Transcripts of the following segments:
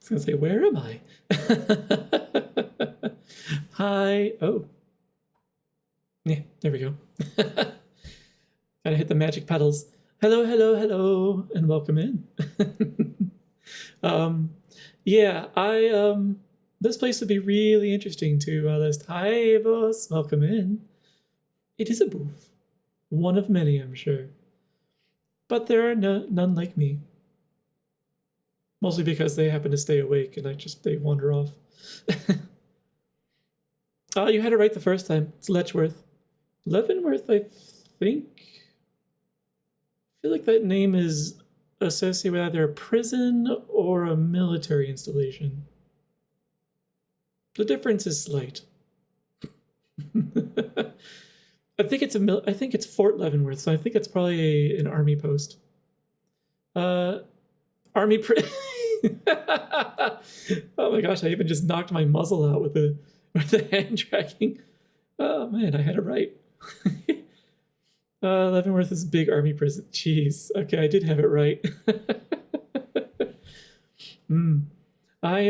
was gonna say, where am I? Hi. Oh, yeah, there we go. Gotta hit the magic pedals. Hello, hello, hello, and welcome in. Yeah, this place would be really interesting to list. Hi, boss, welcome in. It is a booth, one of many, I'm sure. But there are none like me. Mostly because they happen to stay awake and they wander off. Oh, you had it right the first time. It's Letchworth. Leavenworth, I think. I feel like that name is associated with either a prison or a military installation. The difference is slight. I think it's Fort Leavenworth, so I think it's probably an army post. Army Oh my gosh, I even just knocked my muzzle out with the hand tracking. Oh man, I had it right. Leavenworth is a big army prison. Jeez. Okay, I did have it right. I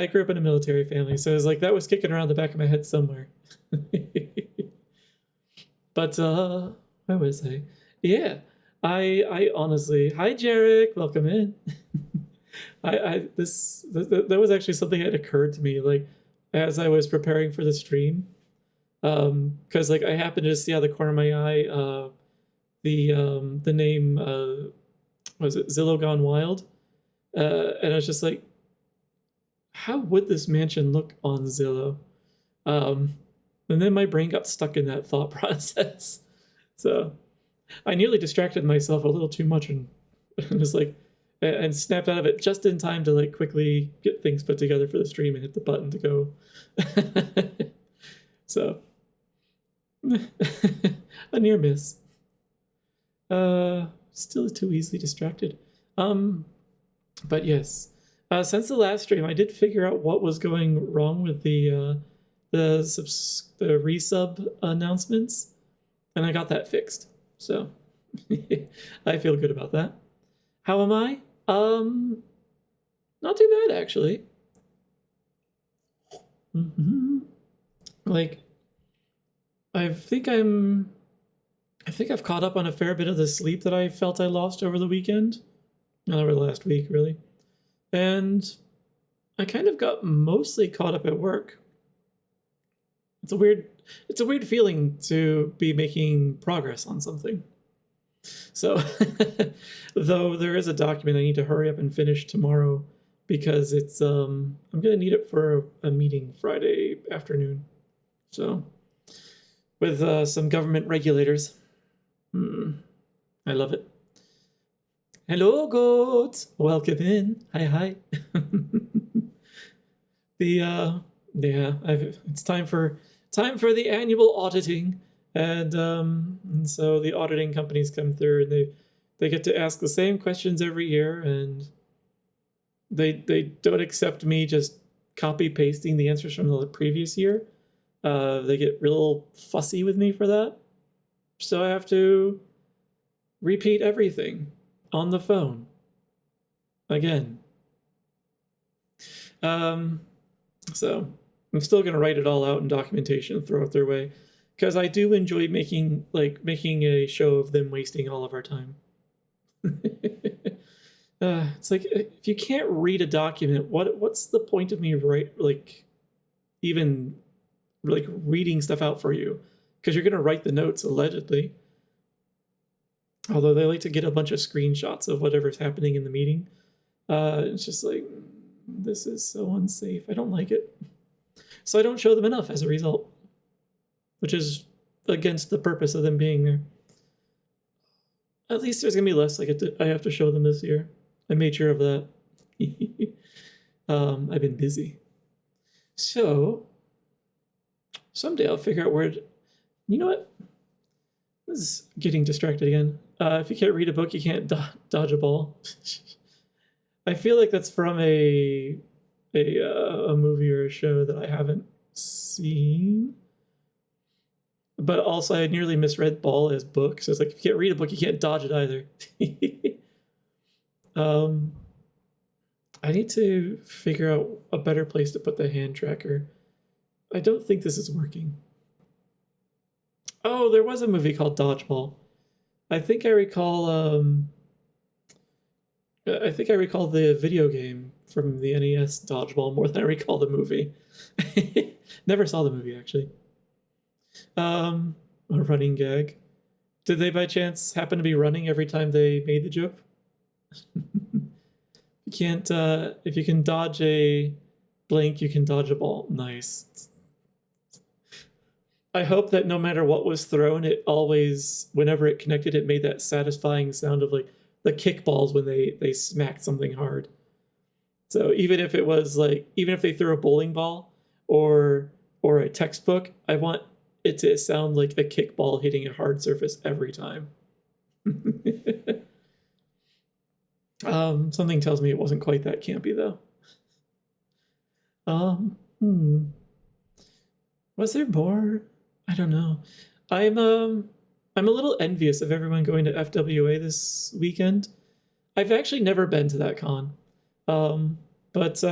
grew up in a military family, so it was like that was kicking around the back of my head somewhere. But where was I? Yeah. I honestly, hi Jarek, welcome in. That was actually something that occurred to me like as I was preparing for the stream. Because like I happened to see out of the corner of my eye the name was it Zillow Gone Wild, and I was just like, how would this mansion look on Zillow? And then my brain got stuck in that thought process, so I nearly distracted myself a little too much and was like, and snapped out of it just in time to like quickly get things put together for the stream and hit the button to go. So a near miss. Still too easily distracted. But yes, since the last stream, I did figure out what was going wrong with the resub announcements, and I got that fixed. So I feel good about that. How am I? Not too bad actually. Like, I think I've caught up on a fair bit of the sleep that I felt I lost over the weekend. Over the last week, really. And I kind of got mostly caught up at work. It's a weird feeling to be making progress on something. So, though there is a document I need to hurry up and finish tomorrow because it's I'm gonna need it for a meeting Friday afternoon. So, with some government regulators. I love it. Hello, goats. Welcome in. Hi. It's time for the annual auditing, and so the auditing companies come through and they get to ask the same questions every year, and they don't accept me just copy pasting the answers from the previous year. They get real fussy with me for that, so I have to repeat everything on the phone again. So I'm still going to write it all out in documentation and throw it their way, because I do enjoy making a show of them wasting all of our time. It's like, if you can't read a document, what's the point of me even reading stuff out for you? Because you're going to write the notes allegedly. Although they like to get a bunch of screenshots of whatever's happening in the meeting. It's just like, this is so unsafe. I don't like it. So I don't show them enough as a result, which is against the purpose of them being there. At least there's going to be less I have to show them this year. I made sure of that. I've been busy. So someday I'll figure out where you know what? This is getting distracted again. If you can't read a book, you can't dodge a ball. I feel like that's from a movie or a show that I haven't seen. But also, I nearly misread ball as book. So it's like, if you can't read a book, you can't dodge it either. I need to figure out a better place to put the hand tracker. I don't think this is working. Oh, there was a movie called Dodgeball. I think I recall. I think I recall the video game from the NES, Dodgeball, more than I recall the movie. Never saw the movie actually. A running gag. Did they by chance happen to be running every time they made the joke? You can't. If you can dodge a blank, you can dodge a ball. Nice. I hope that no matter what was thrown, it always, whenever it connected, it made that satisfying sound of like the kickballs when they smacked something hard. So even if it was like, even if they threw a bowling ball or a textbook, I want it to sound like a kickball hitting a hard surface every time. Something tells me it wasn't quite that campy though. Was there more? I don't know. I'm a little envious of everyone going to FWA this weekend. I've actually never been to that con. But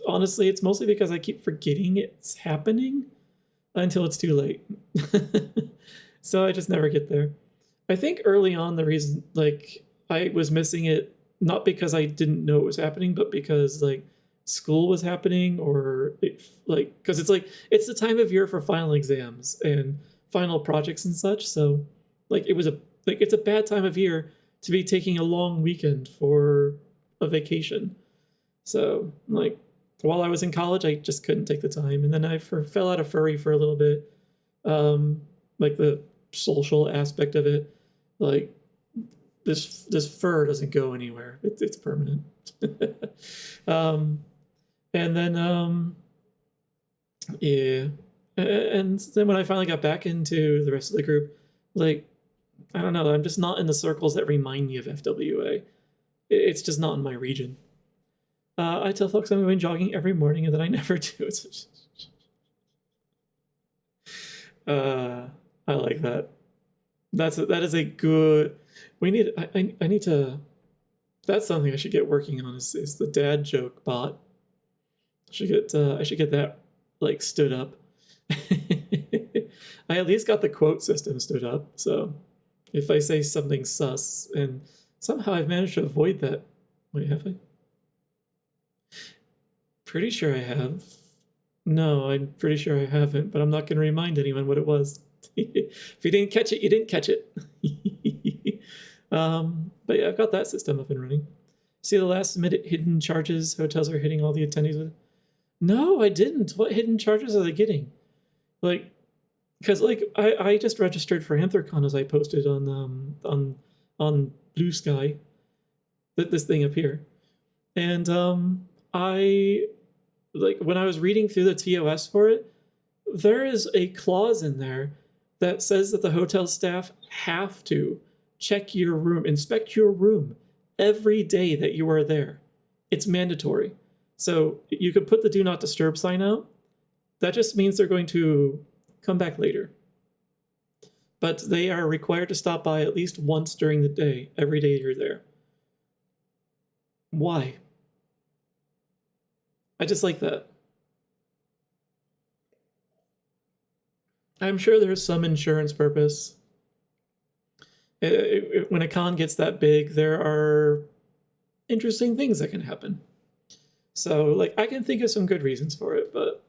honestly, it's mostly because I keep forgetting it's happening until it's too late. So I just never get there. I think early on the reason like I was missing it not because I didn't know it was happening, but because like school was happening or like because it's like it's the time of year for final exams and final projects and such. So like it was it's a bad time of year to be taking a long weekend for a vacation. So like while I was in college, I just couldn't take the time, and then I fell out of furry for a little bit. Like the social aspect of it, like this fur doesn't go anywhere. It's permanent. And then yeah, and then when I finally got back into the rest of the group, like I don't know, I'm just not in the circles that remind me of FWA. It's just not in my region. I tell folks I'm going jogging every morning, and then I never do. I like that. That is a good. We need. I need to. That's something I should get working on. Is the dad joke bot? I should get that like stood up. I at least got the quote system stood up. So if I say something sus, and somehow I've managed to avoid that. Wait, have I? Pretty sure I have. No, I'm pretty sure I haven't, but I'm not going to remind anyone what it was. If you didn't catch it, you didn't catch it. But yeah, I've got that system up and running. See the last minute hidden charges hotels are hitting all the attendees with? No, I didn't. What hidden charges are they getting? Like, because like I just registered for Anthrocon as I posted on Blue Sky, this thing up here, and I like when I was reading through the TOS for it, there is a clause in there that says that the hotel staff have to check your room, inspect your room every day that you are there. It's mandatory. So you could put the do not disturb sign out. That just means they're going to come back later. But they are required to stop by at least once during the day, every day you're there. Why? I just like that. I'm sure there's some insurance purpose. When a con gets that big, there are interesting things that can happen. So, like, I can think of some good reasons for it, but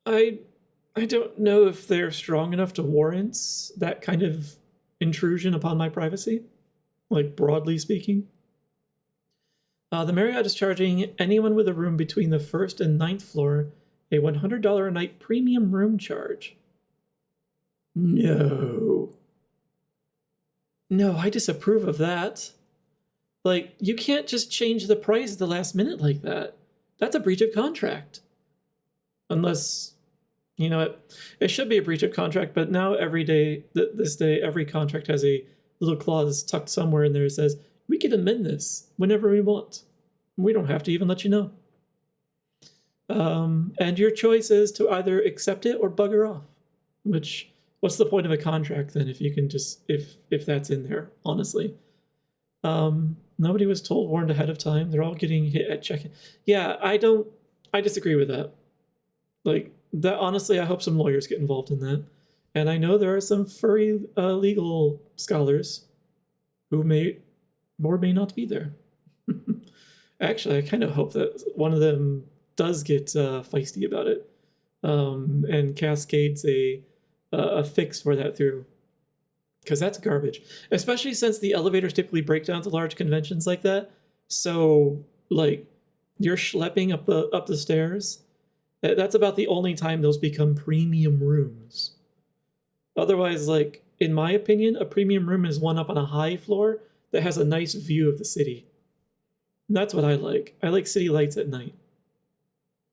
I don't know if they're strong enough to warrant that kind of intrusion upon my privacy, like broadly speaking. The Marriott is charging anyone with a room between the 1st and 9th floor a $100 a night premium room charge. No, I disapprove of that. Like, you can't just change the price at the last minute like that. That's a breach of contract. Unless, you know, it should be a breach of contract, but now every day, this day, every contract has a little clause tucked somewhere in there that says, we can amend this whenever we want. We don't have to even let you know. And your choice is to either accept it or bugger off. What's the point of a contract then if you can just, if that's in there, honestly? Nobody was warned ahead of time. They're all getting hit at check-in. Yeah, I disagree with that. Like, that, honestly, I hope some lawyers get involved in that. And I know there are some furry legal scholars who may or may not be there. Actually, I kind of hope that one of them does get feisty about it, and cascades a fix for that through, because that's garbage. Especially since the elevators typically break down to large conventions like that. So, like, you're schlepping up the stairs. That's about the only time those become premium rooms. Otherwise, like, in my opinion, a premium room is one up on a high floor that has a nice view of the city. And that's what I like. I like city lights at night.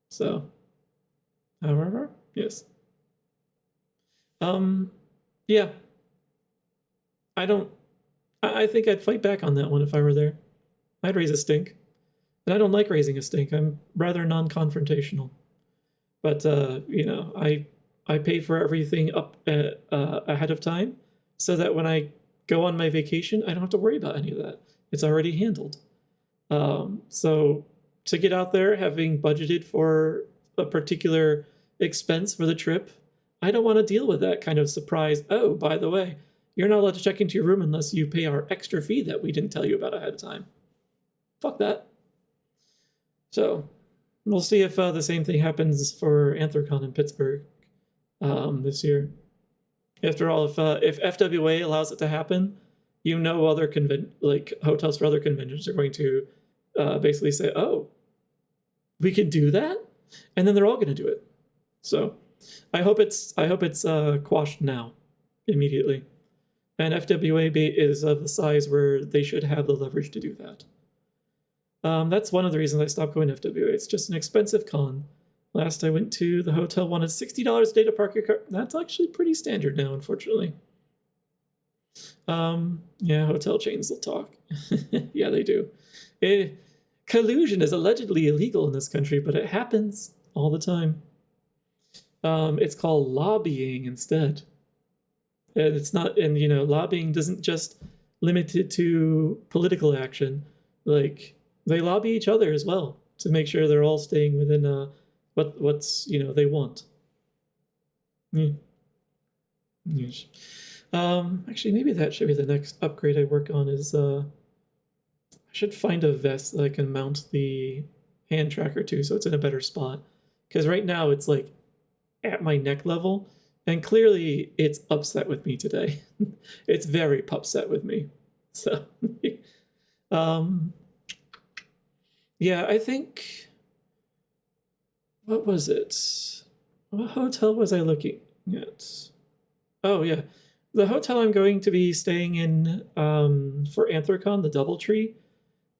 So, however, yes. Yeah. I think I'd fight back on that one if I were there. I'd raise a stink. And I don't like raising a stink. I'm rather non-confrontational. But, I pay for everything up ahead of time so that when I go on my vacation, I don't have to worry about any of that. It's already handled. So to get out there, having budgeted for a particular expense for the trip, I don't want to deal with that kind of surprise. Oh, by the way, you're not allowed to check into your room unless you pay our extra fee that we didn't tell you about ahead of time. Fuck that. So we'll see if the same thing happens for Anthrocon in Pittsburgh this year. After all, if FWA allows it to happen, other hotels for other conventions are going to basically say, "Oh, we can do that," and then they're all going to do it. So I hope it's quashed now, immediately. And FWA is of the size where they should have the leverage to do that. That's one of the reasons I stopped going to FWA. It's just an expensive con. Last I went to, the hotel wanted $60 a day to park your car. That's actually pretty standard now, unfortunately. Yeah, hotel chains will talk. Yeah, they do. Collusion is allegedly illegal in this country, but it happens all the time. It's called lobbying instead. And it's not, and lobbying doesn't just limit it to political action. Like, they lobby each other as well to make sure they're all staying within what's they want. Yeah. Yes. Actually, maybe that should be the next upgrade I work on. Is I should find a vest that I can mount the hand tracker to, so it's in a better spot. Because right now it's like at my neck level, and clearly it's upset with me today. It's very upset with me. So, yeah, I think, what was it? What hotel was I looking at? Oh, yeah. The hotel I'm going to be staying in for Anthrocon, the Doubletree,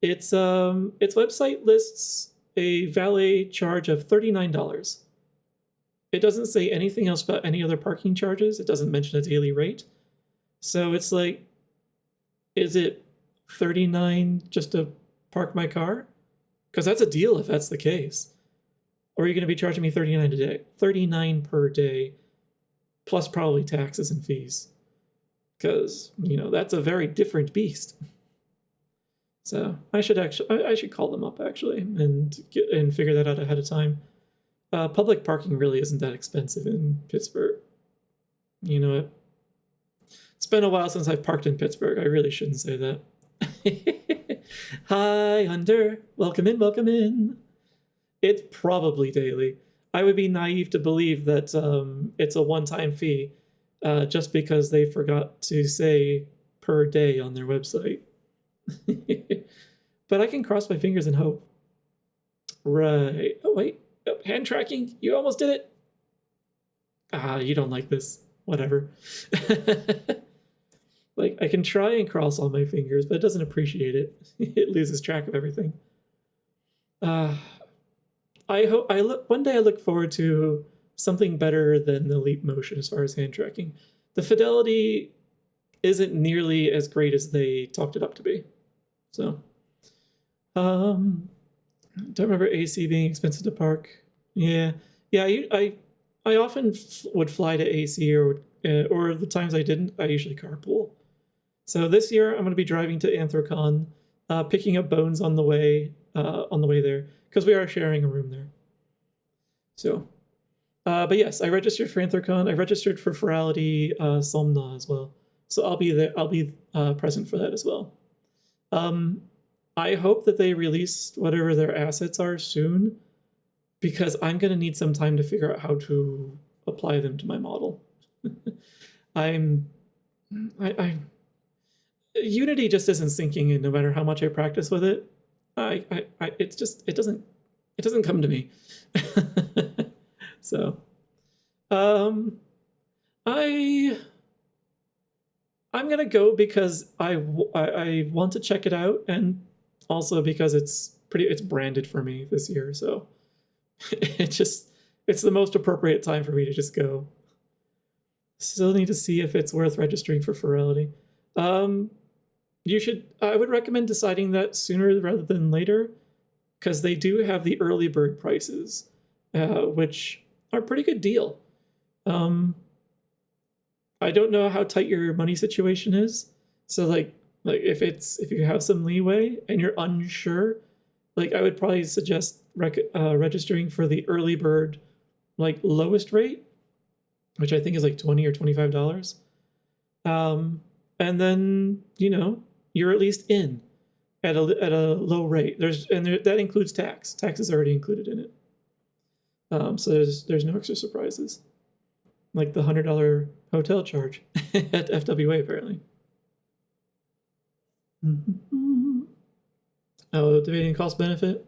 its website lists a valet charge of $39. It doesn't say anything else about any other parking charges. It doesn't mention a daily rate. So it's like, is it $39 just to park my car? Because that's a deal if that's the case. Or are you going to be charging me $39 a day? $39 per day, plus probably taxes and fees. Because, that's a very different beast. So I should call them up actually and figure that out ahead of time. Public parking really isn't that expensive in Pittsburgh. You know what? It's been a while since I've parked in Pittsburgh. I really shouldn't say that. Hi, Hunter. Welcome in, welcome in. It's probably daily. I would be naive to believe that it's a one-time fee just because they forgot to say per day on their website. But I can cross my fingers and hope. Right. Oh, wait. Oh, hand tracking? You almost did it? You don't like this. Whatever. Like, I can try and cross all my fingers, but it doesn't appreciate it. It loses track of everything. One day I look forward to something better than the Leap Motion as far as hand tracking. The fidelity isn't nearly as great as they talked it up to be. So, don't remember AC being expensive to park. Yeah. I often would fly to AC, or the times I didn't, I usually carpool. So this year I'm going to be driving to Anthrocon, picking up bones on the way there, because we are sharing a room there. So, but yes, I registered for Anthrocon. I registered for Ferality Somna as well. So I'll be there. I'll be present for that as well. I hope that they release whatever their assets are soon, because I'm going to need some time to figure out how to apply them to my model. I Unity just isn't sinking in no matter how much I practice with it. It's just, it doesn't come to me. So, I'm gonna go because I want to check it out, and also because it's branded for me this year. So it's the most appropriate time for me to just go. Still need to see if it's worth registering for Ferality. I would recommend deciding that sooner rather than later, because they do have the early bird prices, which are a pretty good deal. I don't know how tight your money situation is. So like if you have some leeway and you're unsure, like I would probably suggest registering for the early bird, like lowest rate, which I think is like $20 or $25. And then, you're at least in at a low rate. That includes tax. Tax is already included in it. So there's no extra surprises, like the $100 hotel charge at FWA apparently. Oh, debating cost benefit.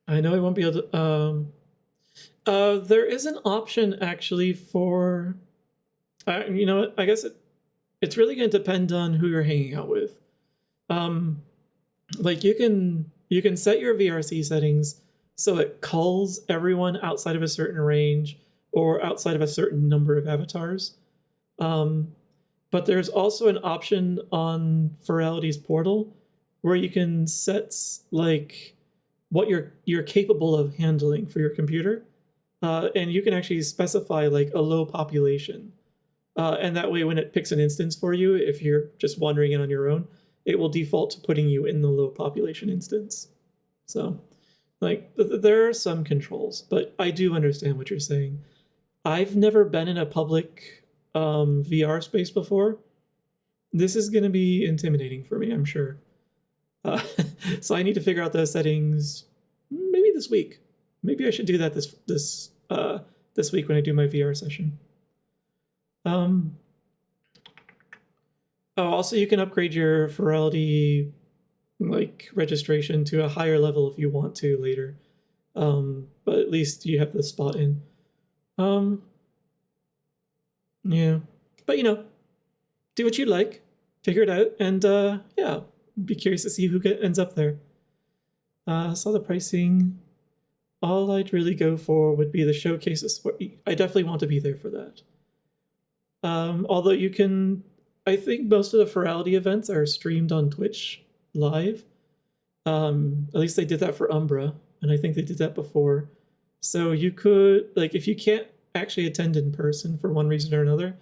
I know I won't be able to. There is an option actually for. You know what? I guess it's really going to depend on who you're hanging out with. Like you can set your VRC settings so it culls everyone outside of a certain range or outside of a certain number of avatars. But there's also an option on Ferality's portal where you can set like what you're capable of handling for your computer, and you can actually specify like a low population. And that way, when it picks an instance for you, if you're just wandering in on your own, it will default to putting you in the low population instance. So, like, there are some controls, but I do understand what you're saying. I've never been in a public VR space before. This is going to be intimidating for me, I'm sure. So I need to figure out those settings maybe this week. Maybe I should do that this week when I do my VR session. Also you can upgrade your Ferality like registration to a higher level if you want to later. But at least you have the spot in. Yeah. But do what you like, figure it out, and yeah, be curious to see who ends up there. Saw the pricing. All I'd really go for would be the showcases. I definitely want to be there for that. Although I think most of the Ferality events are streamed on Twitch live. At least they did that for Umbra, and I think they did that before. So you could, like, if you can't actually attend in person for one reason or another,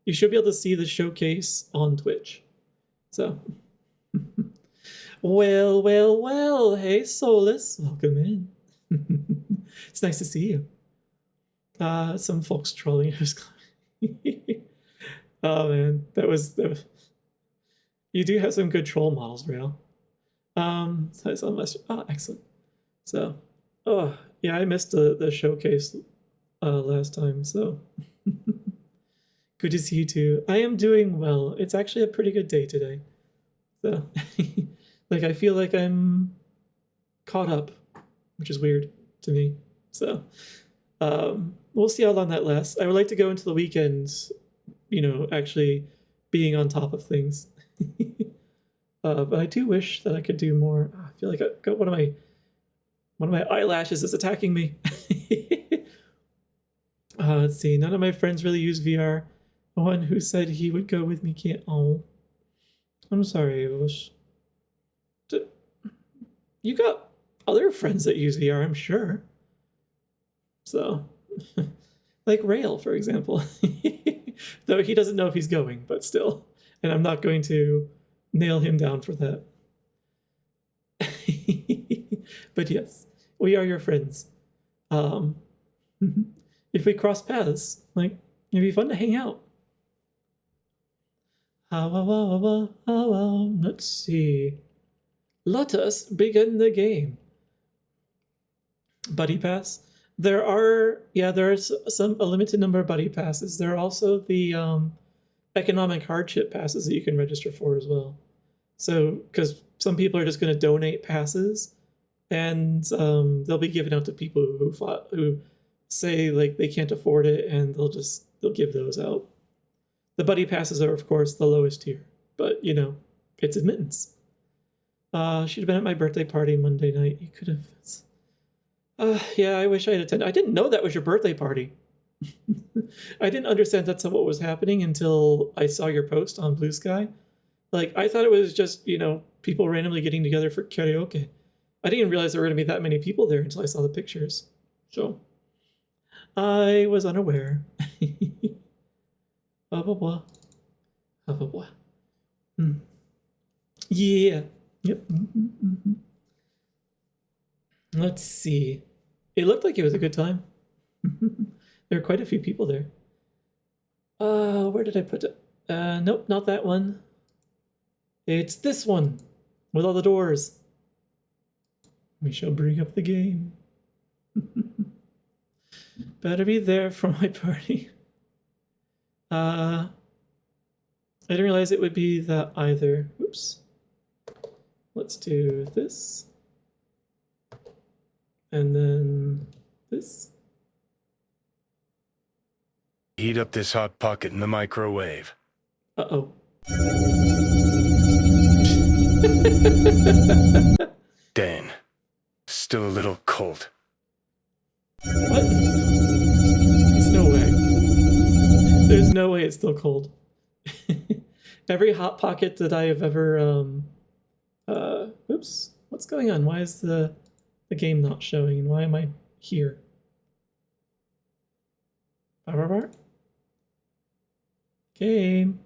you should be able to see the showcase on Twitch. So, well, hey Solus, welcome in. It's nice to see you. Some folks trolling. Oh man, that was. You do have some good troll models, Rail. So I saw last. Oh, excellent. So, oh yeah, I missed the showcase last time. So, good to see you too. I am doing well. It's actually a pretty good day today. So, like I feel like I'm caught up, which is weird to me. So, we'll see how long that lasts. I would like to go into the weekends, actually being on top of things. But I do wish that I could do more. I feel like I got one of my eyelashes is attacking me. Let's see. None of my friends really use VR. The one who said he would go with me can't. Oh, I'm sorry. You got other friends that use VR, I'm sure. So, like Rail, for example. Though he doesn't know if he's going, but still. and I'm not going to nail him down for that. But yes, we are your friends. If we cross paths, like, it'd be fun to hang out. Let's see. Let us begin the game. Buddy pass. There's a limited number of buddy passes. There are also the economic hardship passes that you can register for as well. So, because some people are just going to donate passes, and they'll be given out to people who say like they can't afford it, and they'll give those out. The buddy passes are, of course, the lowest tier, but it's admittance. She'd have been at my birthday party Monday night. You could have. Yeah, I wish I had attended. I didn't know that was your birthday party. I didn't understand that's what was happening until I saw your post on Blue Sky. Like, I thought it was just, people randomly getting together for karaoke. I didn't even realize there were going to be that many people there until I saw the pictures. So, I was unaware. Blah, blah, blah. Blah, blah, blah. Yeah. Yep. Let's see. It looked like it was a good time. There were quite a few people there. Where did I put it? Nope, not that one. It's this one with all the doors. We shall bring up the game. Better be there for my party. I didn't realize it would be that either. Oops. Let's do this. And then this. Heat up this hot pocket in the microwave. Uh-oh. Dang. Still a little cold. What? There's no way. There's no way it's still cold. Every hot pocket that I have ever oops. What's going on? Why is the game not showing, and why am I here? Game.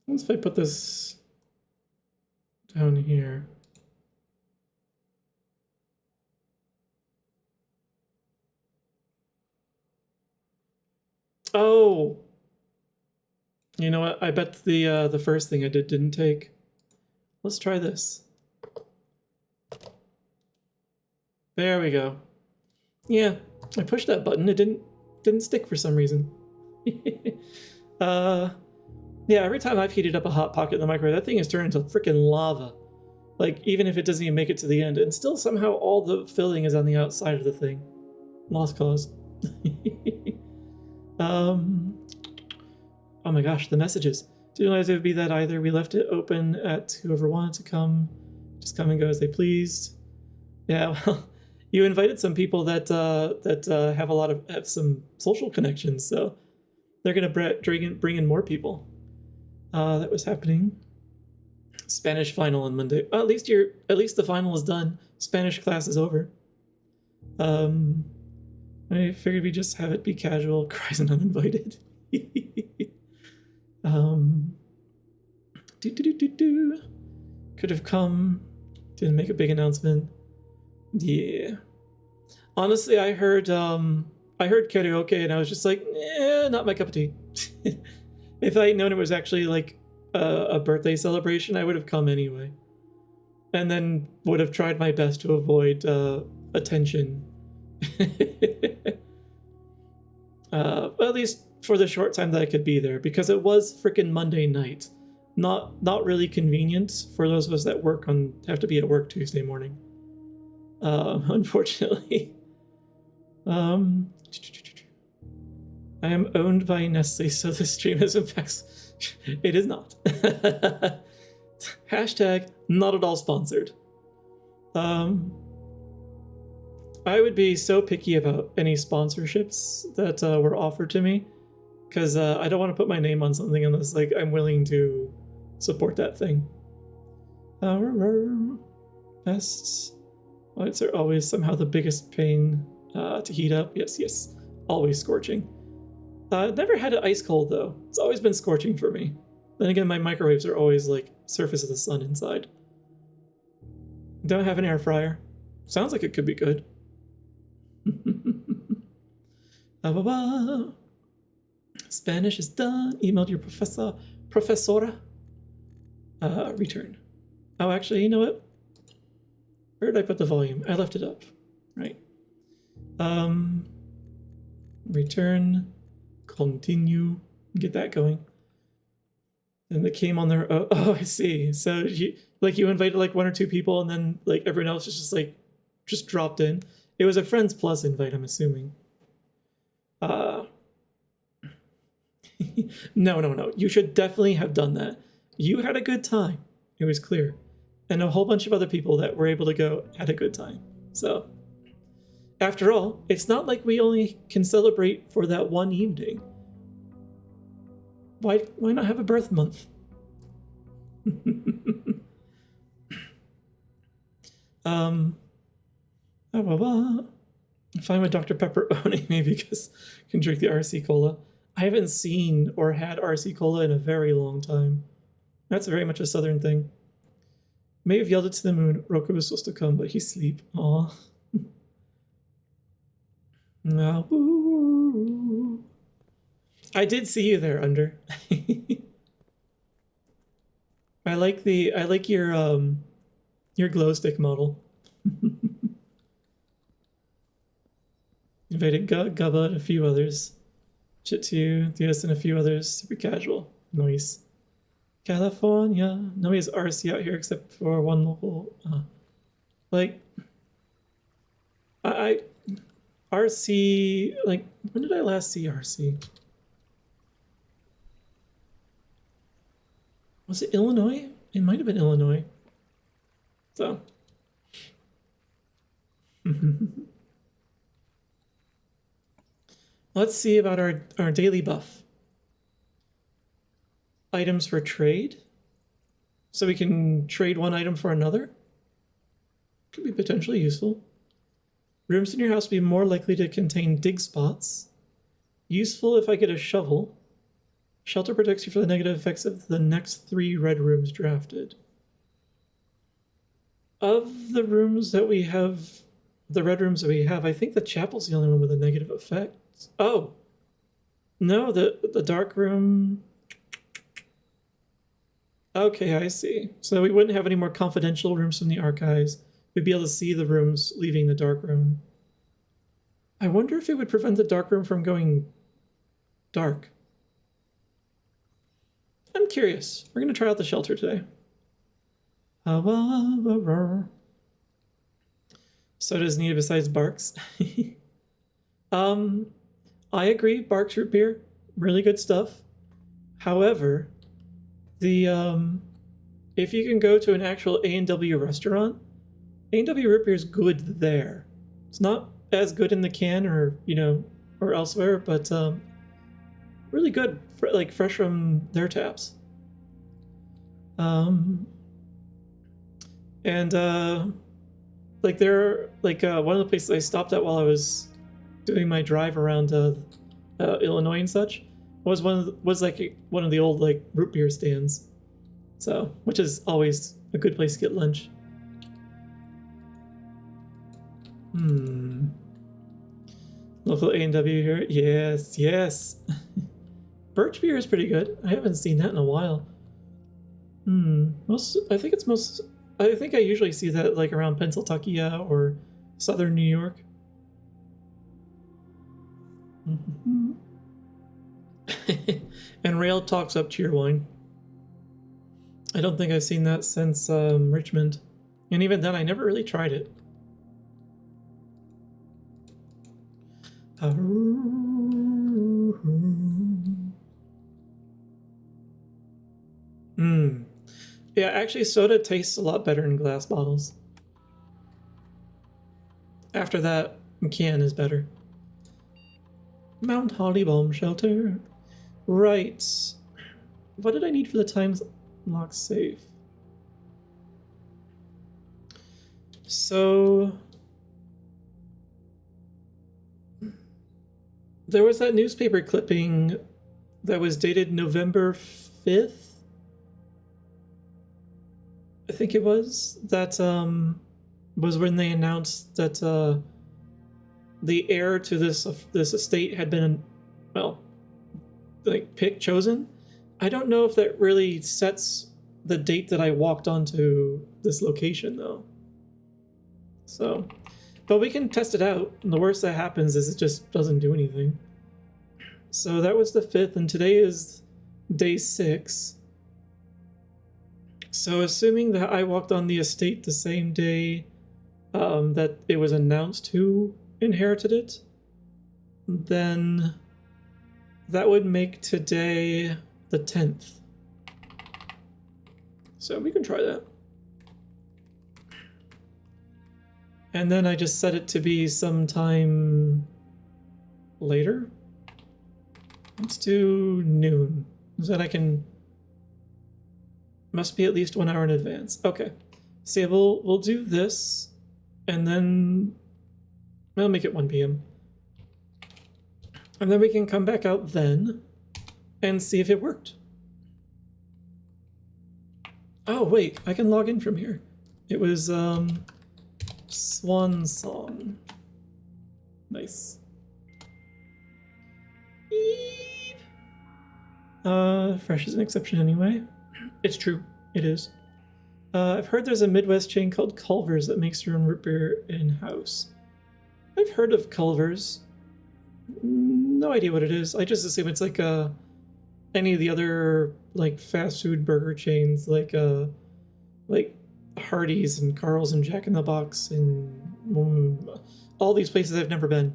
Once if I put this down here. Oh, you know what? I bet the first thing I did didn't take. Let's try this. There we go. Yeah, I pushed that button. It didn't stick for some reason. Yeah, every time I've heated up a hot pocket in the microwave, that thing has turned into freaking lava. Like, even if it doesn't even make it to the end, and still somehow all the filling is on the outside of the thing. Lost cause. Oh my gosh, the messages. Didn't realize it would be that either. We left it open at whoever wanted to come, just come and go as they pleased. Yeah, well, you invited some people that have some social connections, so they're gonna bring in more people. That was happening. Spanish final on Monday. Well, at least the final is done. Spanish class is over. I figured we just have it be casual, cries and uninvited. Could have come. Didn't make a big announcement. Yeah. Honestly, I heard karaoke and I was just like, not my cup of tea. If I had known it was actually like a birthday celebration, I would have come anyway. And then would have tried my best to avoid attention. At least for the short time that I could be there, because it was freaking Monday night. Not really convenient for those of us that have to be at work Tuesday morning. Unfortunately. I am owned by Nestle, so this stream is in fact... It is not. Hashtag not at all sponsored. I would be so picky about any sponsorships that were offered to me, because I don't want to put my name on something unless I'm willing to support that thing. Vests. Lights are always somehow the biggest pain to heat up. Yes, yes. Always scorching. Never had it ice cold though. It's always been scorching for me. Then again, my microwaves are always like surface of the sun inside. Don't have an air fryer. Sounds like it could be good. Spanish is done. Emailed your professora. Return. Oh, actually, you know what? Where did I put the volume? I left it up. Right. Return. Continue. Get that going. And they came on their. Oh, I see. So you invited like one or two people, and then like everyone else is just dropped in. It was a friends plus invite, I'm assuming. No. You should definitely have done that. You had a good time. It was clear. And a whole bunch of other people that were able to go had a good time. So, after all, it's not like we only can celebrate for that one evening. Why not have a birth month? Fine with Dr. Pepper only, maybe because I can drink the RC Cola. I haven't seen or had RC Cola in a very long time. That's very much a southern thing. May have yelled it to the moon. Roku was supposed to come, but he's asleep. Aw. No. I did see you there, Under. I like your glow stick model. Invited Gubba and a few others. Chitu, Diaz, and a few others. Super casual. Nice. California. Nobody has RC out here except for one local. I RC. Like, when did I last see RC? Was it Illinois? It might have been Illinois. So. Let's see about our daily buff. Items for trade. So we can trade one item for another. Could be potentially useful. Rooms in your house will be more likely to contain dig spots. Useful if I get a shovel. Shelter protects you from the negative effects of the next 3 red rooms drafted. Of the rooms that we have, the red rooms that we have, I think the chapel's the only one with a negative effect. Oh, no, the dark room. Okay, I see. So we wouldn't have any more confidential rooms from the archives. We'd be able to see the rooms leaving the dark room. I wonder if it would prevent the dark room from going dark. I'm curious. We're going to try out the shelter today. Soda is needed besides Barks. I agree. Barks root beer, really good stuff. However, if you can go to an actual A&W restaurant, A&W root beer is good there. It's not as good in the can or elsewhere, but really good, fresh from their taps. One of the places I stopped at while I was doing my drive around Illinois and such was one of the old root beer stands, so which is always a good place to get lunch. Local A&W here, yes. Birch beer is pretty good. I haven't seen that in a while. I think I usually see that around Pennsylvania or southern New York. And Rail talks up to your wine. I don't think I've seen that since Richmond. And even then, I never really tried it. Yeah, actually, soda tastes a lot better in glass bottles. After that, can is better. Mount Holly Bomb Shelter. Right. What did I need for the time lock safe? So there was that newspaper clipping that was dated November 5th. I think it was. That was when they announced that the heir to this estate had been, well, like chosen. I don't know if that really sets the date that I walked onto this location though. So, but we can test it out. And the worst that happens is it just doesn't do anything. So that was the 5th, and today is day 6. So assuming that I walked on the estate the same day that it was announced who inherited it, then that would make today the 10th. So we can try that. And then I just set it to be sometime later. Let's do noon. So that I can... Must be at least 1 hour in advance. Okay. So yeah, we'll do this, and then I'll make it 1 p.m. And then we can come back out then and see if it worked. Oh wait, I can log in from here. It was Swan Song. Nice. Beep. Fresh is an exception anyway. It's true. It is. I've heard there's a Midwest chain called Culver's that makes their own root beer in-house. I've heard of Culver's. No idea what it is. I just assume it's like any of the other like fast food burger chains, like Hardee's and Carl's and Jack in the Box and all these places I've never been.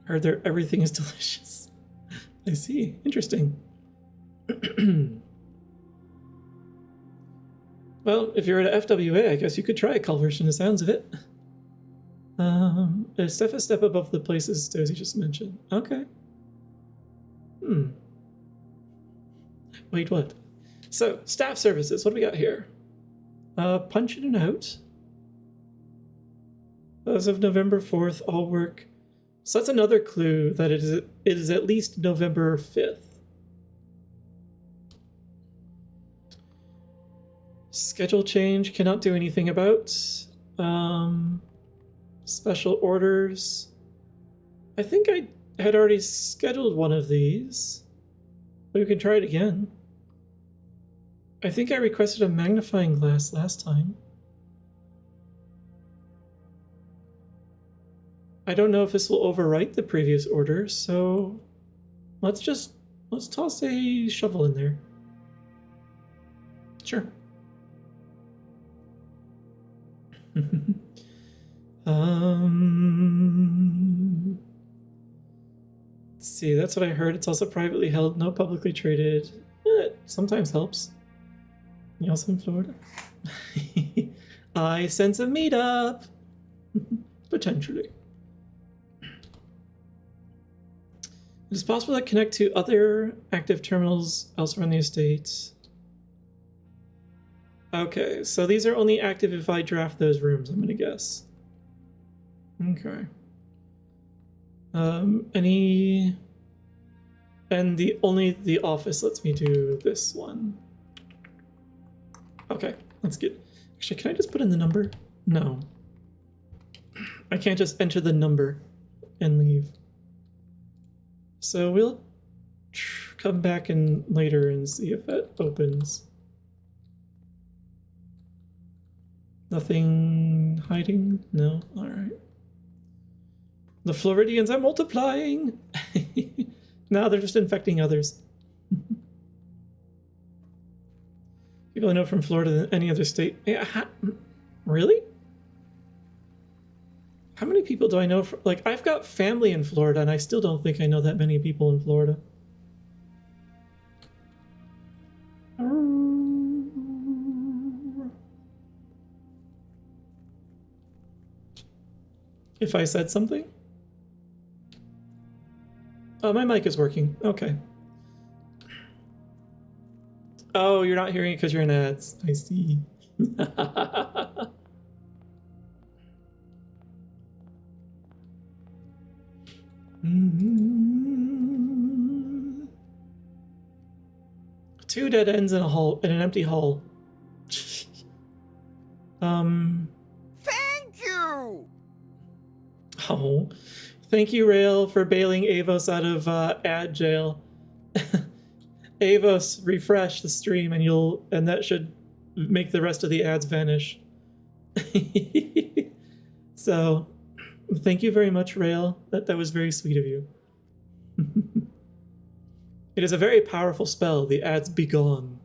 Heard there everything is delicious. I see. Interesting. Well, if you're at FWA, I guess you could try a Culver's from the sounds of it. It's a step above the places Dozy just mentioned. Okay. Wait, what? So, staff services. What do we got here? Punch in and out. As of November 4th, all work. So that's another clue that it is at least November 5th. Schedule change, cannot do anything about. Special orders. I think I had already scheduled one of these, but we can try it again. I think I requested a magnifying glass last time. I don't know if this will overwrite the previous order, so let's toss a shovel in there. Sure. Let's see, that's what I heard. It's also privately held, no publicly traded. It sometimes helps. You also in Florida? I sense a meetup. Potentially. It is possible to connect to other active terminals elsewhere in the estate. Okay, so these are only active if I draft those rooms, I'm gonna guess. Okay. And only the office lets me do this one. Okay, that's good. Actually, can I just put in the number? No. I can't just enter the number and leave. So we'll come back in later and see if that opens. Nothing hiding? No? Alright. The Floridians are multiplying! Now they're just infecting others. People I know from Florida than any other state. Yeah, really? How many people do I know? Like, I've got family in Florida, and I still don't think I know that many people in Florida. If I said something? Oh, my mic is working. Okay. Oh, you're not hearing it because you're in ads. I see. Two dead ends in a hall, in an empty hall. Thank you! Oh, thank you, Rail, for bailing Avos out of ad jail. Avos, refresh the stream, and that should make the rest of the ads vanish. So, thank you very much, Rail. That was very sweet of you. It is a very powerful spell. The ads be gone.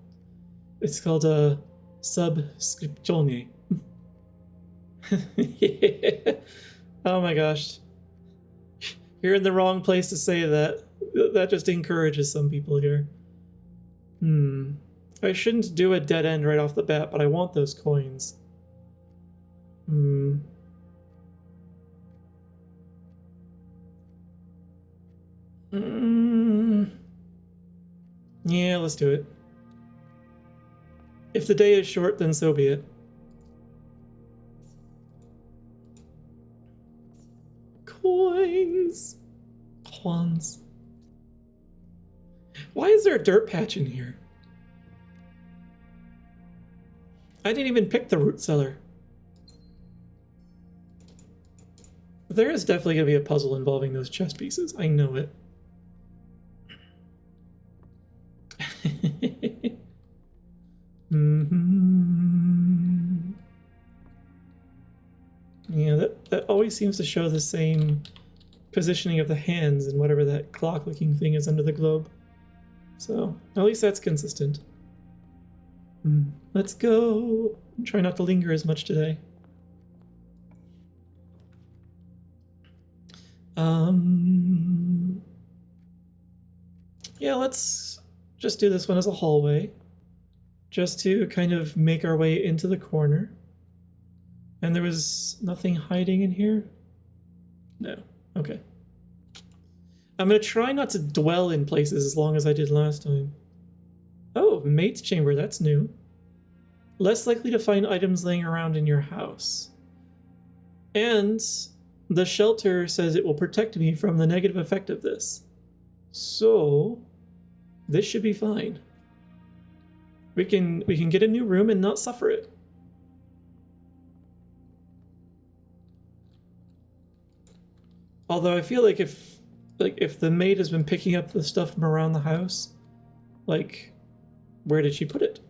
It's called a subscriptione. Yeah. Oh my gosh. You're in the wrong place to say that. That just encourages some people here. I shouldn't do a dead end right off the bat, but I want those coins. Yeah, let's do it. If the day is short, then so be it. Coins. Coins. Why is there a dirt patch in here? I didn't even pick the root cellar. There is definitely going to be a puzzle involving those chess pieces. I know it. Yeah, that always seems to show the same positioning of the hands and whatever that clock-looking thing is under the globe. So, at least that's consistent. Let's go. Try not to linger as much today. Yeah, let's just do this one as a hallway, just to kind of make our way into the corner. And there was nothing hiding in here? No. Okay. I'm going to try not to dwell in places as long as I did last time. Oh, mate's chamber, that's new. Less likely to find items laying around in your house. And the shelter says it will protect me from the negative effect of this. So, this should be fine. We can get a new room and not suffer it. Although I feel like if the maid has been picking up the stuff from around the house, like, where did she put it?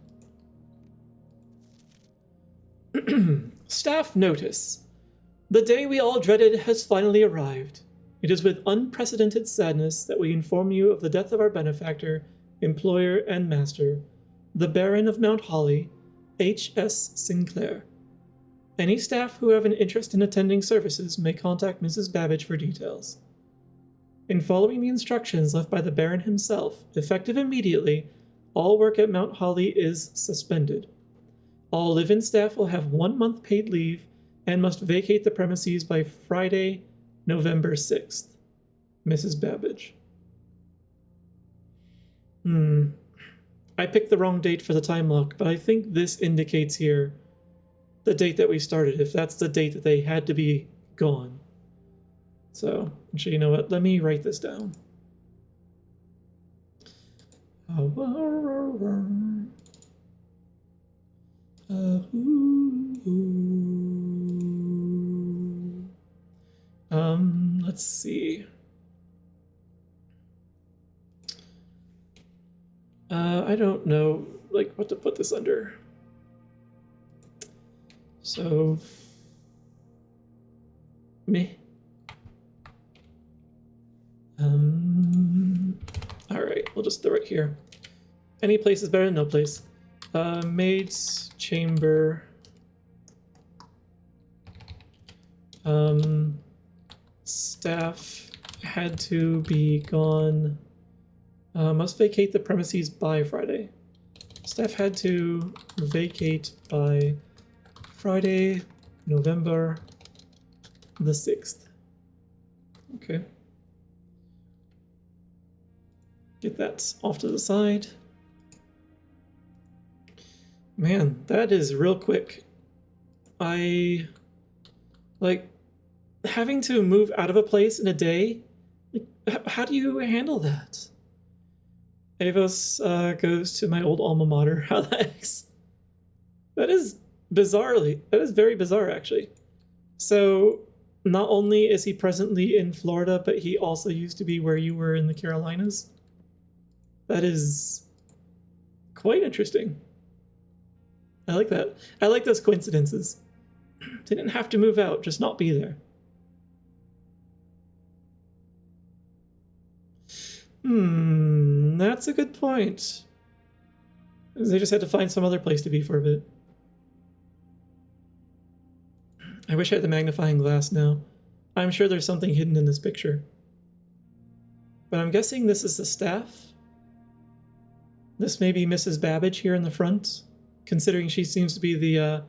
Staff notice. The day we all dreaded has finally arrived. It is with unprecedented sadness that we inform you of the death of our benefactor, employer, and master, the Baron of Mount Holly, H.S. Sinclair. Any staff who have an interest in attending services may contact Mrs. Babbage for details. In following the instructions left by the Baron himself, effective immediately, all work at Mount Holly is suspended. All live-in staff will have 1 month paid leave and must vacate the premises by Friday, November 6th. Mrs. Babbage. I picked the wrong date for the time lock, but I think this indicates here the date that we started, if that's the date that they had to be gone. So, actually, you know what? Let me write this down. Let's see. I don't know, like, what to put this under. So, me. All right, we'll just throw it here. Any place is better than no place. Maid's chamber. Staff had to be gone. Must vacate the premises by Friday. Staff had to vacate by Friday, November the 6th. Okay. Get that off to the side. Man, that is real quick. I like having to move out of a place in a day. Like, how do you handle that? Avos goes to my old alma mater, Alex. That is very bizarre, actually. So, not only is he presently in Florida, but he also used to be where you were in the Carolinas. That is quite interesting. I like that. I like those coincidences. They didn't have to move out, just not be there. That's a good point. They just had to find some other place to be for a bit. I wish I had the magnifying glass now. I'm sure there's something hidden in this picture. But I'm guessing this is the staff. This may be Mrs. Babbage here in the front, considering she seems to be the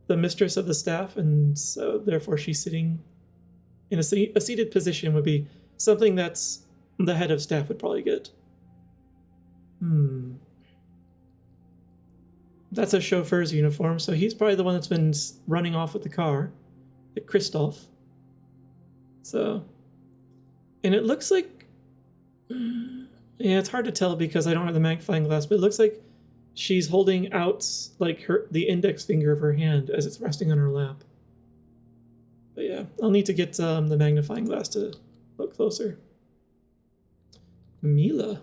mistress of the staff, and so therefore she's sitting in a seated position would be something that's the head of staff would probably get. That's a chauffeur's uniform, so he's probably the one that's been running off with the car, like Christoph. So, and it looks like, yeah, it's hard to tell because I don't have the magnifying glass, but it looks like she's holding out like the index finger of her hand as it's resting on her lap. But yeah, I'll need to get the magnifying glass to look closer. Mila.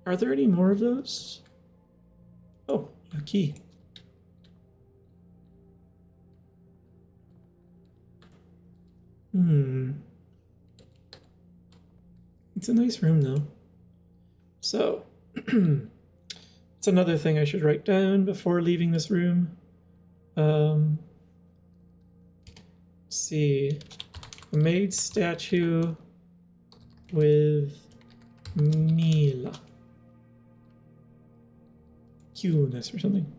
Are there any more of those? Oh, a key. It's a nice room, though. So, it's another thing I should write down before leaving this room. Let's see. A maid statue with Mila. Cuteness or something.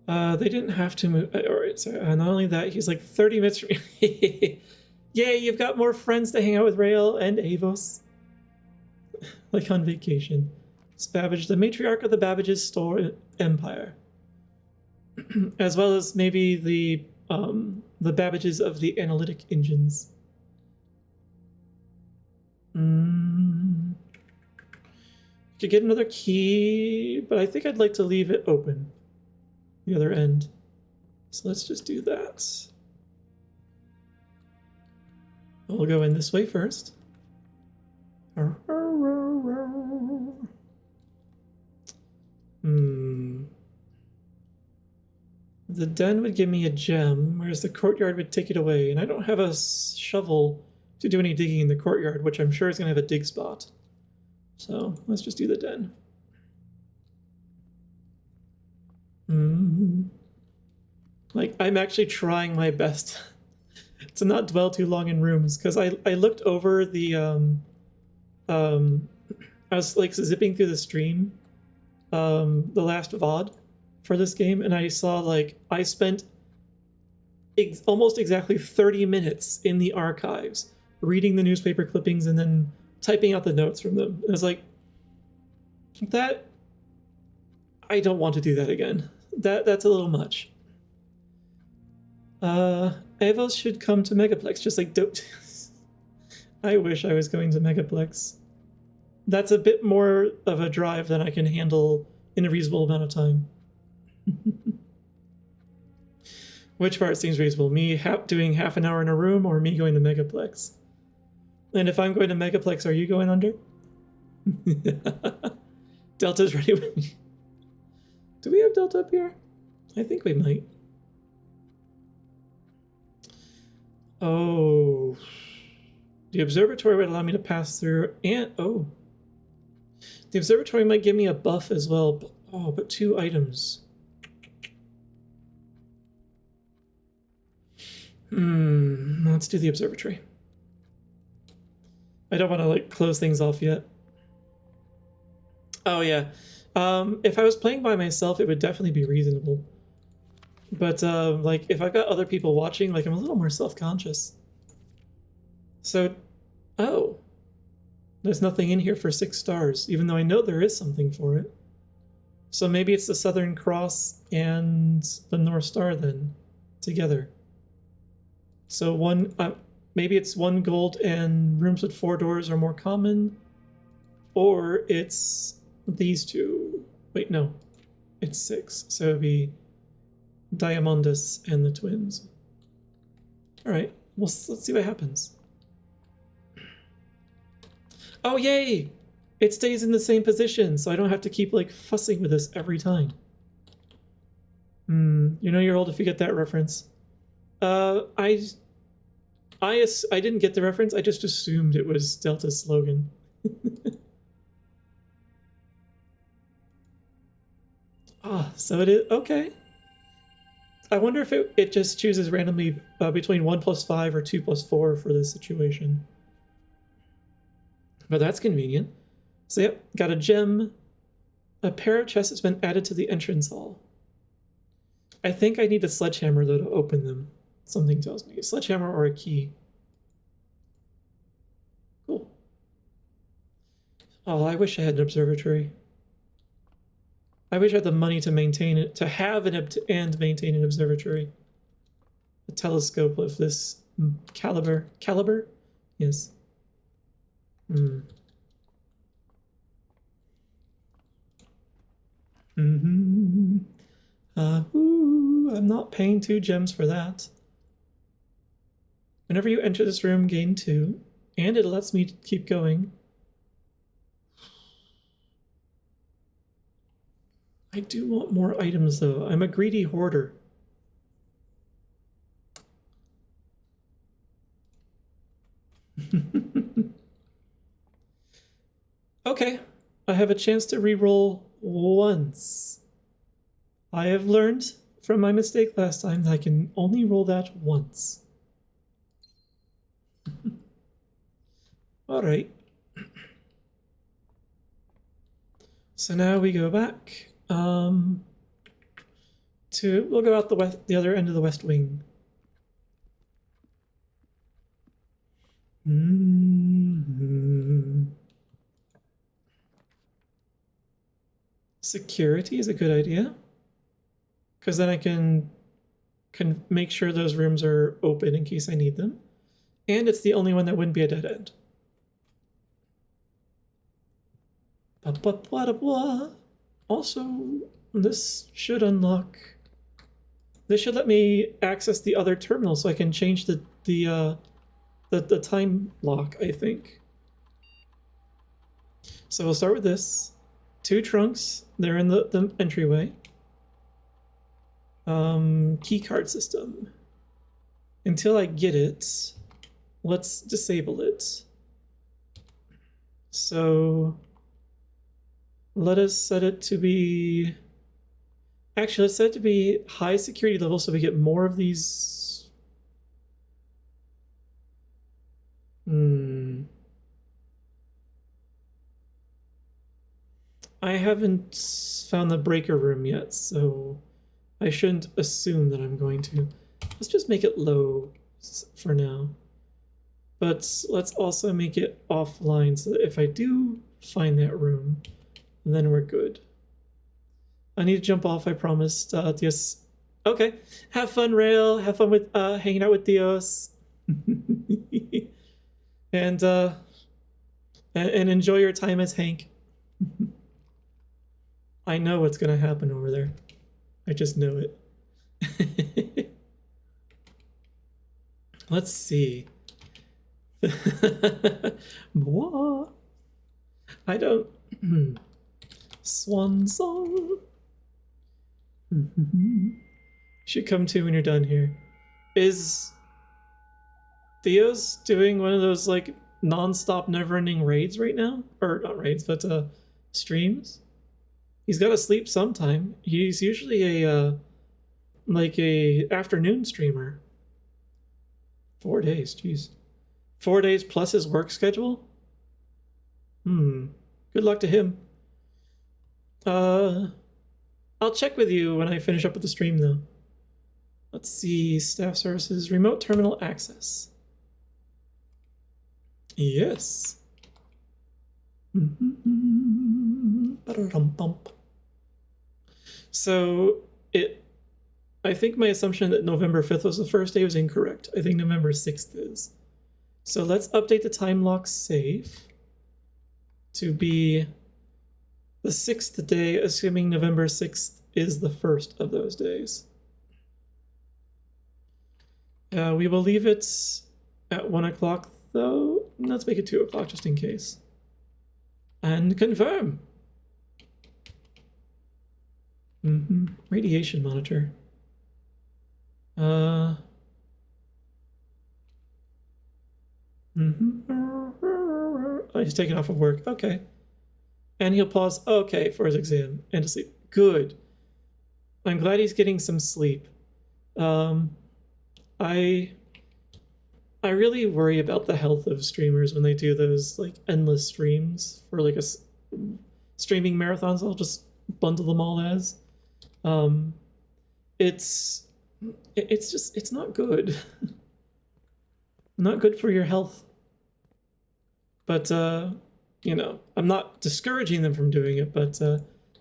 They didn't have to move. Alright, so not only that, he's like 30 minutes from Yay, you've got more friends to hang out with, Rael and Avos. Like on vacation. It's Babbage, the matriarch of the Babbage's store empire. As well as maybe the Babbages of the analytic engines. Could get another key, but I think I'd like to leave it open. The other end. So let's just do that. We'll go in this way first. The den would give me a gem, whereas the courtyard would take it away, and I don't have a shovel to do any digging in the courtyard, which I'm sure is going to have a dig spot. So let's just do the den. Like, I'm actually trying my best to not dwell too long in rooms, because I looked over the I was like zipping through the stream, the last VOD for this game, and I saw like I spent almost exactly 30 minutes in the archives reading the newspaper clippings and then typing out the notes from them. And I was like, that I don't want to do that again. That's a little much. Avos should come to Megaplex, just like I wish I was going to Megaplex. That's a bit more of a drive than I can handle in a reasonable amount of time. Which part seems reasonable? Me doing half an hour in a room, or me going to Megaplex? And if I'm going to Megaplex, are you going under? Delta's ready with me. Do we have Delta up here? I think we might. Oh. The observatory would allow me to pass through, and oh. The observatory might give me a buff as well, but 2 items. Let's do the observatory. I don't want to like close things off yet. Oh yeah. If I was playing by myself, it would definitely be reasonable. But like if I've got other people watching, like I'm a little more self-conscious. So, oh, there's nothing in here for 6 stars, even though I know there is something for it. So maybe it's the Southern Cross and the North Star then, together. So maybe it's 1 gold and rooms with 4 doors are more common, or it's these 2. Wait, no, it's 6. So it'd be Diamondus and the twins. All right, well, let's see what happens. Oh, yay! It stays in the same position, so I don't have to keep like fussing with this every time. You know you're old if you get that reference. I didn't get the reference. I just assumed it was Delta's slogan. So it is okay. I wonder if it just chooses randomly between 1 + 5 or 2 + 4 for this situation. But that's convenient. So yep, got a gem. A pair of chests has been added to the entrance hall. I think I need a sledgehammer though to open them. Something tells me. A sledgehammer or a key. Cool. Oh, I wish I had an observatory. I wish I had the money to maintain it, to have and maintain an observatory. A telescope of this caliber. Caliber? Yes. I'm not paying 2 gems for that. Whenever you enter this room, gain 2, and it lets me keep going. I do want more items though. I'm a greedy hoarder. Okay, I have a chance to re-roll once. I have learned from my mistake last time that I can only roll that once. All right. So now we go back we'll go out the other end of the west wing. Security is a good idea, because then I can make sure those rooms are open in case I need them, and it's the only one that wouldn't be a dead end. Also, this should unlock. This should let me access the other terminal, so I can change the time lock, I think. So we'll start with this. 2 trunks. They're in the entryway. Key card system. Until I get it, let's disable it. So let us set it to be. Actually, let's set it to be high security level so we get more of these. I haven't found the breaker room yet, so I shouldn't assume that I'm going to. Let's just make it low for now. But let's also make it offline so that if I do find that room, then we're good. I need to jump off, I promised. Dios. Okay. Have fun, Rail. Have fun with hanging out with Dios. and enjoy your time as Hank. I know what's gonna happen over there. I just know it. Let's see. What? I don't. Swan song. Should come to when you're done here. Is Theo's doing one of those like non-stop never-ending raids right now? Or not raids, but streams? He's got to sleep sometime. He's usually a like a afternoon streamer. 4 days, jeez. 4 days plus his work schedule? Good luck to him. I'll check with you when I finish up with the stream, though. Let's see, staff services, remote terminal access. Yes. So I think my assumption that November 5th was the first day was incorrect. I think November 6th is. So let's update the time lock save to be the 6th day, assuming November 6th is the first of those days. We will leave it at 1 o'clock, though. Let's make it 2 o'clock just in case. And confirm. Radiation monitor. Oh, he's taken off of work. Okay. And he'll pause, okay, for his exam and to sleep. Good. I'm glad he's getting some sleep. I really worry about the health of streamers when they do those like endless streams for like a streaming marathons. I'll just bundle them all as. It's not good. Not good for your health. But you know, I'm not discouraging them from doing it, but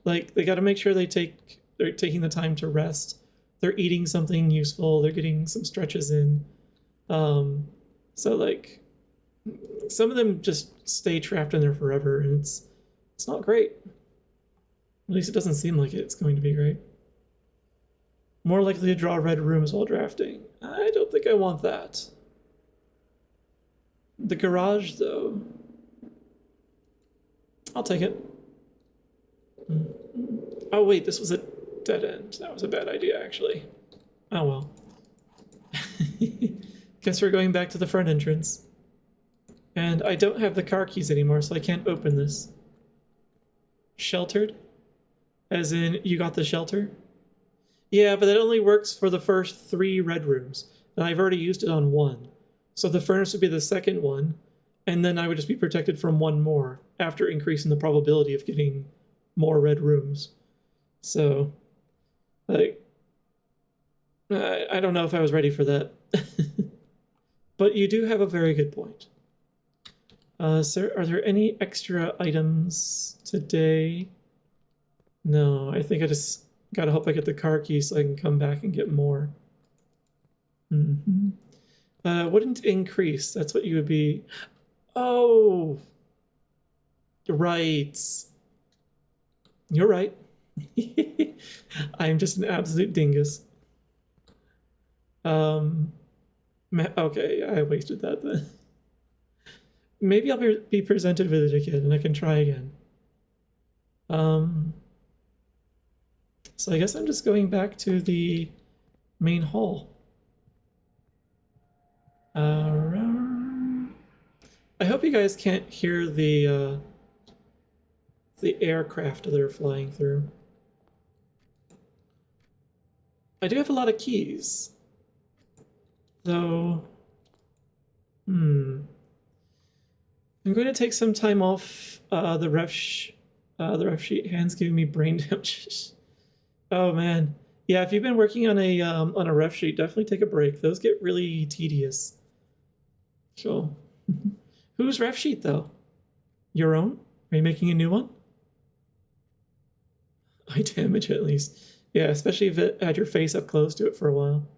like they got to make sure they're taking the time to rest. They're eating something useful. They're getting some stretches in. So like some of them just stay trapped in there forever, and it's not great. At least it doesn't seem like it's going to be great. More likely to draw red rooms while drafting. I don't think I want that. The garage, though. I'll take it. Oh, wait, this was a dead end. That was a bad idea, actually. Oh, well. Guess we're going back to the front entrance. And I don't have the car keys anymore, so I can't open this. Sheltered? As in, you got the shelter? Yeah, but that only works for the first 3 red rooms, and I've already used it on 1. So the furnace would be the second one, and then I would just be protected from 1 more after increasing the probability of getting more red rooms. So, like, I don't know if I was ready for that. But you do have a very good point. Sir, are there any extra items today? No, I think I just gotta hope I get the car key so I can come back and get more. Wouldn't increase. That's what you would be. Oh, right. You're right. I'm just an absolute dingus. Okay, I wasted that then. Maybe I'll be presented with it again and I can try again. So I guess I'm just going back to the main hall. I hope you guys can't hear the aircraft that are flying through. I do have a lot of keys, though. I'm going to take some time off the ref sheet. Hands giving me brain damage. Oh man, yeah. If you've been working on a ref sheet, definitely take a break. Those get really tedious. Sure. Whose ref sheet though? Your own? Are you making a new one? High damage at least. Yeah, especially if it had your face up close to it for a while.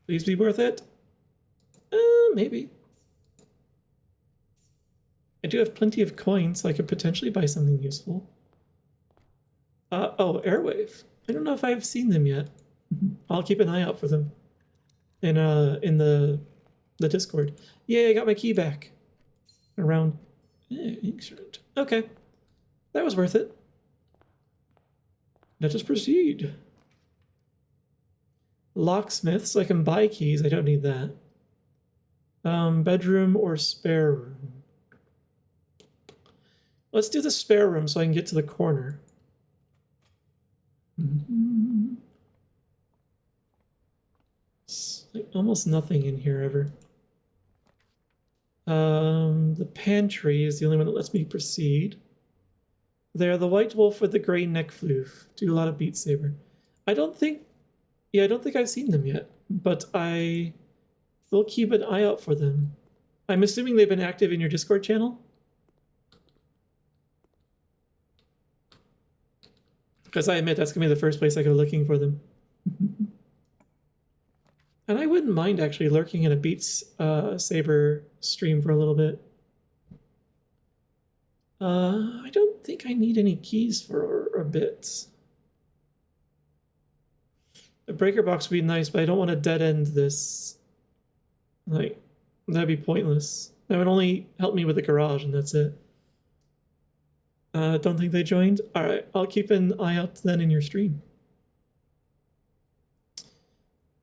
Please be worth it? Maybe. I do have plenty of coins, so I could potentially buy something useful. Oh, Airwave. I don't know if I've seen them yet. I'll keep an eye out for them. In the Discord. Yay, I got my key back. Around excellent. Okay. That was worth it. Let us proceed. Locksmith, so I can buy keys. I don't need that. Bedroom or spare room? Let's do the spare room so I can get to the corner. Like almost nothing in here ever. The pantry is the only one that lets me proceed. They're the white wolf with the gray neck floof. Do a lot of Beat Saber. I don't think Yeah, I don't think I've seen them yet, but I will keep an eye out for them. I'm assuming they've been active in your Discord channel? Because I admit that's going to be the first place I go looking for them. And I wouldn't mind actually lurking in a Beats Saber stream for a little bit. I don't think I need any keys for a bit. A breaker box would be nice, but I don't want to dead end this. Like, that'd be pointless. That would only help me with the garage, and that's it. Don't think they joined? Alright, I'll keep an eye out then in your stream.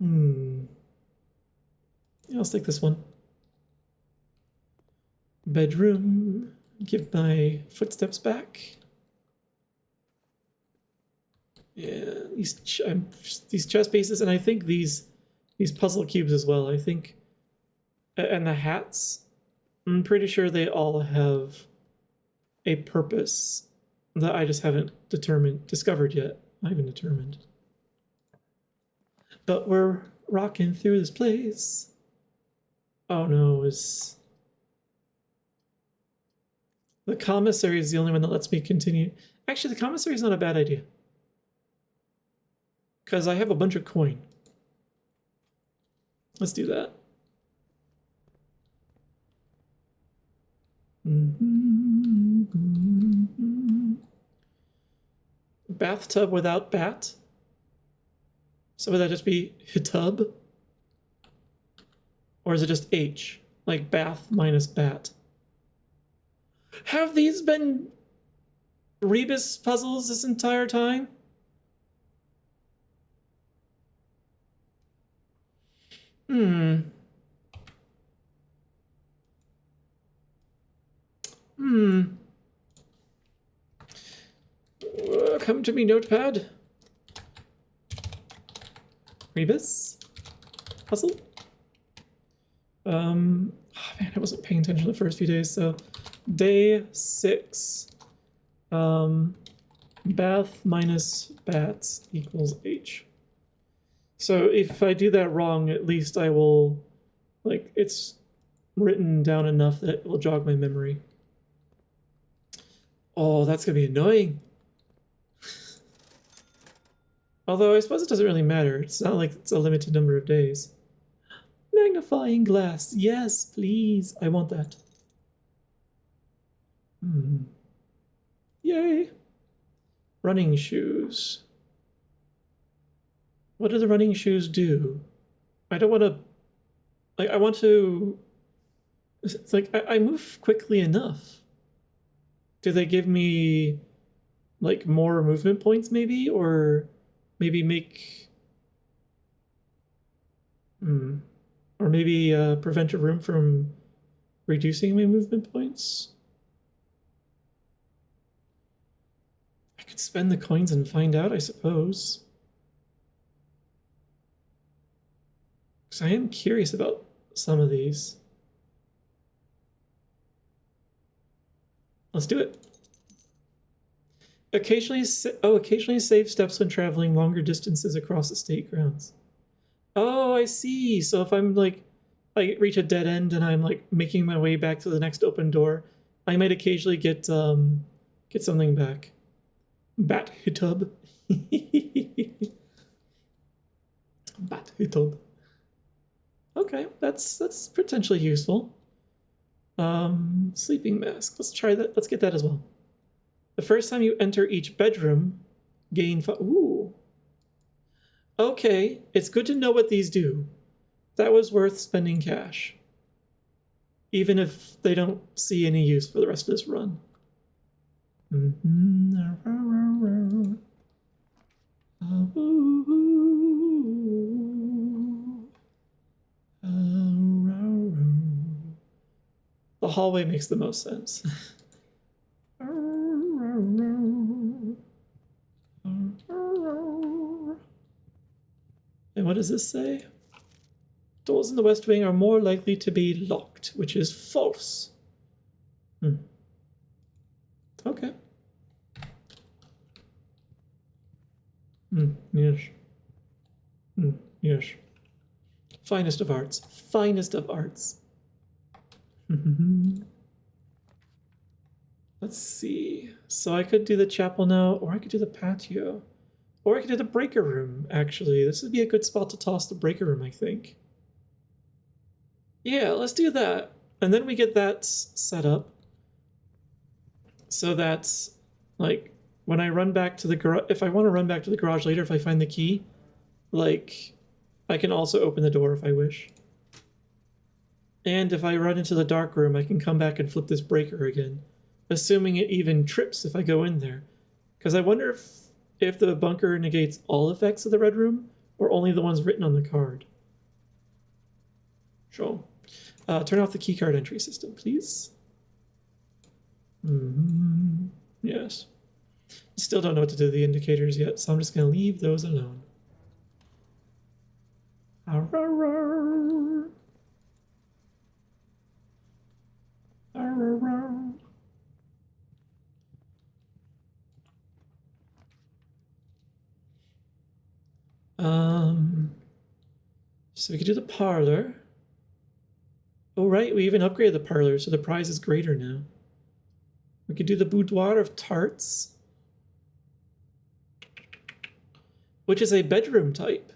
Yeah, I'll stick this one. Bedroom. Give my footsteps back. Yeah, these chess pieces, and I think these puzzle cubes as well. I think, and the hats. I'm pretty sure they all have a purpose that I just haven't discovered yet. Not even determined. But we're rocking through this place. Oh no, the commissary is the only one that lets me continue. Actually, the commissary is not a bad idea. Because I have a bunch of coin. Let's do that. Bathtub without bat? So would that just be hitub? Or is it just H? Like bath minus bat? Have these been Rebus puzzles this entire time? Come to me, notepad. Rebus? Puzzle? Oh man, I wasn't paying attention the first few days, so day 6. Bath minus bats equals H. So if I do that wrong, at least I will, like, it's written down enough that it will jog my memory. Oh, that's gonna be annoying. Although I suppose it doesn't really matter. It's not like it's a limited number of days. Magnifying glass. Yes, please. I want that. Yay. Running shoes. What do the running shoes do? I don't want to... Like, I want to... It's like, I move quickly enough. Do they give me, like, more movement points, maybe? Or maybe make... Or maybe prevent a room from reducing my movement points? I could spend the coins and find out, I suppose. Because I am curious about some of these. Let's do it. Occasionally save steps when traveling longer distances across the state grounds. Oh, I see. So if I'm like, I reach a dead end and I'm like making my way back to the next open door, I might occasionally get something back. Bat hitub. Bat hitub. Okay, that's potentially useful. Sleeping mask. Let's try that. Let's get that as well. The first time you enter each bedroom, gain ooh. Okay, it's good to know what these do. That was worth spending cash. Even if they don't see any use for the rest of this run. The hallway makes the most sense. And what does this say? Doors in the West Wing are more likely to be locked, which is false. Okay. Yes. Yes. Finest of arts. Finest of arts. Let's see. So I could do the chapel now, or I could do the patio. Or I could do the breaker room, actually. This would be a good spot to toss the breaker room, I think. Yeah, let's do that. And then we get that set up. So that's, like, when I run back to the garage, if I want to run back to the garage later, if I find the key, like, I can also open the door if I wish. And if I run into the dark room, I can come back and flip this breaker again, assuming it even trips if I go in there. Because I wonder if the bunker negates all effects of the red room, or only the ones written on the card. Sure. Turn off the keycard entry system, please. Yes. Still don't know what to do with the indicators yet, so I'm just going to leave those alone. So we could do the parlor. Oh, right, we even upgraded the parlor, so the prize is greater now. We could do the boudoir of tarts, which is a bedroom type.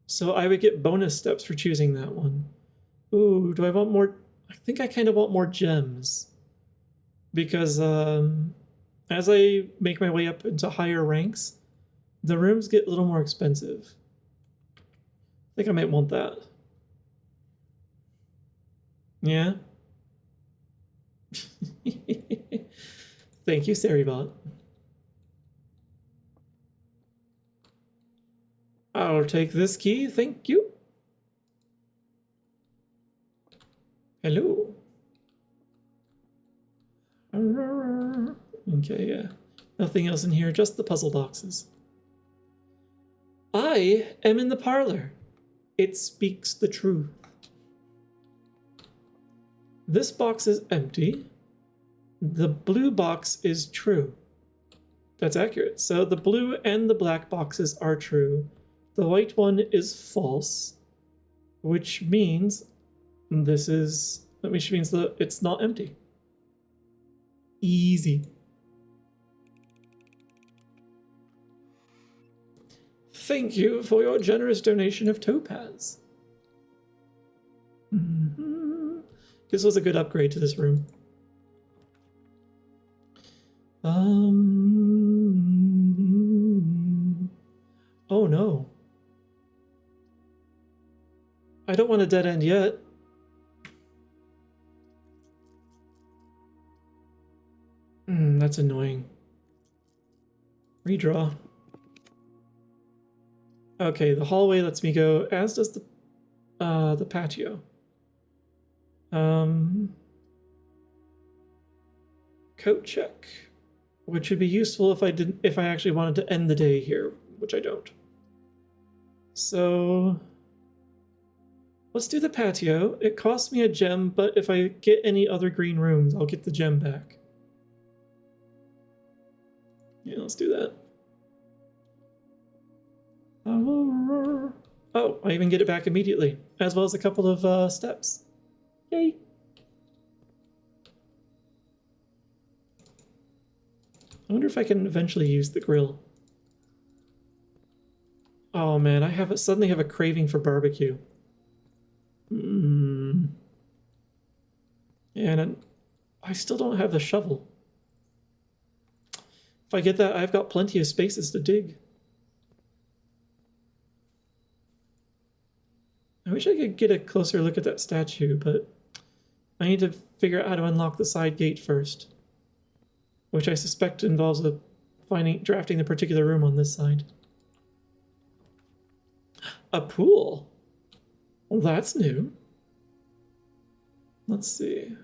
So I would get bonus steps for choosing that one. Ooh, do I want more? I think I kind of want more gems. Because as I make my way up into higher ranks, the rooms get a little more expensive. I think I might want that. Yeah. Thank you, Saribot. I'll take this key, thank you. Hello. Okay, yeah. Nothing else in here, just the puzzle boxes. I am in the parlor. It speaks the truth. This box is empty. The blue box is true. That's accurate. So the blue and the black boxes are true. The white one is false, which means it's not empty. Easy. Thank you for your generous donation of topaz. This was a good upgrade to this room. Oh no. I don't want a dead end yet. That's annoying. Redraw. Okay, the hallway lets me go, as does the patio. Coat check, which would be useful if I actually wanted to end the day here, which I don't. So let's do the patio. It costs me a gem, but if I get any other green rooms, I'll get the gem back. Yeah, let's do that. Oh, I even get it back immediately, as well as a couple of steps. Yay! I wonder if I can eventually use the grill. Oh man, I suddenly have a craving for barbecue. And I still don't have the shovel. If I get that, I've got plenty of spaces to dig. I wish I could get a closer look at that statue, but I need to figure out how to unlock the side gate first, which I suspect involves drafting the particular room on this side. A pool? Well, that's new. Let's see.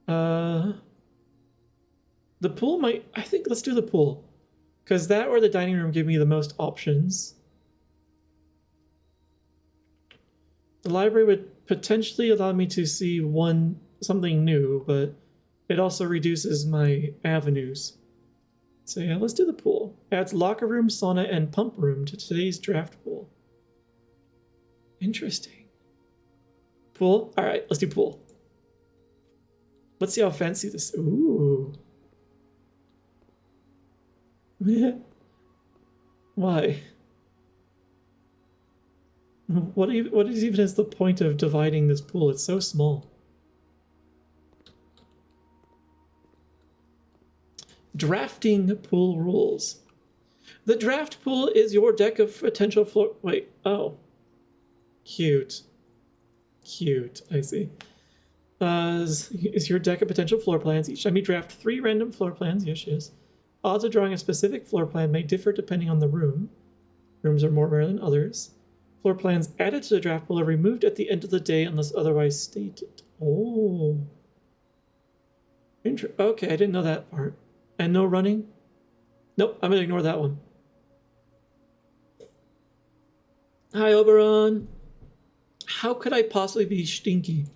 The pool let's do the pool. Because that or the dining room give me the most options. The library would potentially allow me to see something new, but it also reduces my avenues. So yeah, let's do the pool. Adds locker room, sauna, and pump room to today's draft pool. Interesting. Pool? All right, let's do pool. Let's see how fancy this. Ooh. Why? What is even is the point of dividing this pool? It's so small. Drafting pool rules. The draft pool is your deck of potential floor. Wait, oh. Cute. Cute, I see. Is your deck of potential floor plans. Each time you draft 3 random floor plans, yes, yes. Odds of drawing a specific floor plan may differ depending on the room. Rooms are more rare than others. Floor plans added to the draft pool are removed at the end of the day unless otherwise stated. Oh. Okay, I didn't know that part. And no running? Nope, I'm gonna ignore that one. Hi, Oberon. How could I possibly be stinky?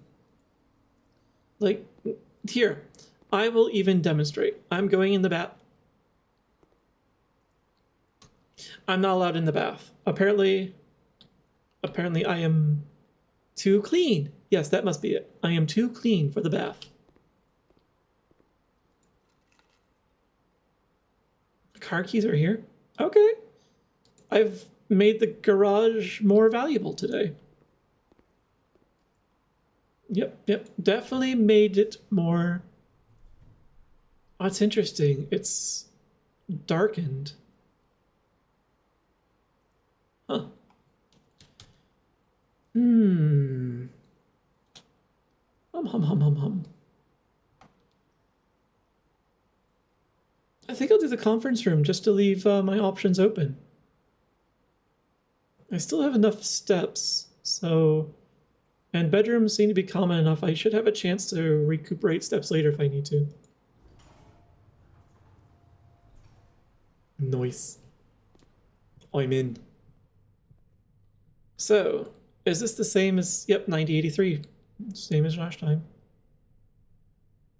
Like, here, I will even demonstrate. I'm going in the bath. I'm not allowed in the bath. Apparently I am too clean. Yes, that must be it. I am too clean for the bath. The car keys are here. Okay. I've made the garage more valuable today. Yep. Definitely made it more. Oh, it's interesting. It's darkened. Huh. Hum. I think I'll do the conference room just to leave my options open. I still have enough steps, so... And bedrooms seem to be common enough. I should have a chance to recuperate steps later if I need to. Nice. I'm in. So, is this the same as... Yep, 9083. Same as last time.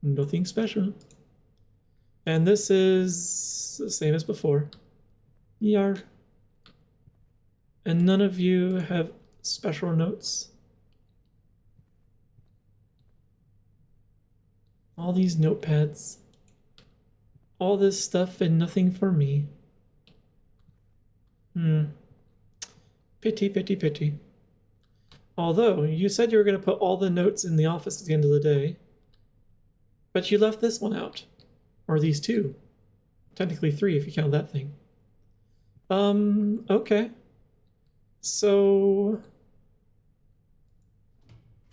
Nothing special. And this is the same as before. Yar. And none of you have special notes. All these notepads. All this stuff and nothing for me. Pity. Although, you said you were going to put all the notes in the office at the end of the day. But you left this one out. Or these 2. Technically 3 if you count that thing. Okay. So...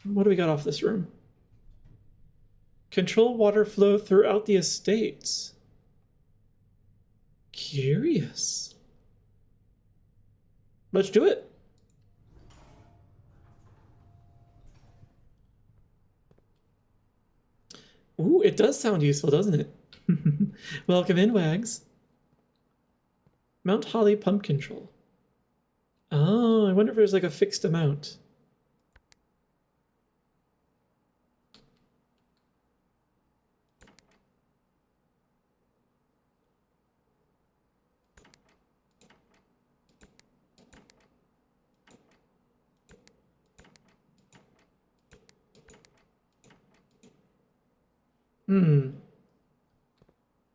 What do we got off this room? Control water flow throughout the estate. Curious. Let's do it. Ooh, it does sound useful, doesn't it? Welcome in, Wags. Mount Holly pump control. Oh, I wonder if there's like a fixed amount.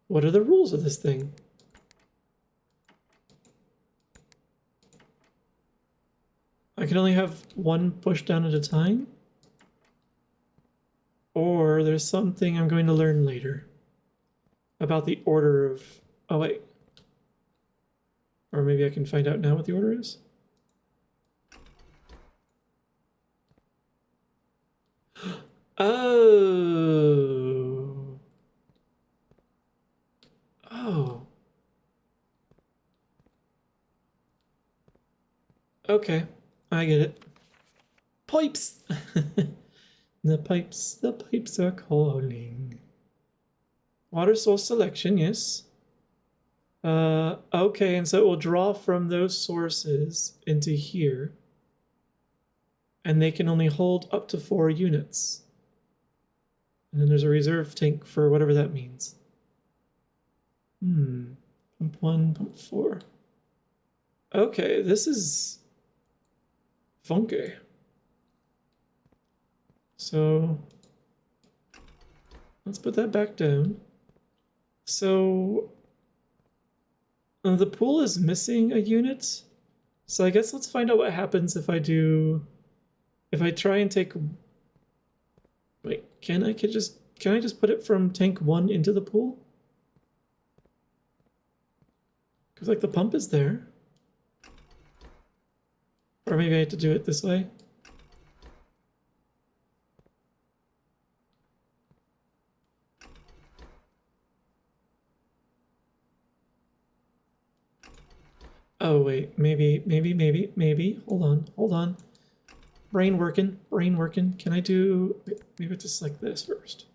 What are the rules of this thing? I can only have one push down at a time? Or there's something I'm going to learn later about the order of... Oh, wait. Or maybe I can find out now what the order is? Oh. Oh. Okay, I get it. Pipes! The pipes are calling. Water source selection, yes. Okay, and so it will draw from those sources into here. And they can only hold up to 4 units. And then there's a reserve tank for whatever that means. Pump 1, pump 4. Okay, this is Funky. So let's put that back down. So the pool is missing a unit. So I guess let's find out what happens if I try and take, wait, can I just put it from tank 1 into the pool? Because like the pump is there. Or maybe I have to do it this way. Oh wait, maybe. Hold on. Brain working. Can I do, maybe it's just like this first.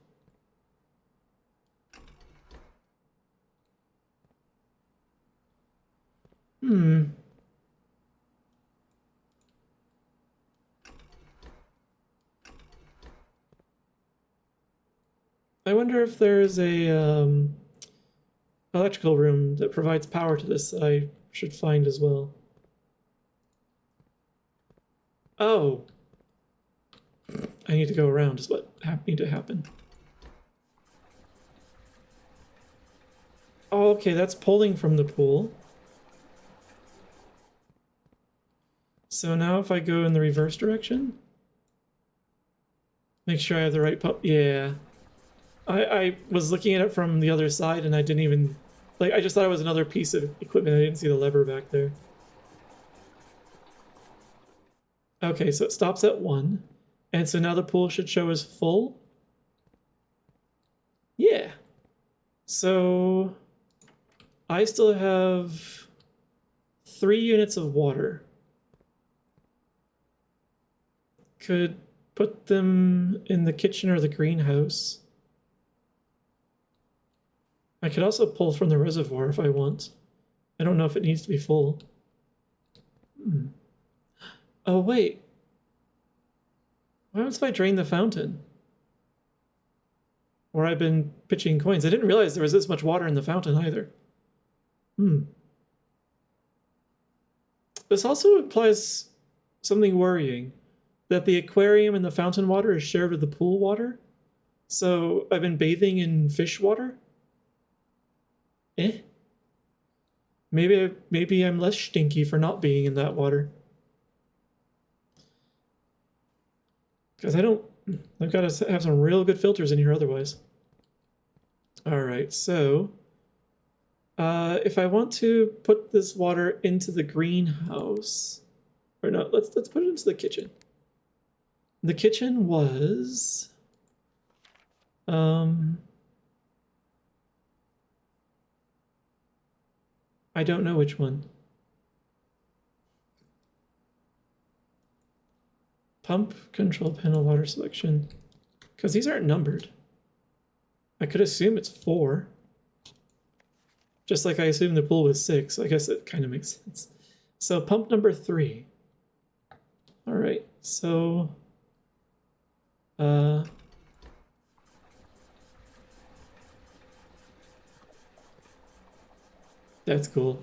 I wonder if there's a electrical room that provides power to this that I should find as well. Oh. I need to go around is what need to happen. Oh, okay, that's pulling from the pool. So now if I go in the reverse direction, make sure I have the right pump. Yeah. I was looking at it from the other side and I didn't even, like, I just thought it was another piece of equipment. I didn't see the lever back there. Okay, so it stops at 1. And so now the pool should show as full. Yeah. So I still have 3 units of water. Could put them in the kitchen or the greenhouse. I could also pull from the reservoir if I want. I don't know if it needs to be full. Oh, wait. What happens if I drain the fountain? Where I've been pitching coins. I didn't realize there was this much water in the fountain either. This also implies something worrying. That the aquarium and the fountain water is shared with the pool water. So I've been bathing in fish water. Maybe I'm less stinky for not being in that water. Because I've got to have some real good filters in here otherwise. All right, so if I want to put this water into the greenhouse, or no, let's put it into the kitchen. The kitchen was I don't know which one. Pump, control panel, water selection. Because these aren't numbered. I could assume it's 4. Just like I assumed the pool was 6. I guess it kind of makes sense. So pump number 3. All right, so that's cool.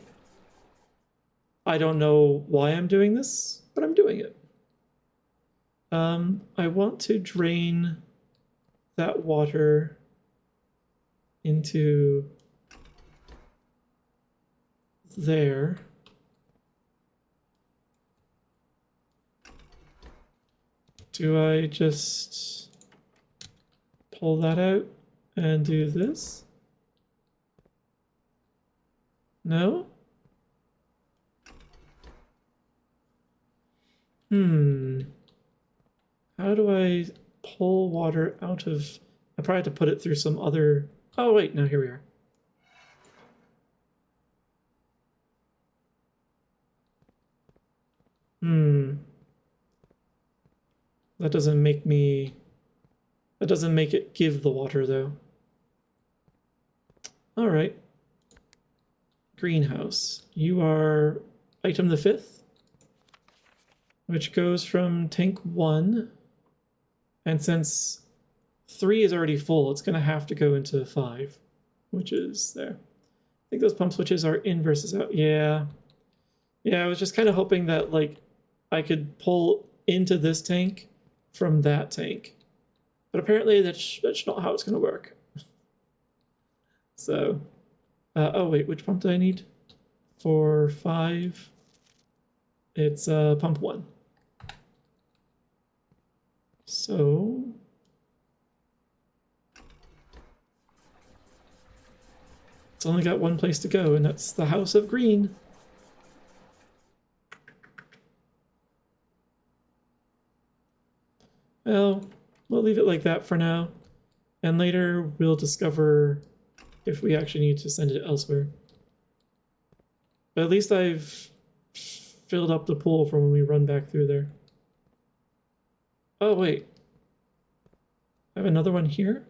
I don't know why I'm doing this, but I'm doing it. I want to drain that water into there. Do I just pull that out and do this? No? How do I pull water out of... I probably have to put it through some other... Oh, wait, no, here we are. That doesn't make me... That doesn't make it give the water, though. All right. Greenhouse. You are item the 5th, which goes from tank 1. And since 3 is already full, it's going to have to go into 5, which is there. I think those pump switches are in versus out. Yeah. Yeah, I was just kind of hoping that, like, I could pull into this tank from that tank. But apparently that's not how it's going to work. So, oh wait, which pump do I need? For 5, it's pump 1. So, it's only got one place to go, and that's the House of Green. Well, we'll leave it like that for now, and later we'll discover if we actually need to send it elsewhere. But at least I've filled up the pool for when we run back through there. Oh, wait. I have another one here?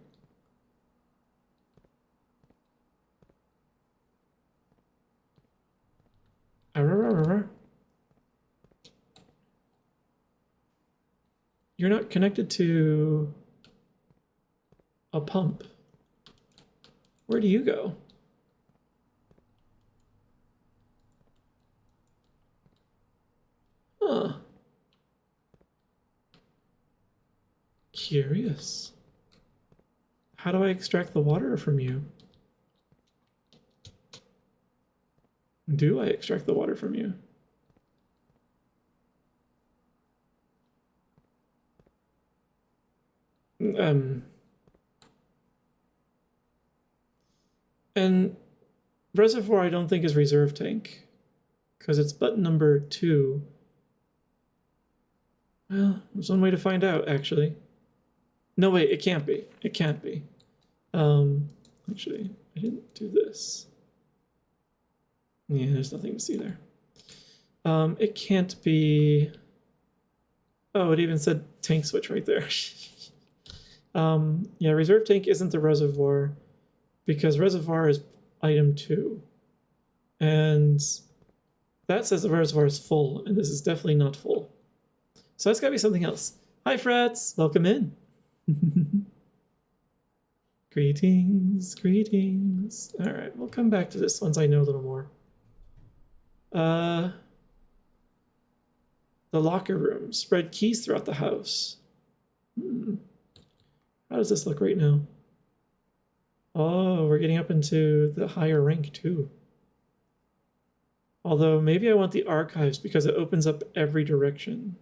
You're not connected to a pump. Where do you go? Huh. Curious. How do I extract the water from you? Do I extract the water from you? And reservoir I don't think is reserve tank, because it's button number 2. Well, there's one way to find out, actually. No, wait, it can't be. It can't be. Actually, I didn't do this. Yeah, there's nothing to see there. It can't be... Oh, it even said tank switch right there. Yeah, reserve tank isn't the reservoir, because reservoir is item 2. And that says the reservoir is full, and this is definitely not full. So that's gotta be something else. Hi, Frats! Welcome in. Greetings, greetings. All right, we'll come back to this once I know a little more. The locker room. Spread keys throughout the house. How does this look right now? Oh, we're getting up into the higher rank too. Although maybe I want the archives because it opens up every direction.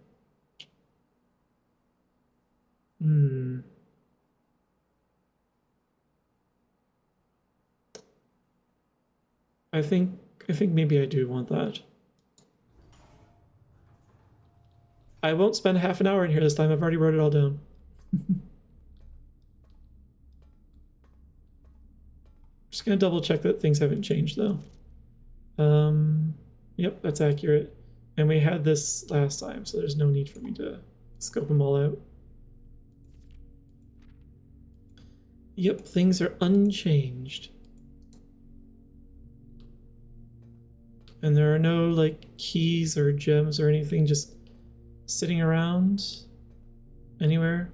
I think maybe I do want that. I won't spend half an hour in here this time. I've already wrote it all down. Just gonna double check that things haven't changed though. Yep, that's accurate. And we had this last time, so there's no need for me to scope them all out. Yep, things are unchanged. And there are no like keys or gems or anything just sitting around anywhere.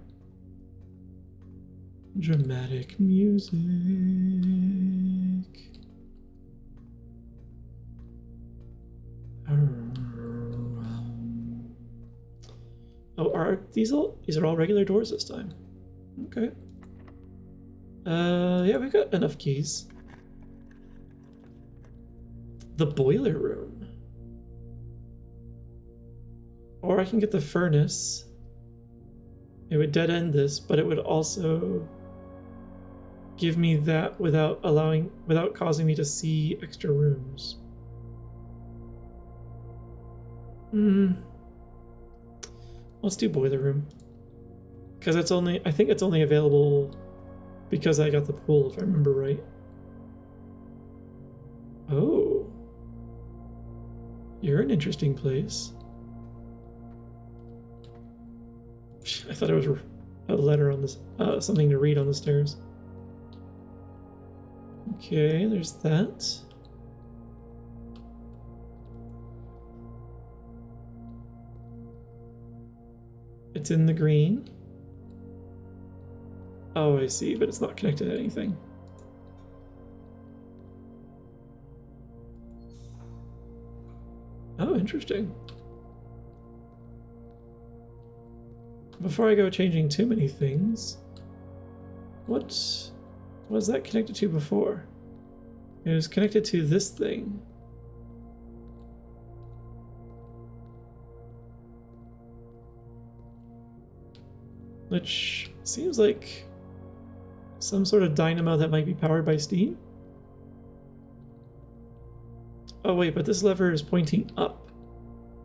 Dramatic music. Oh, are these are all regular doors this time? Okay. Yeah, we've got enough keys. The boiler room. Or I can get the furnace. It would dead end this, but it would also give me that without causing me to see extra rooms. Let's do boiler room. Because I think it's only available because I got the pool, if I remember right. Oh. You're an interesting place. I thought it was a letter on this, something to read on the stairs. Okay, there's that. It's in the green. Oh, I see, but it's not connected to anything. Oh, interesting. Before I go changing too many things, what was that connected to before? It was connected to this thing. Which seems like some sort of dynamo that might be powered by steam. Oh wait, but this lever is pointing up.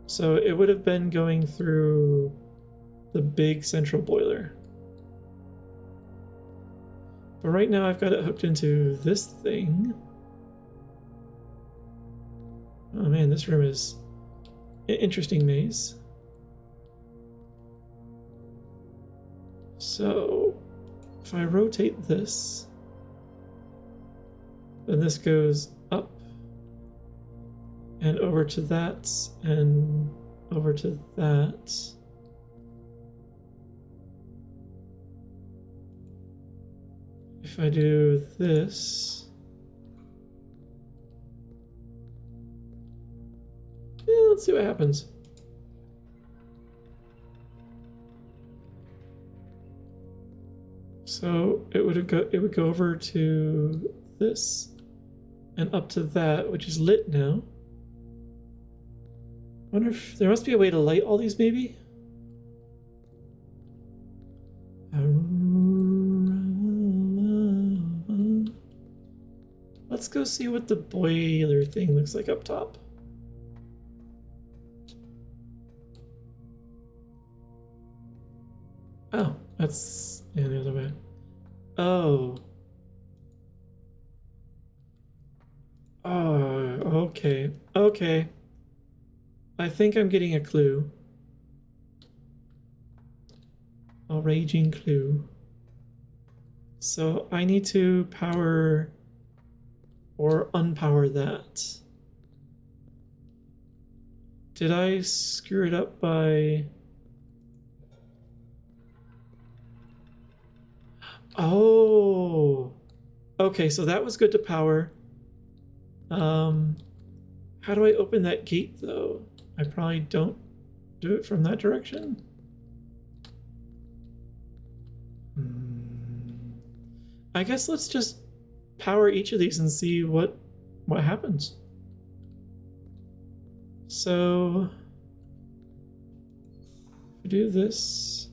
So it would have been going through the big central boiler. But right now I've got it hooked into this thing. Oh man, this room is an interesting maze. So if I rotate this, then this goes up and over to that and over to that. If I do this, yeah, let's see what happens. So it would go over to this and up to that, which is lit now. I wonder if there must be a way to light all these, maybe? Let's go see what the boiler thing looks like up top. Oh, that's yeah, the other way. Oh. Oh, okay. Okay. I think I'm getting a clue. A raging clue. So I need to power or unpower that. Did I screw it up by... Oh, okay, so that was good to power. How do I open that gate though? I probably don't do it from that direction. I guess let's just power each of these and see what happens. So if we do this,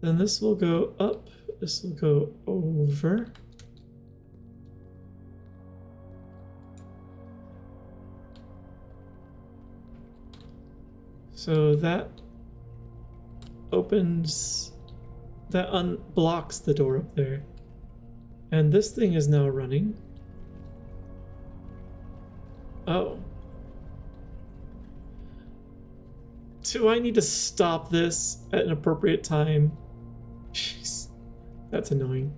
then this will go up, this will go over. So that opens, that unblocks the door up there. And this thing is now running. Oh. Do I need to stop this at an appropriate time? Jeez, that's annoying.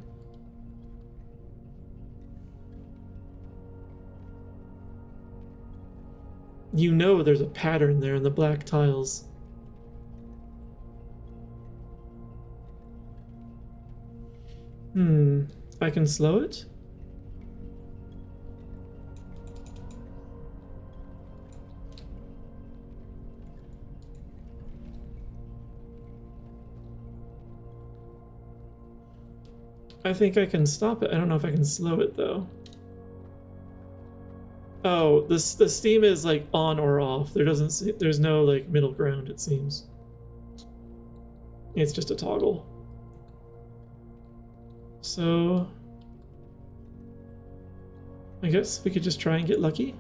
You know there's a pattern there in the black tiles. I can slow it? I think I can stop it. I don't know if I can slow it though. Oh, the steam is like on or off. There's no like middle ground, it seems. It's just a toggle. So I guess we could just try and get lucky.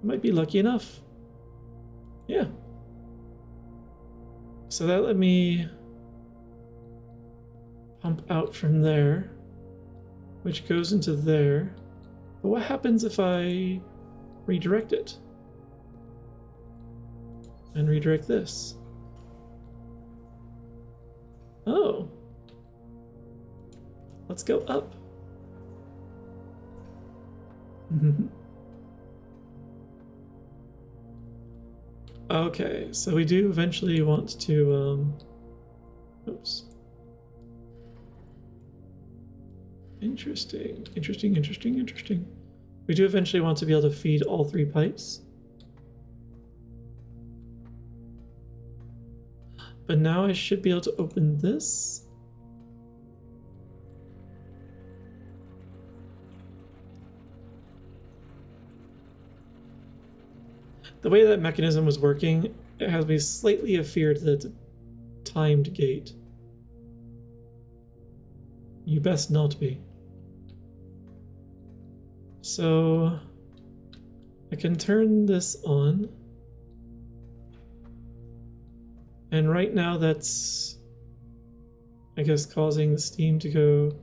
Might be lucky enough. Yeah. So that let me pump out from there, which goes into there. But what happens if I redirect it? And redirect this? Oh. Let's go up. Okay, so we do eventually want to, oops. Interesting. We do eventually want to be able to feed all 3 pipes. And now I should be able to open this. The way that mechanism was working, it has me slightly afeared that it's a timed gate. You best not be. So I can turn this on. And right now that's, I guess, causing the steam to go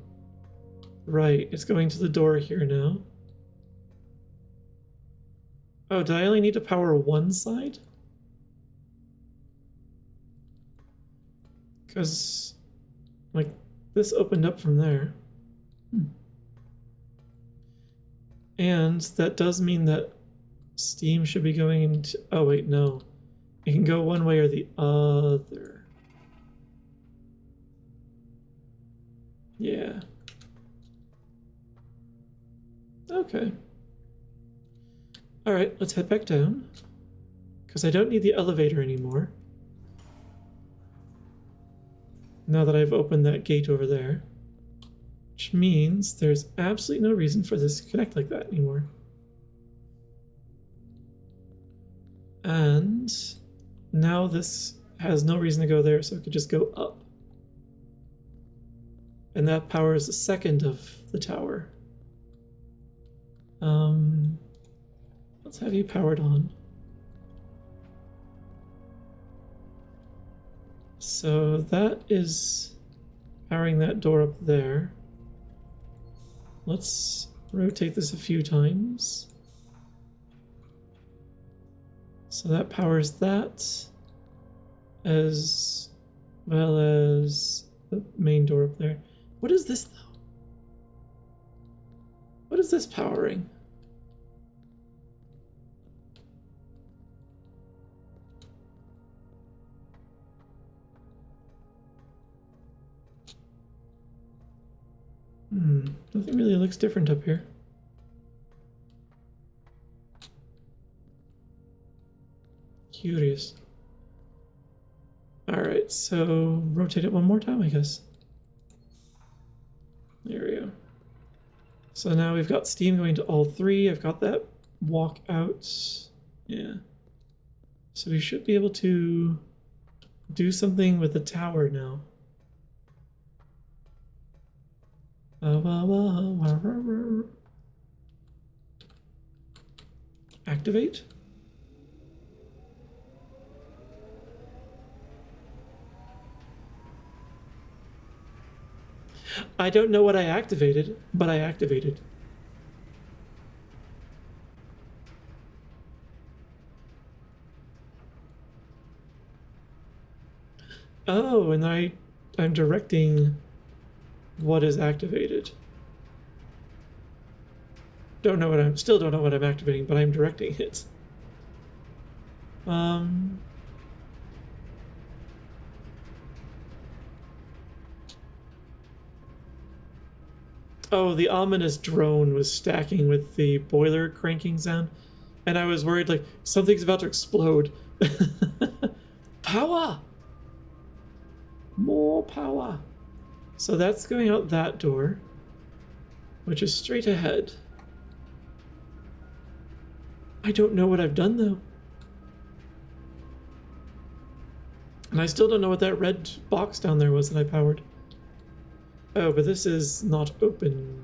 right. It's going to the door here now. Oh, did I only need to power one side? Because, like, this opened up from there. And that does mean that steam should be going into... Oh, wait, no. It can go one way or the other. Yeah. Okay. Alright, let's head back down. Because I don't need the elevator anymore. Now that I've opened that gate over there. Which means there's absolutely no reason for this to connect like that anymore. And now this has no reason to go there, so it could just go up. And that powers the second of the tower. Let's have you powered on. So that is powering that door up there. Let's rotate this a few times. So that powers that, as well as the main door up there. What is this, though? What is this powering? Nothing really looks different up here. Curious. Alright, so rotate it one more time, I guess. There we go. So now we've got steam going to all three. I've got that walk out. Yeah. So we should be able to do something with the tower now. Activate. I don't know what I activated, but I activated. Oh, and I'm directing what is activated. Still don't know what I'm activating, but I'm directing it. Oh, the ominous drone was stacking with the boiler cranking sound, and I was worried like something's about to explode. Power! More power. So that's going out that door, which is straight ahead. I don't know what I've done, though. And I still don't know what that red box down there was that I powered. Oh, but this is not open.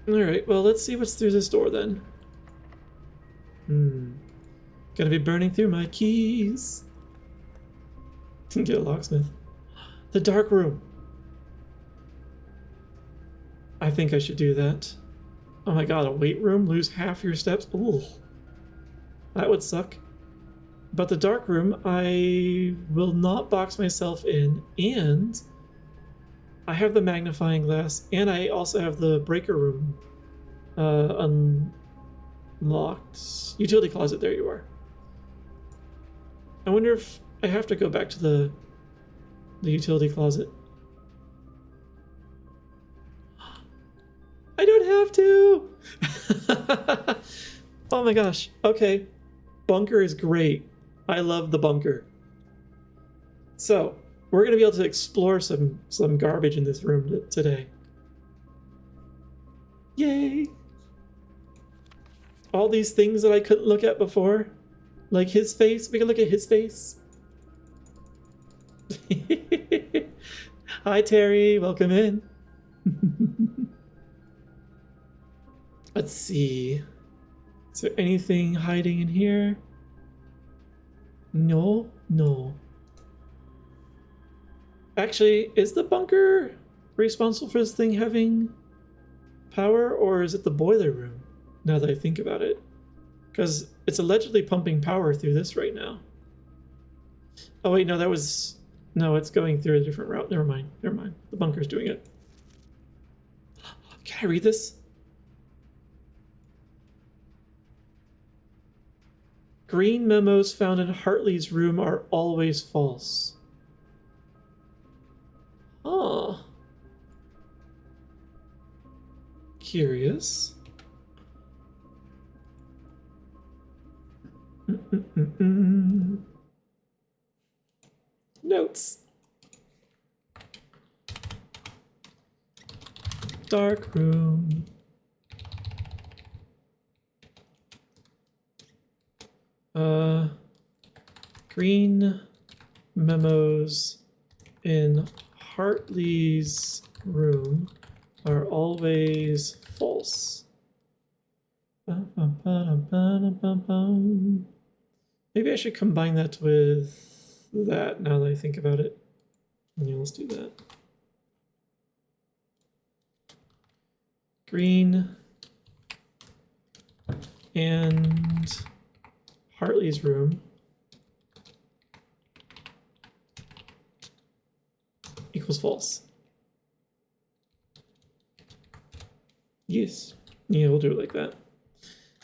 Alright, well, let's see what's through this door, then. Gonna be burning through my keys. Get a locksmith. The dark room. I think I should do that. Oh my god, a weight room? Lose half your steps? Ooh. That would suck. But the dark room, I will not box myself in, and I have the magnifying glass, and I also have the breaker room unlocked. Utility closet, there you are. I wonder if I have to go back to the utility closet. I don't have to! Oh my gosh. Okay. Bunker is great. I love the bunker. So, we're going to be able to explore some garbage in this room today. Yay! All these things that I couldn't look at before. Like his face. We can look at his face. Hi, Terry. Welcome in. Let's see. Is there anything hiding in here? No, no. Actually, is the bunker responsible for this thing having power, or is it the boiler room? Now that I think about it. Because it's allegedly pumping power through this right now. Oh wait, no, that was... No, it's going through a different route. Never mind, never mind. The bunker's doing it. Can I read this? Green memos found in Hartley's room are always false. Oh. Curious. Notes. Dark room. Green memos in Hartley's room are always false. Maybe I should combine that with that now that I think about it. Yeah, let's do that. Green and Hartley's room equals false. Yes. Yeah, we'll do it like that.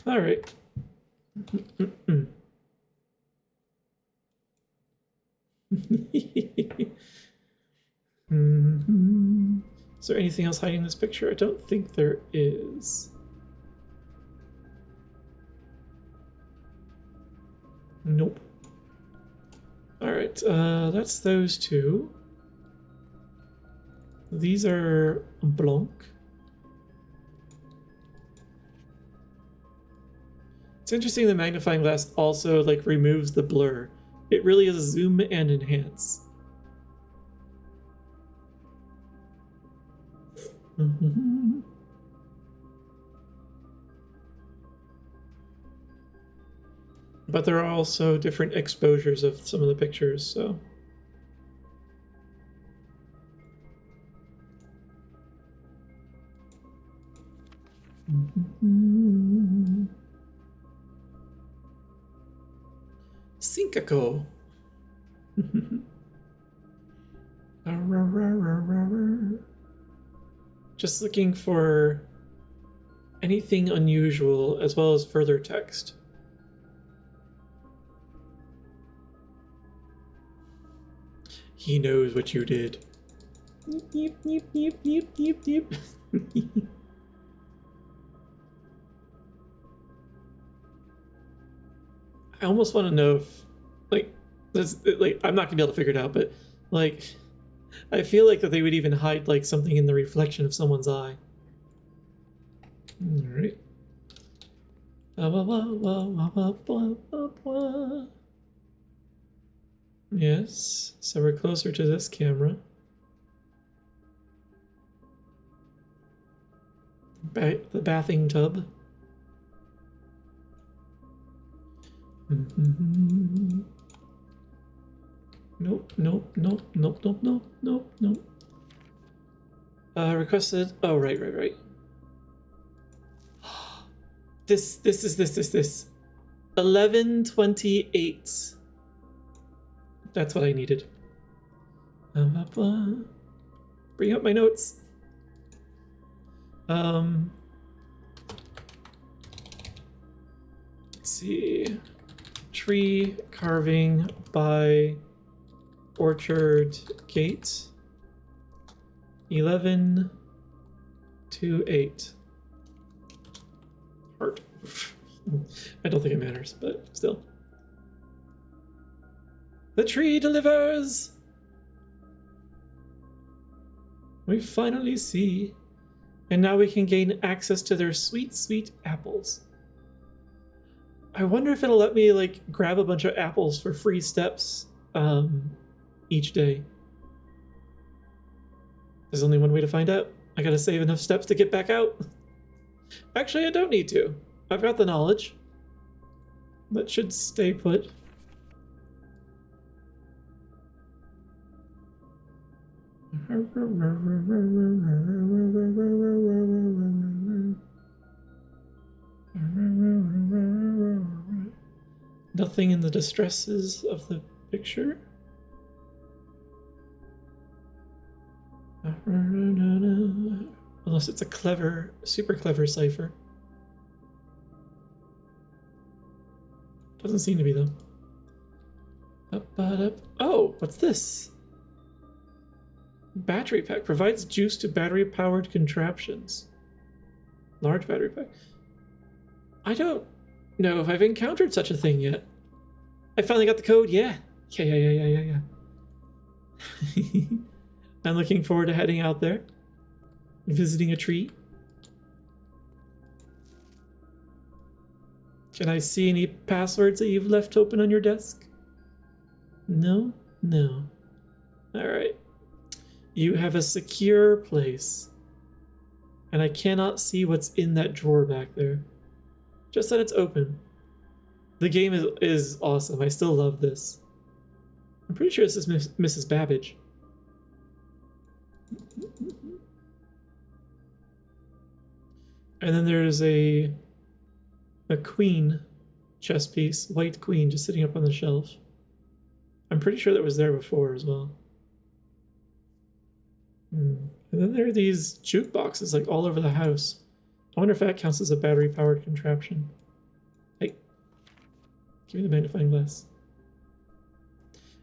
All right. Is there anything else hiding in this picture? I don't think there is. Nope. All right, that's those two. These are Blanc. It's interesting the magnifying glass also like removes the blur. It really is a zoom and enhance. But there are also different exposures of some of the pictures, so. Cincaco. Just looking for anything unusual as well as further text. He knows what you did. Yeep, yeep, yeep, yeep, yeep, yeep. I almost want to know if, like, this, like, I'm not gonna be able to figure it out, but like, I feel like that they would even hide like something in the reflection of someone's eye. All right. Yes, so we're closer to this camera. The bathing tub. Nope, nope, nope, nope, nope, nope, nope, nope. Requested. Oh, right. This. 1128. That's what I needed. Bring up my notes. Let's see. Tree carving by Orchard Gate. 11 to 8. Heart. I don't think it matters, but still. The tree delivers! We finally see. And now we can gain access to their sweet, sweet apples. I wonder if it'll let me, like, grab a bunch of apples for free steps each day. There's only one way to find out. I gotta save enough steps to get back out. Actually, I don't need to. I've got the knowledge. That should stay put. Nothing in the distresses of the picture. Unless it's a clever, super clever cipher. Doesn't seem to be, though. Oh, what's this? Battery pack provides juice to battery-powered contraptions. Large battery pack. I don't know if I've encountered such a thing yet. I finally got the code. Yeah. Yeah. I'm looking forward to heading out there, visiting a tree. Can I see any passwords that you've left open on your desk? No? No. Alright. You have a secure place. And I cannot see what's in that drawer back there. Just that it's open. The game is awesome. I still love this. I'm pretty sure this is Mrs. Babbage. And then there's a queen chess piece, white queen, just sitting up on the shelf. I'm pretty sure that was there before as well. And then there are these jukeboxes like all over the house. I wonder if that counts as a battery-powered contraption. Hey, give me the magnifying glass.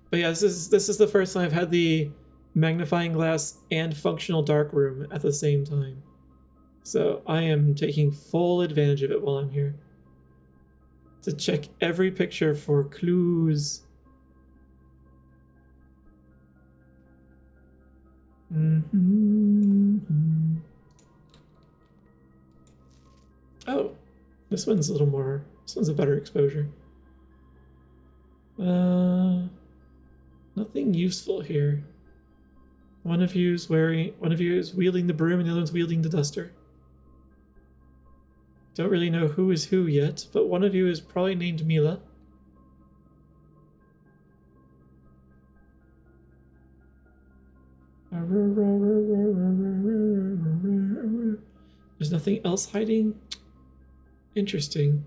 But yeah, this is the first time I've had the magnifying glass and functional dark room at the same time. So I am taking full advantage of it while I'm here. To check every picture for clues. Oh, this one's a little more. This one's a better exposure. Nothing useful here. One of you is wielding the broom, and the other one's wielding the duster. Don't really know who is who yet, but one of you is probably named Mila. There's nothing else hiding? Interesting.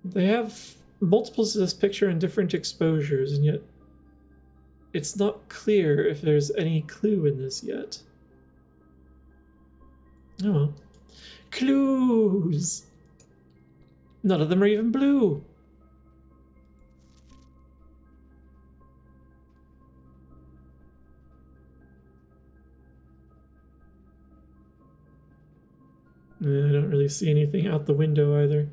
They have multiples of this picture in different exposures, and yet it's not clear if there's any clue in this yet. Oh well. Clues! None of them are even blue. I don't really see anything out the window either.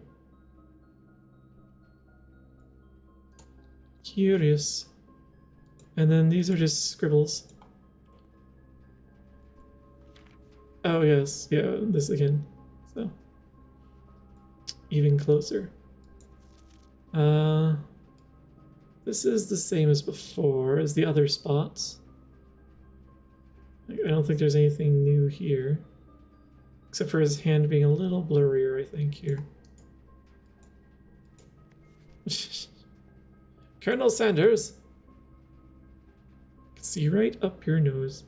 Curious. And then these are just scribbles. Oh yes, yeah, this again. So even closer. This is the same as before, as the other spots. I don't think there's anything new here. Except for his hand being a little blurrier, I think, here. Colonel Sanders! I can see right up your nose.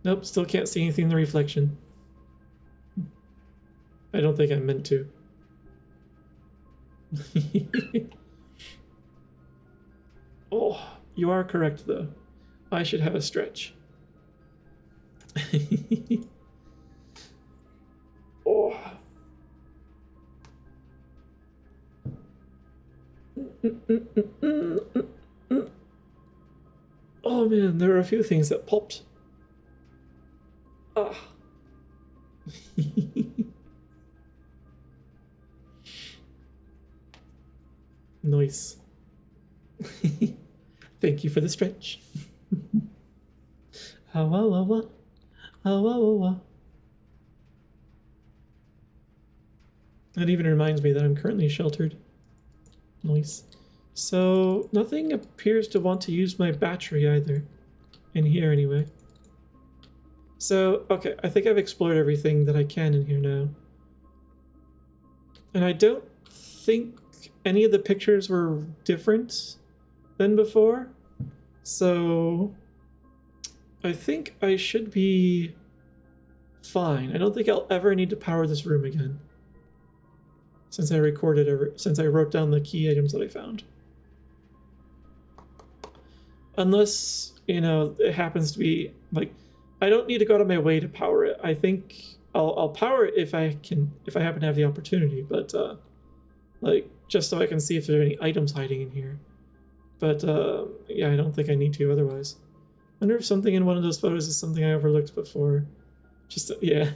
Nope, still can't see anything in the reflection. I don't think I meant to. Oh, you are correct, though. I should have a stretch. Oh. Oh man, there are a few things that popped. Ah. Nice. Thank you for the stretch. That even reminds me that I'm currently sheltered. Nice. So nothing appears to want to use my battery either. In here anyway. So, okay, I think I've explored everything that I can in here now. And I don't think any of the pictures were different than before. So I think I should be fine. I don't think I'll ever need to power this room again. Since I wrote down the key items that I found. Unless, you know, it happens to be like I don't need to go out of my way to power it. I think I'll power it if I happen to have the opportunity, but like just so I can see if there are any items hiding in here. But yeah, I don't think I need to otherwise. I wonder if something in one of those photos is something I overlooked before. Just yeah.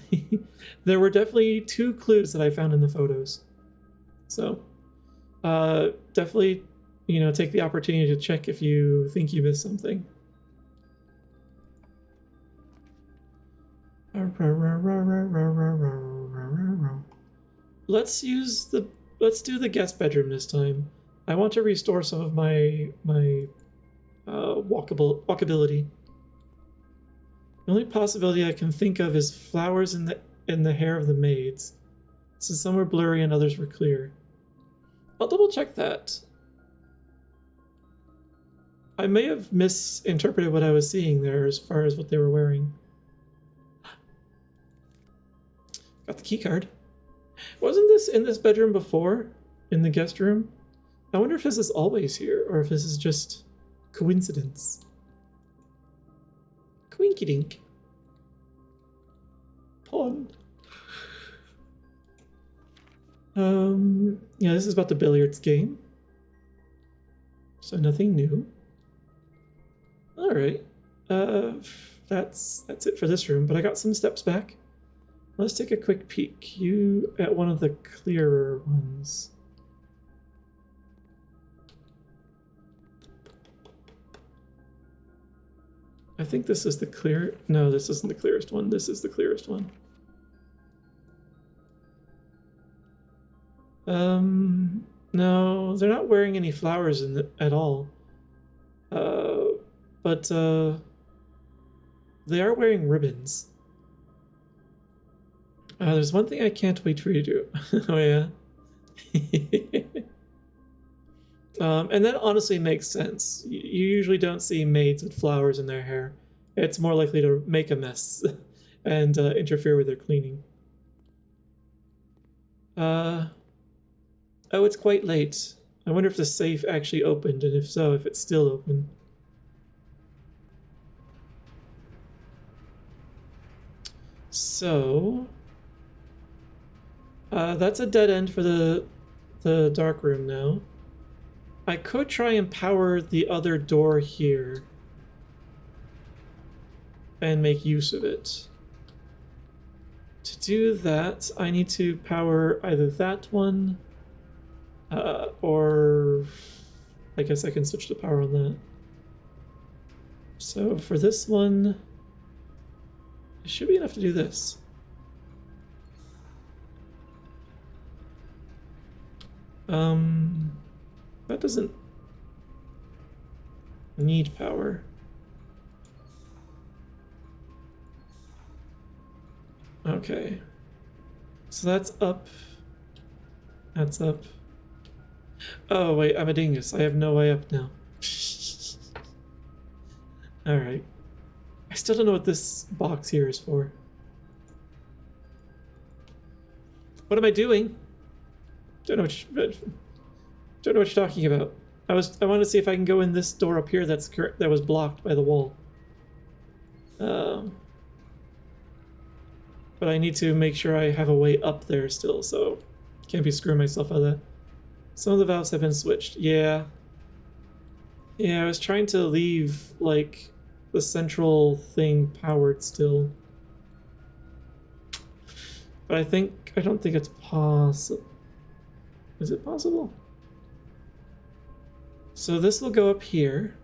There were definitely 2 clues that I found in the photos. So definitely, you know, take the opportunity to check if you think you missed something. Let's do the guest bedroom this time. I want to restore some of my walkability. The only possibility I can think of is flowers in the hair of the maids, since some were blurry and others were clear. I'll double check that. I may have misinterpreted what I was seeing there as far as what they were wearing. Got the key card. Wasn't this in this bedroom before? In the guest room? I wonder if this is always here, or if this is just coincidence. Quinky dink. Pawn. Yeah, this is about the billiards game. So nothing new. Alright. That's it for this room, but I got some steps back. Let's take a quick peek. You at one of the clearer ones. I think this is the clear... No, this isn't the clearest one. This is the clearest one. No, they're not wearing any flowers at all. But they are wearing ribbons. There's one thing I can't wait for you to do. Oh, yeah. And that honestly makes sense. You usually don't see maids with flowers in their hair. It's more likely to make a mess and interfere with their cleaning. Oh, it's quite late. I wonder if the safe actually opened, and if so, if it's still open. So... that's a dead end for the dark room now. I could try and power the other door here and make use of it. To do that, I need to power either that one or I guess I can switch the power on that. So for this one, it should be enough to do this. That doesn't need power. Okay. So that's up. That's up. Oh, wait, I'm a dingus. I have no way up now. Alright. I still don't know what this box here is for. What am I doing? Don't know what you're talking about. I want to see if I can go in this door up here that was blocked by the wall. But I need to make sure I have a way up there still, so can't be screwing myself out of that. Some of the valves have been switched. Yeah. Yeah, I was trying to leave, like, the central thing powered still. But I don't think it's possible. Is it possible? So this will go up here.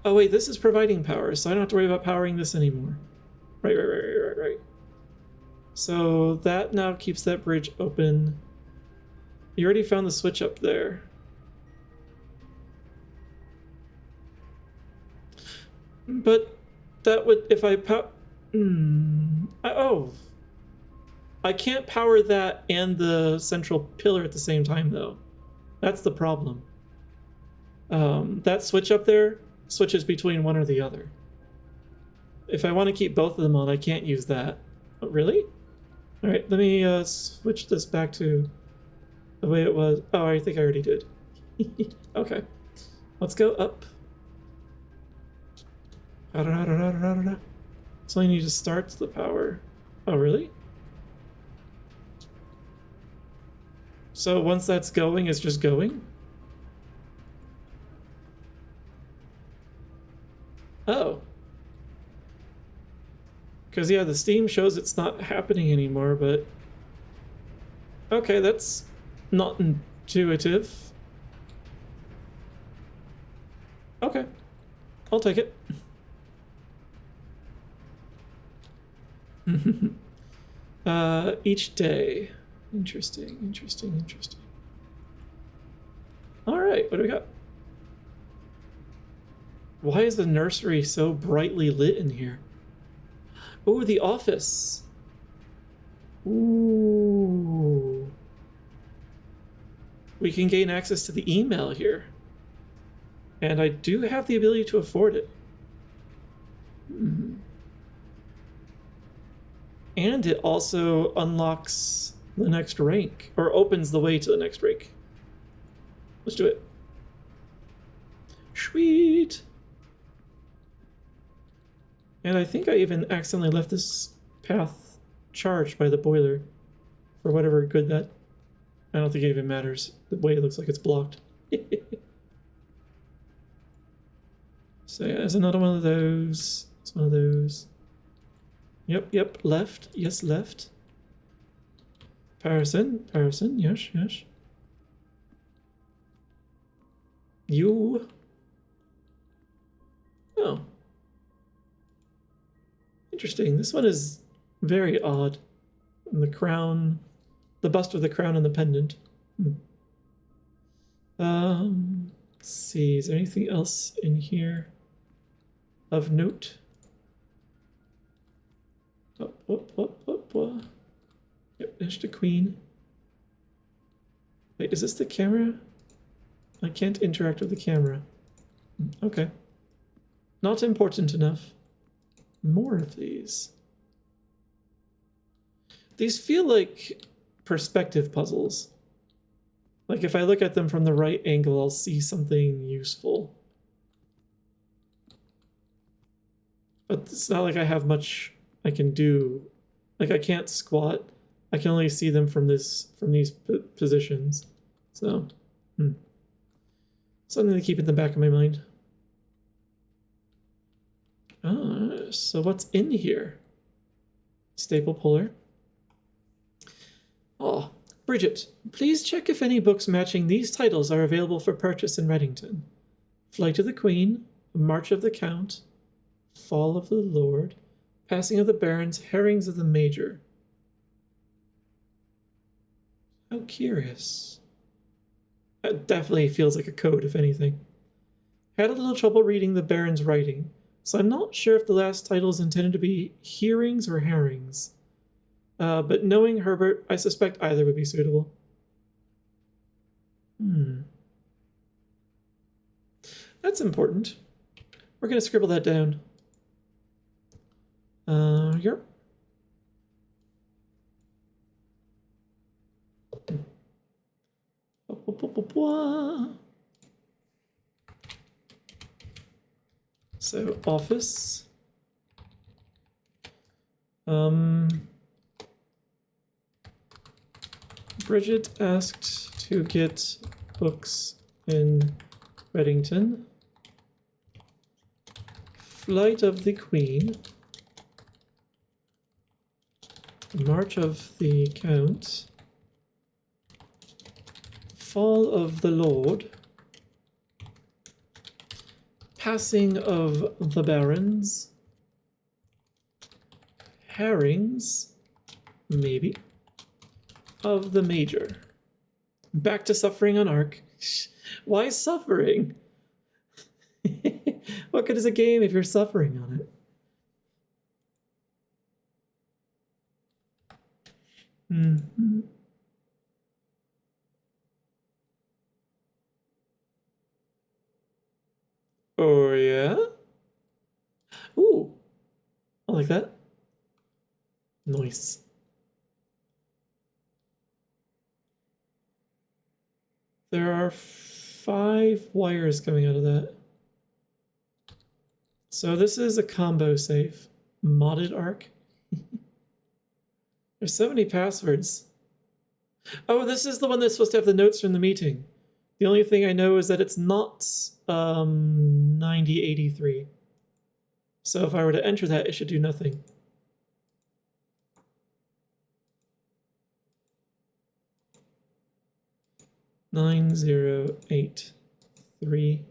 Oh wait, this is providing power, so I don't have to worry about powering this anymore. Right. So that now keeps that bridge open. You already found the switch up there. But that would, if I oh. I can't power that and the central pillar at the same time, though. That's the problem. That switch up there switches between one or the other. If I want to keep both of them on, I can't use that. Oh, really? All right, let me switch this back to the way it was. Oh, I think I already did. Okay, let's go up. So I need to start the power. Oh, really? So once that's going, it's just going? Oh. Because, yeah, the Steam shows it's not happening anymore, but... Okay, that's not intuitive. Okay. I'll take it. Each day. Interesting. All right, what do we got? Why is the nursery so brightly lit in here? Oh, the office. Ooh. We can gain access to the email here. And I do have the ability to afford it. And it also unlocks the next rank, or opens the way to the next rank. Let's do it. Sweet. And I think I even accidentally left this path charged by the boiler for whatever good that... I don't think it even matters. The way it looks like it's blocked. So yeah, there's another one of those. It's one of those. Yep, left. Yes, left. Parison, yes. You. Oh. Interesting. This one is very odd. And the crown, the bust with the crown and the pendant. Let's see, is there anything else in here of note? Up. Yep, there's the queen. Wait, is this the camera? I can't interact with the camera. Okay. Not important enough. More of these. These feel like perspective puzzles. Like if I look at them from the right angle, I'll see something useful. But it's not like I have much I can do. Like I can't squat. I can only see them from these positions. So, something to keep in the back of my mind. So what's in here? Staple puller. Oh, Bridget, please check if any books matching these titles are available for purchase in Reddington. Flight of the Queen, March of the Count, Fall of the Lord, Passing of the Barons, Herrings of the Major. How curious. That definitely feels like a code, if anything. Had a little trouble reading the Baron's writing, so I'm not sure if the last title is intended to be Hearings or Herrings. But knowing Herbert, I suspect either would be suitable. That's important. We're going to scribble that down. Here. So, office. Bridget asked to get books in Reddington. Flight of the Queen. March of the Count. Fall of the Lord. Passing of the Barons. Herrings. Maybe. Of the Major. Back to suffering on Ark. Why suffering? What good is a game if you're suffering on it? Mm-hmm. Oh, yeah? Ooh. I like that. Nice. There are 5 wires coming out of that. So this is a combo safe. Modded Ark. There's so many passwords. Oh, this is the one that's supposed to have the notes from the meeting. The only thing I know is that it's not 9083. So if I were to enter that, it should do nothing. Nine, 0, 8, 3,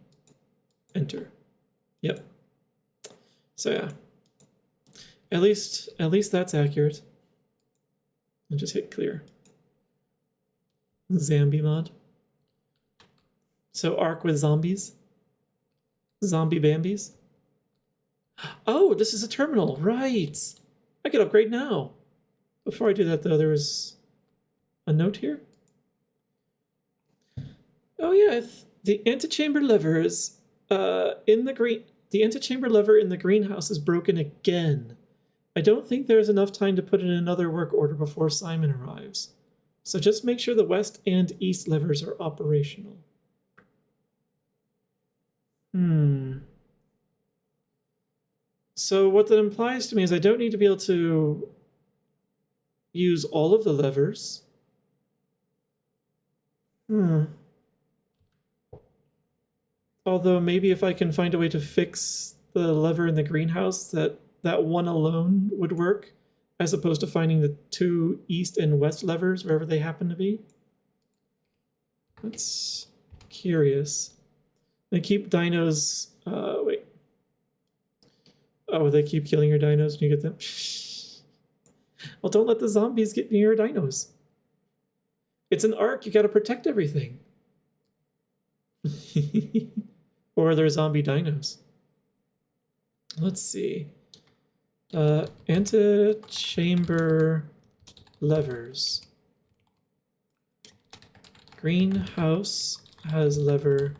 enter. Yep. So yeah. At least that's accurate. And just hit clear. Zombie mod. So Ark with zombies. Zombie Bambies. Oh, this is a terminal, right. I could upgrade now. Before I do that though, there was a note here. Oh yeah, the antechamber levers the antechamber lever in the greenhouse is broken again. I don't think there's enough time to put in another work order before Simon arrives. So just make sure the west and east levers are operational. So what that implies to me is I don't need to be able to use all of the levers. Although maybe if I can find a way to fix the lever in the greenhouse, that one alone would work, as opposed to finding the 2 east and west levers wherever they happen to be. That's curious. They keep dinos. Wait. Oh, they keep killing your dinos when you get them? Well, don't let the zombies get near your dinos. It's an Ark, you gotta protect everything. Or they're zombie dinos. Let's see. Antechamber levers. Greenhouse has lever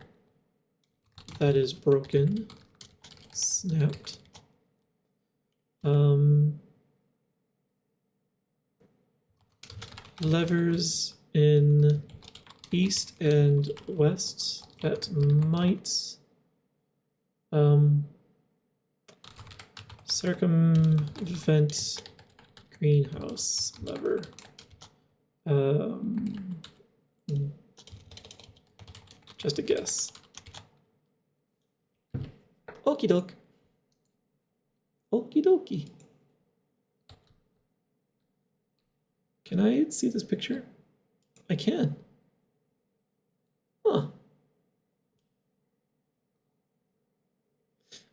that is broken. Snapped. Levers in east and west that might circumvent greenhouse lever. Just a guess. Okie doke. Okie dokie. Can I see this picture? I can. Huh.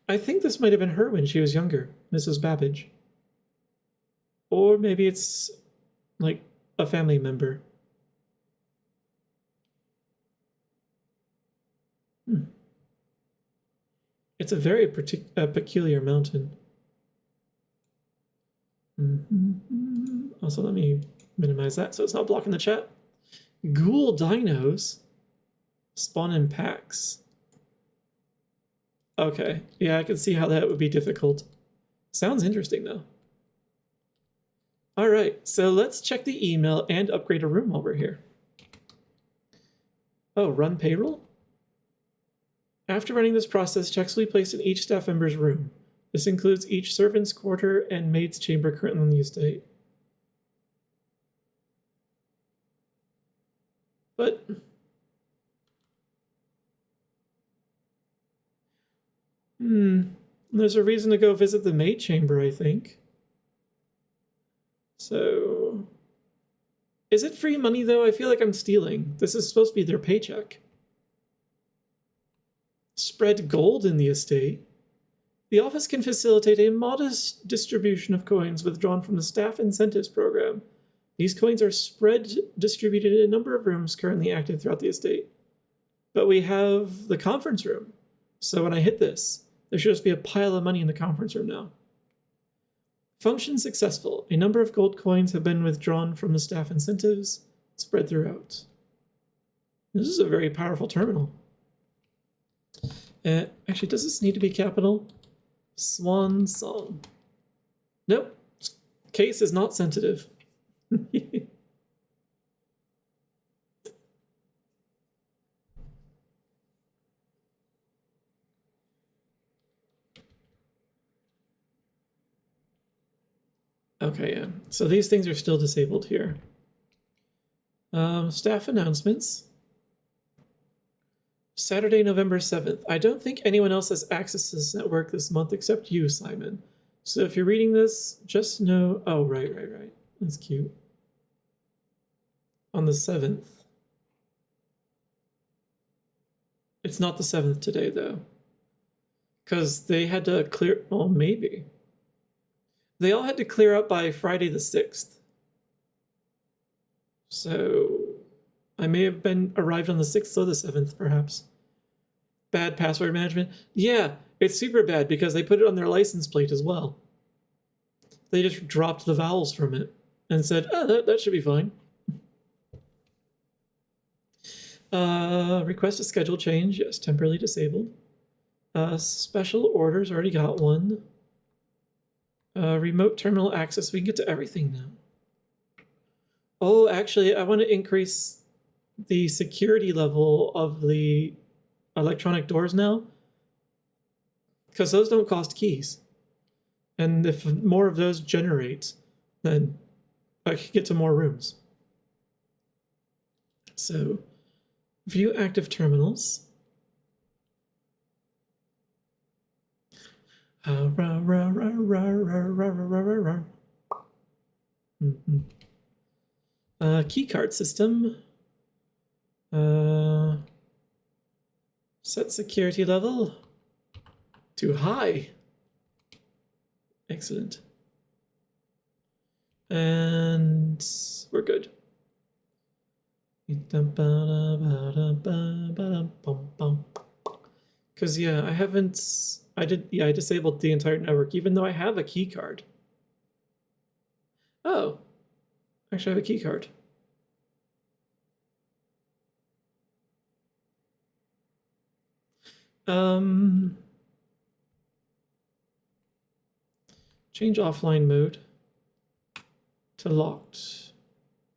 I think this might have been her when she was younger, Mrs. Babbage. Or maybe it's like a family member. It's a very peculiar mountain. Also, let me minimize that so it's not blocking the chat. Ghoul dinos spawn in packs. Okay, yeah, I can see how that would be difficult. Sounds interesting, though. All right, so let's check the email and upgrade a room while we're here. Oh, run payroll? After running this process, checks will be placed in each staff member's room. This includes each servant's quarter and maid's chamber currently on the estate. But there's a reason to go visit the maid chamber, I think. So Is it free money, though? I feel like I'm stealing. This is supposed to be their paycheck. Spread gold in the estate. The office can facilitate a modest distribution of coins withdrawn from the staff incentives program. These coins are spread distributed in a number of rooms currently active throughout the estate. But we have the conference room. So when I hit this, there should just be a pile of money in the conference room now. Function successful. A number of gold coins have been withdrawn from the staff incentives, spread throughout. This is a very powerful terminal. Actually, does this need to be capital? Swan song. Nope. Case is not sensitive. Okay, yeah. So these things are still disabled here. Staff announcements. Saturday, November 7th. I don't think anyone else has access to this network this month except you, Simon. So if you're reading this, just know... Oh, right. That's cute. On the 7th. It's not the 7th today, though. Because they had to clear... Oh, maybe. They all had to clear up by Friday the 6th. So I may have arrived on the 6th or the 7th, perhaps. Bad password management. Yeah, it's super bad because they put it on their license plate as well. They just dropped the vowels from it and said, oh, that should be fine. Request a schedule change. Yes, temporarily disabled. Special orders, already got one. Remote terminal access. We can get to everything now. Oh, actually, I want to increase the security level of the electronic doors now, because those don't cost keys. And if more of those generate, then I can get to more rooms. So, view active terminals. Keycard system. Set security level to high. Excellent. And we're good. Because yeah, I disabled the entire network, even though I have a key card. Oh, actually I have a key card. Change offline mode to locked,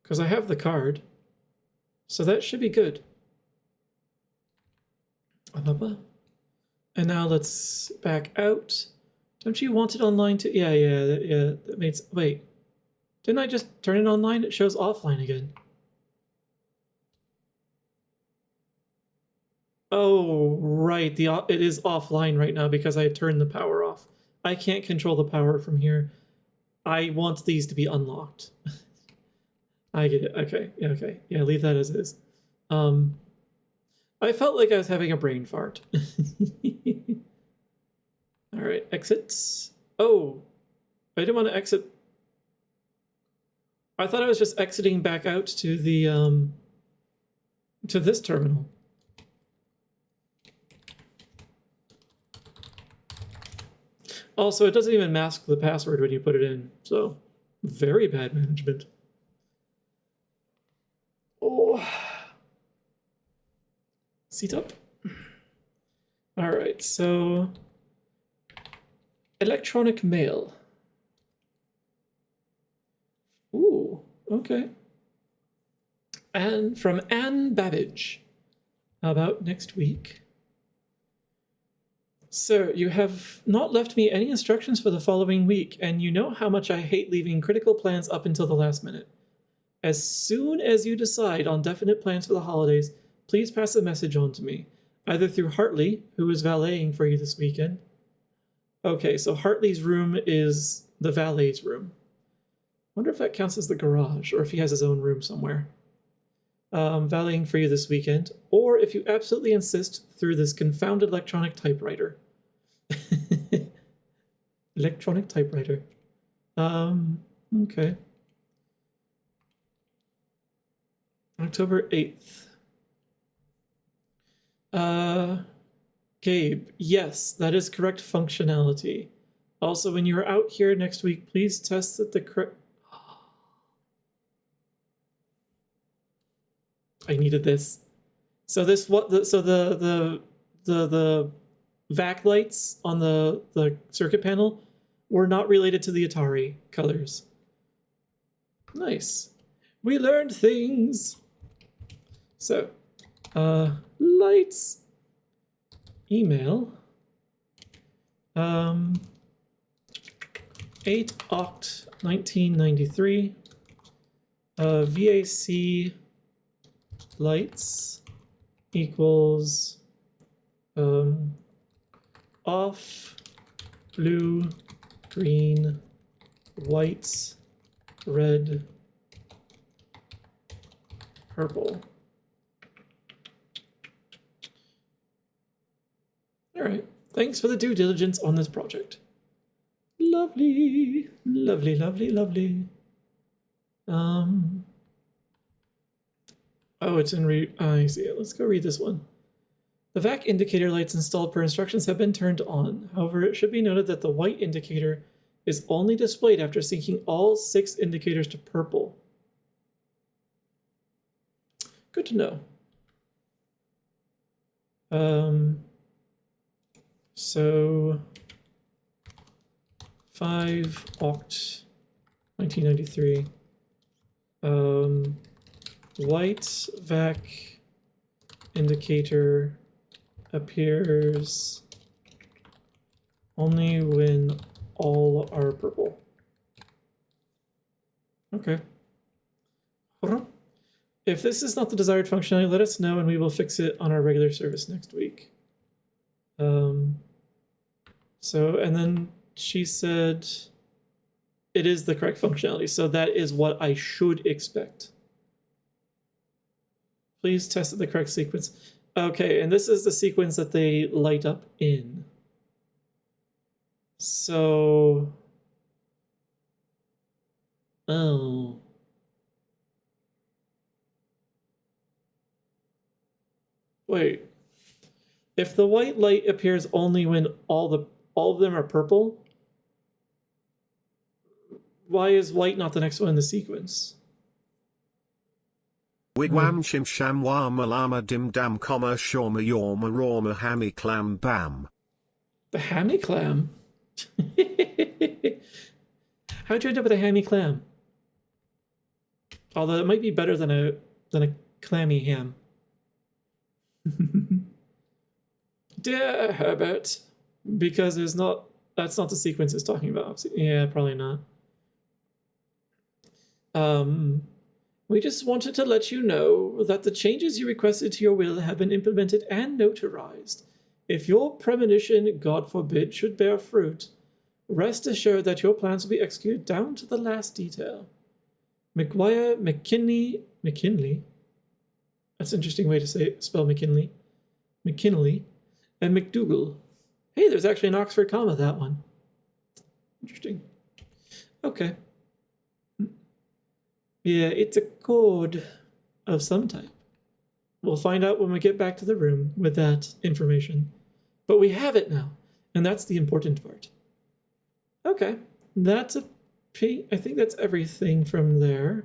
because I have the card, so that should be good. And now let's back out. Don't you want it online too? Yeah. That makes. Wait, didn't I just turn it online? It shows offline again. Oh, right. It is offline right now because I turned the power off. I can't control the power from here. I want these to be unlocked. I get it. Okay. Yeah, okay. Yeah, leave that as is. I felt like I was having a brain fart. All right, exits. Oh, I didn't want to exit. I thought I was just exiting back out to the to this terminal. Also, it doesn't even mask the password when you put it in, so very bad management. Oh. Seat up. All right, so electronic mail. Ooh, okay. And from Anne Babbage. How about next week? Sir, you have not left me any instructions for the following week, and you know how much I hate leaving critical plans up until the last minute. As soon as you decide on definite plans for the holidays, please pass a message on to me, either through Hartley, who is valeting for you this weekend. Okay, so Hartley's room is the valet's room. Wonder if that counts as the garage, or if he has his own room somewhere. Valeting for you this weekend, or if you absolutely insist, through this confounded electronic typewriter. Electronic typewriter. Okay. October 8th. Gabe, yes, that is correct functionality. Also, when you're out here next week, please test that the correct... I needed this. So this what the so the vac lights on the circuit panel were not related to the Atari colors. Nice. We learned things. So, lights, email, 8-oct 1993, VAC lights equals off, blue, green, white, red, purple. All right. Thanks for the due diligence on this project. Lovely, lovely, lovely, lovely. Oh, it's in I see it. Let's go read this one. The VAC indicator lights installed per instructions have been turned on. However, it should be noted that the white indicator is only displayed after syncing all 6 indicators to purple. Good to know. So 5-oct 1993. White VAC indicator appears only when all are purple. Okay. If this is not the desired functionality, let us know and we will fix it on our regular service next week. So, and then she said it is the correct functionality, so that is what I should expect. Please test the correct sequence. Okay, and this is the sequence that they light up in. So, oh. Wait. If the white light appears only when all of them are purple, why is white not the next one in the sequence? Wigwam shim sham wa malama dim dam comma shorma yorma rorma hammy clam bam. The hammy clam? How'd you end up with a hammy clam? Although it might be better than a clammy ham. Dear Herbert, because that's not the sequence it's talking about. Yeah, probably not. We just wanted to let you know that the changes you requested to your will have been implemented and notarized. If your premonition, God forbid, should bear fruit, rest assured that your plans will be executed down to the last detail. McGuire, McKinley, that's an interesting way to spell McKinley, and McDougal. Hey, there's actually an Oxford comma, that one. Interesting. Okay. Yeah, it's a code of some type. We'll find out when we get back to the room with that information. But we have it now, and that's the important part. Okay, I think that's everything from there.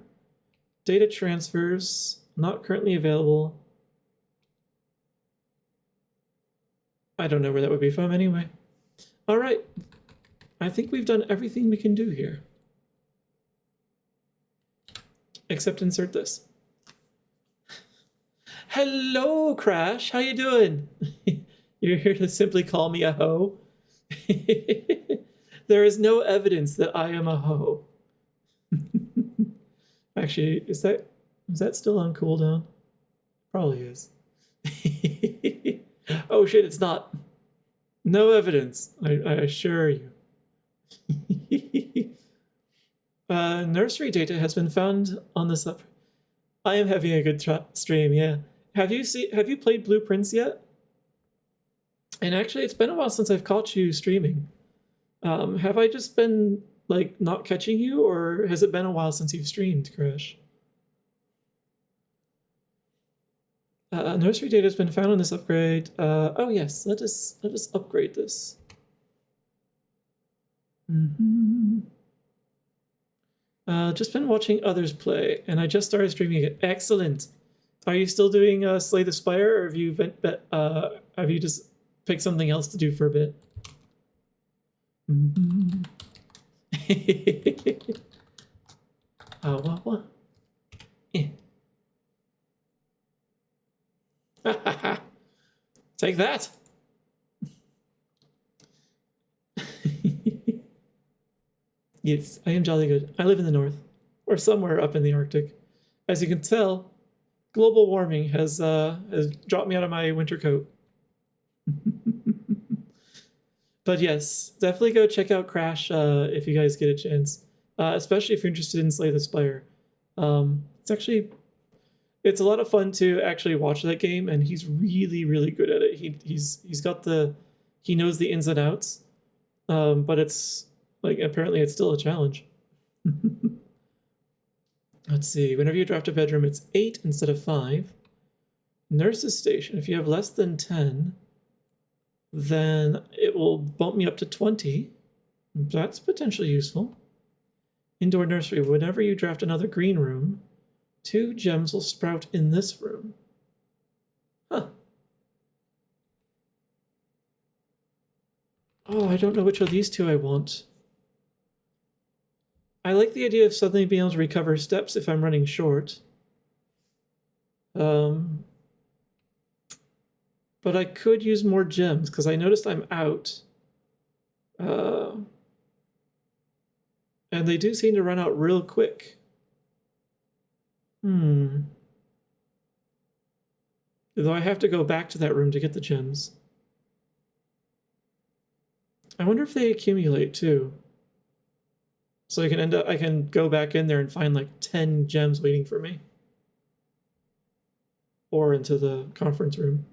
Data transfers, not currently available. I don't know where that would be from anyway. All right, I think we've done everything we can do here. Except insert this. Hello, Crash. How you doing? You're here to simply call me a hoe? There is no evidence that I am a hoe. Actually, is that still on cooldown? Probably is. Oh shit, it's not. No evidence, I assure you. Nursery data has been found on this up. I am having a good stream, yeah. Have you played Blueprints yet? And actually, it's been a while since I've caught you streaming. Have I just been like not catching you, or has it been a while since you've streamed, Crash? Nursery data has been found on this upgrade. Oh yes, let us upgrade this. Just been watching others play, and I just started streaming it. Excellent. Are you still doing Slay the Spire, or have you just picked something else to do for a bit? What? Take that. Yes, I am jolly good. I live in the north, or somewhere up in the Arctic. As you can tell, global warming has dropped me out of my winter coat. But yes, definitely go check out Crash if you guys get a chance, especially if you're interested in Slay the Spire. It's a lot of fun to actually watch that game, and he's really, really good at it. He knows the ins and outs, but it's like apparently it's still a challenge. Let's see. Whenever you draft a bedroom, it's 8 instead of 5. Nurse's station. If you have less than 10, then it will bump me up to 20. That's potentially useful. Indoor nursery. Whenever you draft another green room, 2 gems will sprout in this room. Huh. Oh, I don't know which of these 2 I want. I like the idea of suddenly being able to recover steps if I'm running short. But I could use more gems because I noticed I'm out. And they do seem to run out real quick. Though I have to go back to that room to get the gems. I wonder if they accumulate too. So I can go back in there and find like 10 gems waiting for me. Or into the conference room.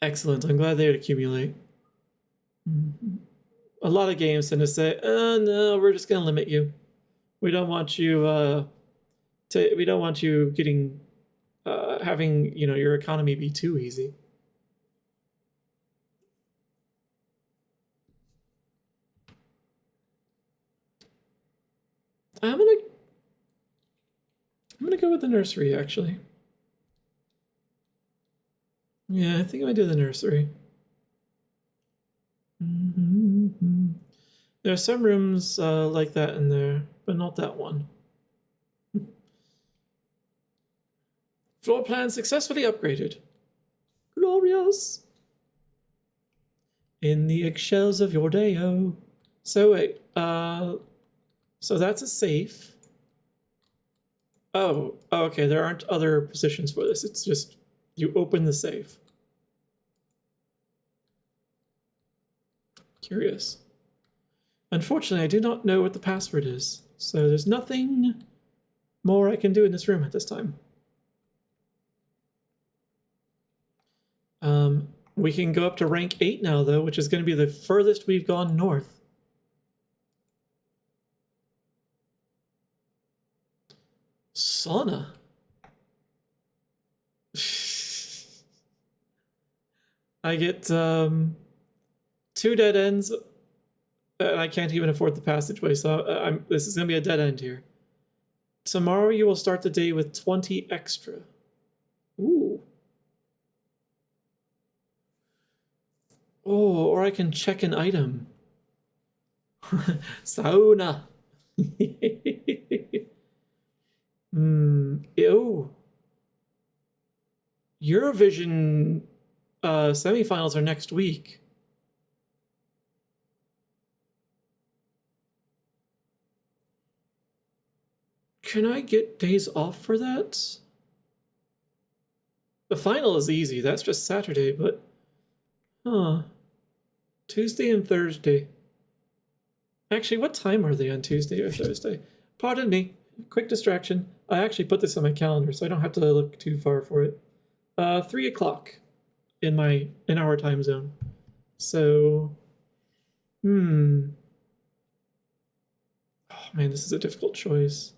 Excellent. I'm glad they would accumulate. A lot of games tend to say, "Oh no, we're just going to limit you. We don't want you we don't want you getting having your economy be too easy." I'm gonna go with the nursery actually. Yeah, I think I might do the nursery. There are some rooms like that in there, but not that one. Floor plan successfully upgraded. Glorious. In the eggshells of your day-o. So wait, so that's a safe. Oh, okay, there aren't other positions for this. It's just you open the safe. Curious. Unfortunately, I do not know what the password is, so there's nothing more I can do in this room at this time. We can go up to rank 8 now, though, which is going to be the furthest we've gone north. Sauna. I get 2 dead ends, and I can't even afford the passageway, so this is going to be a dead end here. Tomorrow you will start the day with 20 extra. Ooh. Oh, or I can check an item. Sauna. Ew. Eurovision semifinals are next week. Can I get days off for that? The final is easy. That's just Saturday, but... Huh. Tuesday and Thursday. Actually, what time are they on Tuesday or Thursday? Pardon me. Quick distraction. I actually put this on my calendar, so I don't have to look too far for it. 3 o'clock in our time zone. So... Oh man, this is a difficult choice.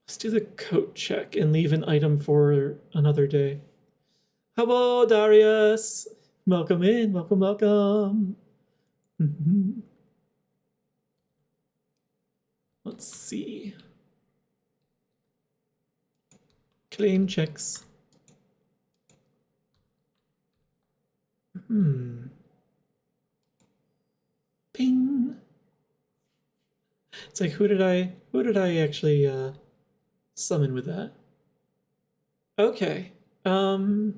Let's do the coat check and leave an item for another day. Hello, Darius. Welcome in. Welcome, welcome. Let's see. Claim checks. Ping. It's like, who did I actually summon with that? Okay. Do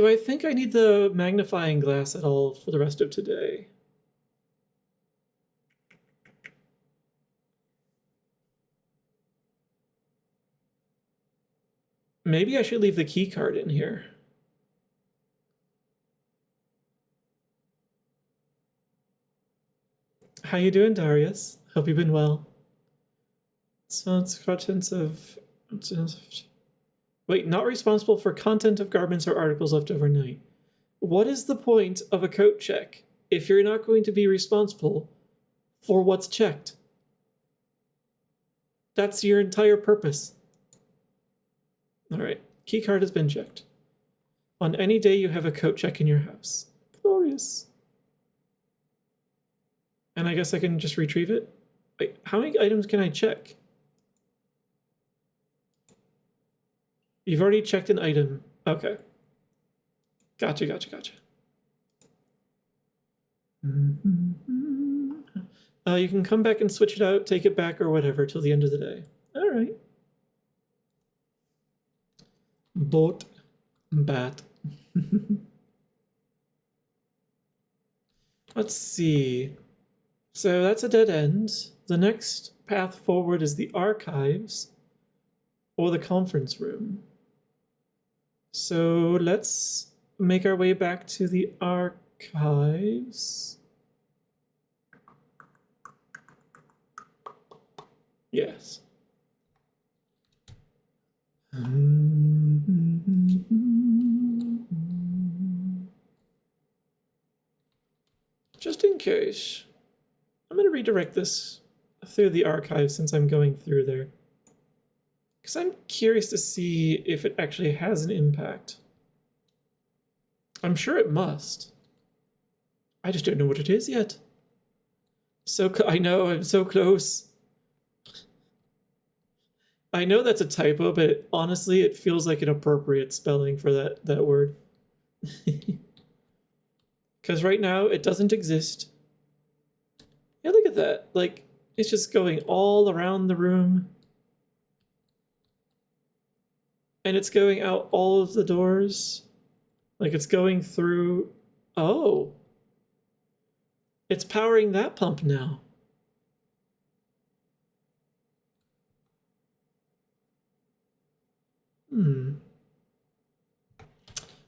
I think I need the magnifying glass at all for the rest of today? Maybe I should leave the key card in here. How you doing, Darius? Hope you've been well. So it's contents of... Wait, not responsible for content of garments or articles left overnight. What is the point of a coat check if you're not going to be responsible for what's checked? That's your entire purpose. All right, key card has been checked. On any day you have a coat check in your house. Glorious. And I guess I can just retrieve it? Wait, how many items can I check? You've already checked an item. Okay. Gotcha. You can come back and switch it out, take it back, or whatever till the end of the day. All right. Boat. Bat. Let's see. So that's a dead end. The next path forward is the archives or the conference room. So let's make our way back to the archives. Yes. Just in case, I'm going to redirect this through the archive since I'm going through there. Because I'm curious to see if it actually has an impact. I'm sure it must. I just don't know what it is yet. I know, I'm so close. I know that's a typo, but honestly, it feels like an appropriate spelling for that word. Because right now, it doesn't exist. Yeah, look at that. Like, it's just going all around the room. And it's going out all of the doors. Like, it's going through... Oh. It's powering that pump now.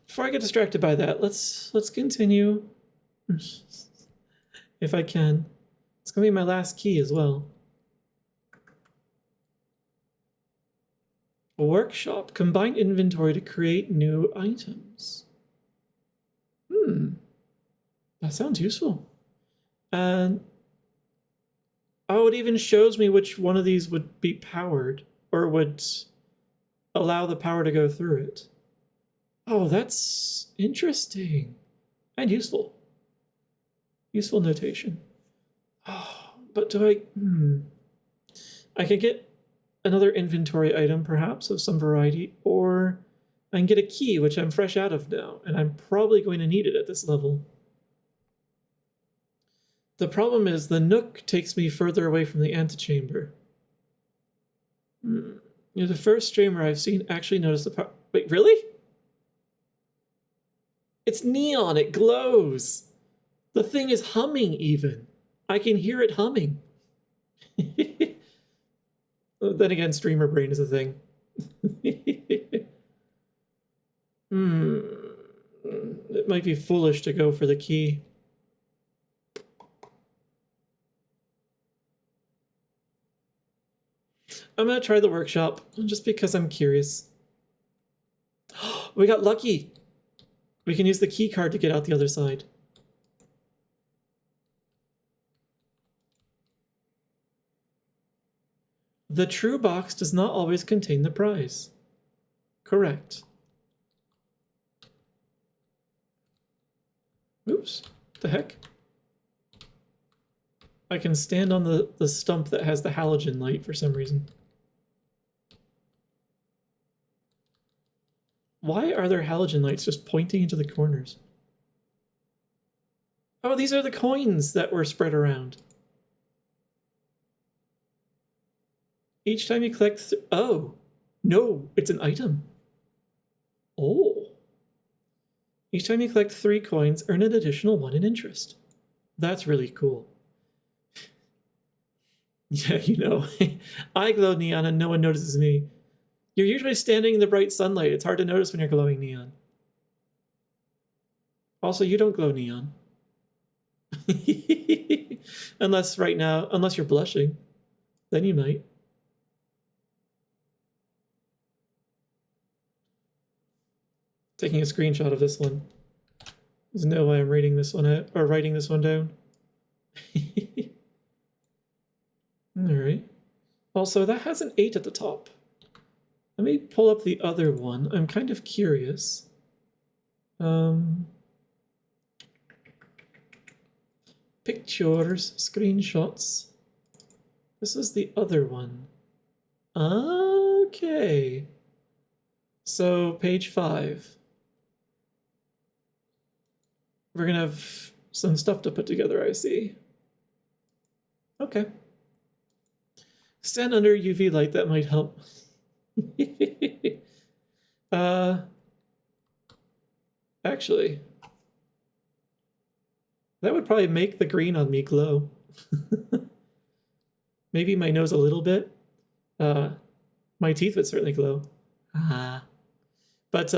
Before I get distracted by that, let's continue. If I can. It's gonna be my last key as well. A workshop. Combine inventory to create new items. That sounds useful. And oh, it even shows me which one of these would be powered or would allow the power to go through it. Oh, that's interesting and useful. Useful notation. Oh, but do I could get another inventory item, perhaps, of some variety, or I can get a key, which I'm fresh out of now, and I'm probably going to need it at this level. The problem is the nook takes me further away from the antechamber. You're the first streamer I've seen actually notice the power. Wait, really? It's neon, it glows. The thing is humming even. I can hear it humming. Then again, streamer brain is a thing. It might be foolish to go for the key. I'm gonna try the workshop just because I'm curious. We got lucky. We can use the key card to get out the other side. The true box does not always contain the prize. Correct. Oops, what the heck? I can stand on the stump that has the halogen light for some reason. Why are there halogen lights just pointing into the corners? Oh, these are the coins that were spread around. Each time you collect... oh, no, it's an item. Oh. Each time you collect 3 coins, earn an additional 1 in interest. That's really cool. Yeah, you know, I glow neon and no one notices me. You're usually standing in the bright sunlight. It's hard to notice when you're glowing neon. Also, you don't glow neon. Unless right now, unless you're blushing. Then you might. Taking a screenshot of this one. There's no way I'm reading this one out, or writing this one down. Alright. Also, that has an 8 at the top. Let me pull up the other one. I'm kind of curious. Pictures, screenshots. This is the other one. Okay. So, page 5. We're gonna have some stuff to put together, I see. Okay. Stand under UV light, that might help. Actually, that would probably make the green on me glow. Maybe my nose a little bit. My teeth would certainly glow. But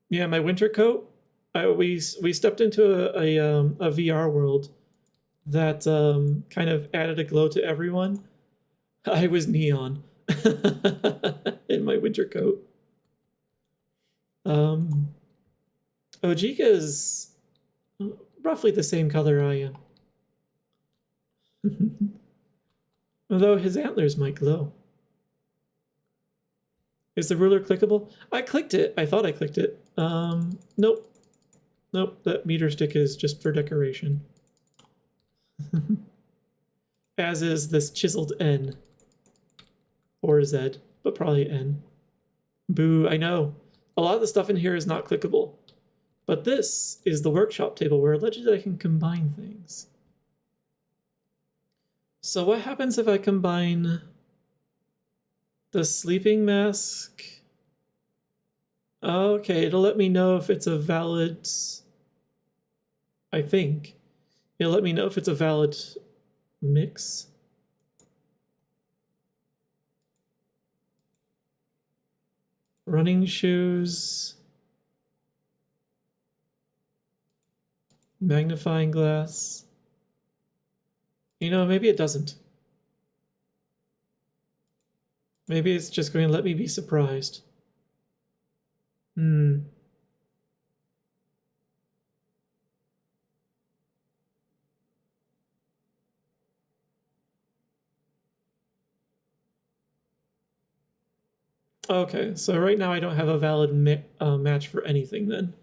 yeah, my winter coat. We stepped into a VR world that kind of added a glow to everyone. I was neon in my winter coat. Ojika is roughly the same color I am. Although his antlers might glow. Is the ruler clickable? I clicked it. I thought I clicked it. Nope. Nope, that meter stick is just for decoration. As is this chiseled N. Or Z, but probably N. Boo, I know. A lot of the stuff in here is not clickable. But this is the workshop table where allegedly I can combine things. So what happens if I combine the sleeping mask? Okay, it'll let me know if it's a valid... I think. It'll let me know if it's a valid mix. Running shoes. Magnifying glass. You know, maybe it doesn't. Maybe it's just going to let me be surprised. Okay, so right now I don't have a valid match for anything then.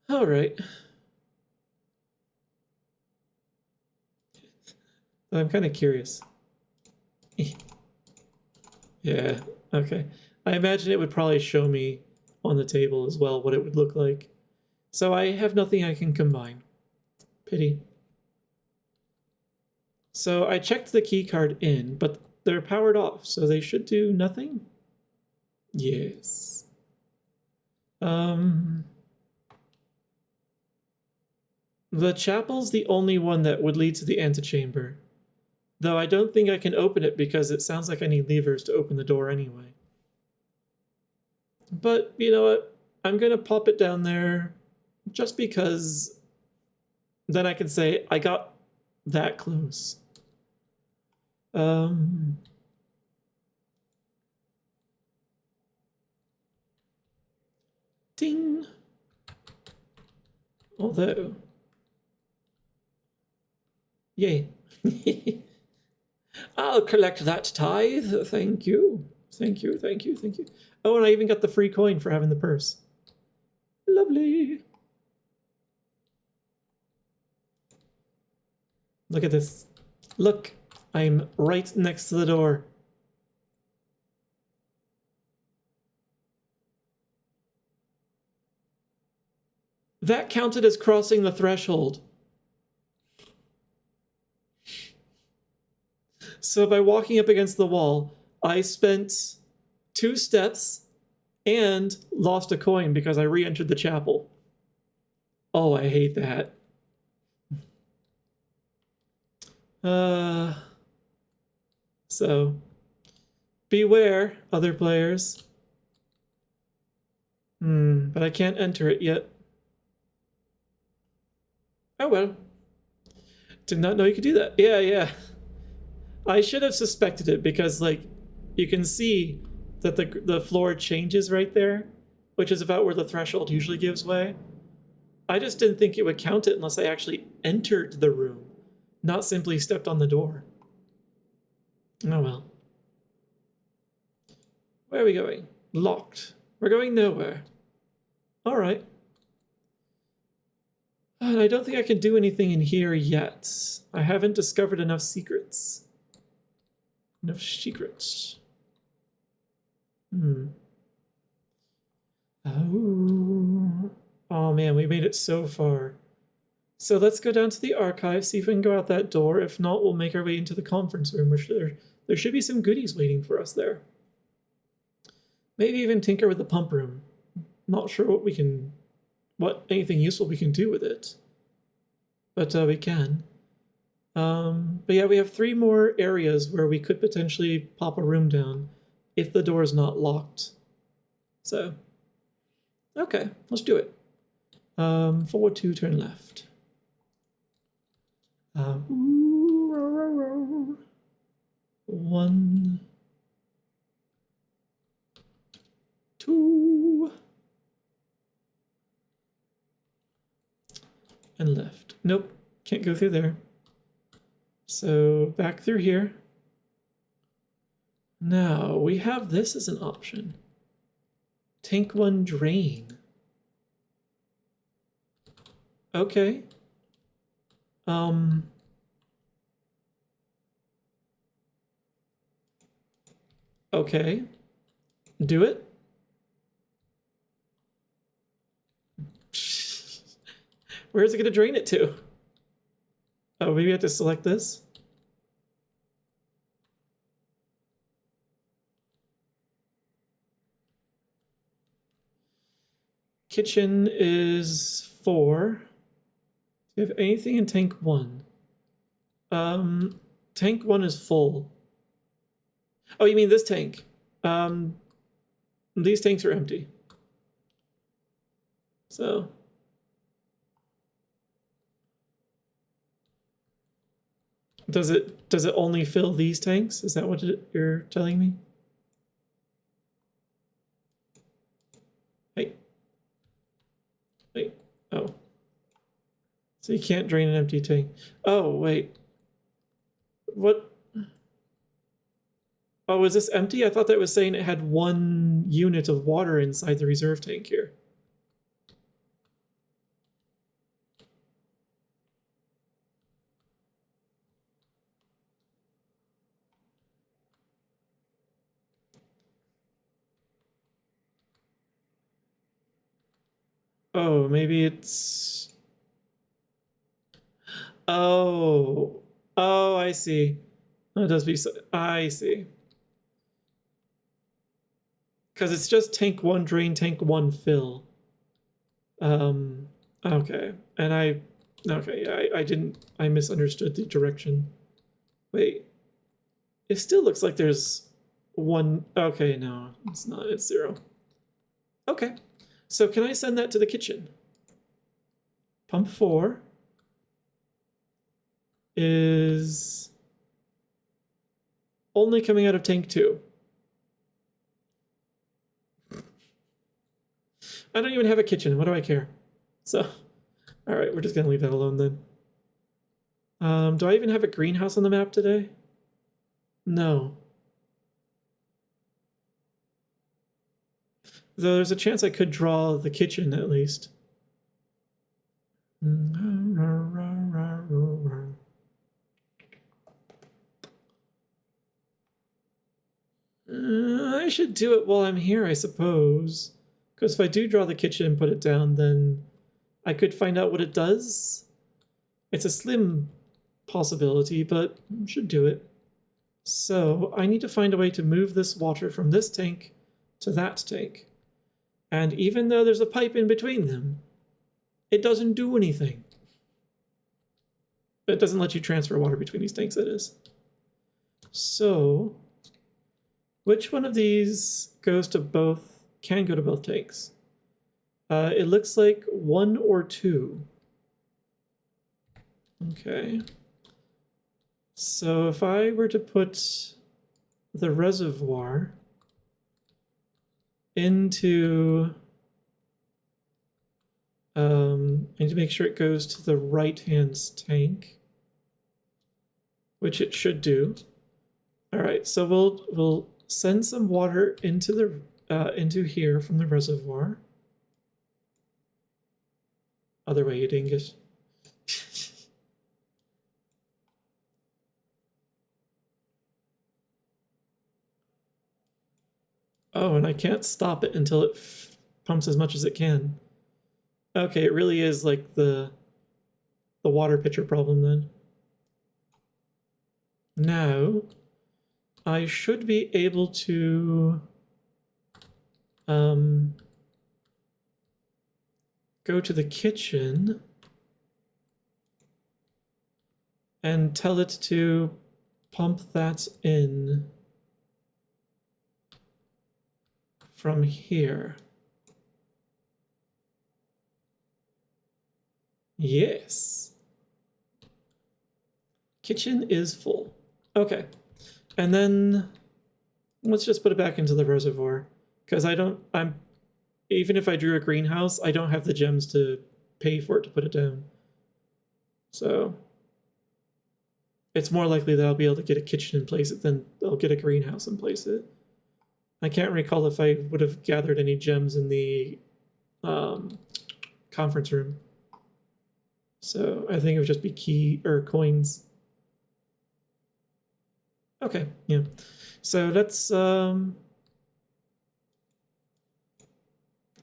All right. I'm kind of curious. Yeah, okay. I imagine it would probably show me on the table as well what it would look like. So I have nothing I can combine. Pity. So I checked the key card in, but they're powered off, so they should do nothing? Yes. The chapel's the only one that would lead to the antechamber. Though I don't think I can open it because it sounds like I need levers to open the door anyway. But you know what? I'm going to pop it down there just because then I can say I got that close. Ding. Although, yay. I'll collect that tithe. Thank you. Thank you, thank you, thank you. Oh, and I even got the free coin for having the purse. Lovely. Look at this. Look, I'm right next to the door. That counted as crossing the threshold. So by walking up against the wall, I spent 2 steps and lost a coin because I re-entered the chapel. Oh, I hate that. So beware, other players. But I can't enter it yet. Oh well. Did not know you could do that. Yeah. I should have suspected it because, like, you can see that the floor changes right there, which is about where the threshold usually gives way. I just didn't think it would count it unless I actually entered the room, not simply stepped on the door. Oh well. Where are we going? Locked. We're going nowhere. All right. And I don't think I can do anything in here yet. I haven't discovered enough secrets. Enough secrets. Oh man, we made it so far. So let's go down to the archive, see if we can go out that door. If not, we'll make our way into the conference room, which there should be some goodies waiting for us there. Maybe even tinker with the pump room. Not sure what anything useful we can do with it. But we can. But yeah, we have 3 more areas where we could potentially pop a room down if the door is not locked. So, okay, let's do it. Forward 2, turn left. 1, 2, and left. Nope, can't go through there. So back through here. Now we have this as an option. Tank 1 drain. Okay. Okay. Do it. Where's it going to drain it to? Oh, maybe I have to select this. Kitchen is 4. Do you have anything in tank 1? Tank 1 is full. Oh, you mean this tank? These tanks are empty. So does it only fill these tanks? Is that what you're telling me? Wait. Oh. So you can't drain an empty tank. Oh, wait. What? Oh, is this empty? I thought that was saying it had 1 unit of water inside the reserve tank here. Oh, maybe it's... Oh. Oh, I see. Oh, it does be so... I see. Because it's just tank 1 drain, tank 1 fill. Okay. And I misunderstood the direction. Wait, It still looks like there's one. Okay, no, it's not. It's 0. Okay. So can I send that to the kitchen? Pump 4 is only coming out of tank 2. I don't even have a kitchen. What do I care? So, all right, we're just going to leave that alone then. Do I even have a greenhouse on the map today? No. Though there's a chance I could draw the kitchen at least. I should do it while I'm here, I suppose. Because if I do draw the kitchen and put it down, then I could find out what it does. It's a slim possibility, but I should do it. So I need to find a way to move this water from this tank to that tank. And even though there's a pipe in between them, it doesn't do anything. It doesn't let you transfer water between these tanks, that is. So, which one of these goes to both, can go to both tanks? It looks like 1 or 2. Okay. So if I were to put the reservoir into, I need to make sure it goes to the right-hand tank, which it should do. All right, so we'll send some water into the into here from the reservoir. Other way, you dingus. Oh, and I can't stop it until it pumps as much as it can. Okay, it really is like the water pitcher problem then. Now, I should be able to go to the kitchen and tell it to pump that in from here. Yes. Kitchen is full. Okay. And then let's just put it back into the reservoir, because even if I drew a greenhouse, I don't have the gems to pay for it to put it down. So it's more likely that I'll be able to get a kitchen and place it than I'll get a greenhouse and place it. I can't recall if I would have gathered any gems in the conference room. So I think it would just be key or coins. Okay, yeah. So let's oh,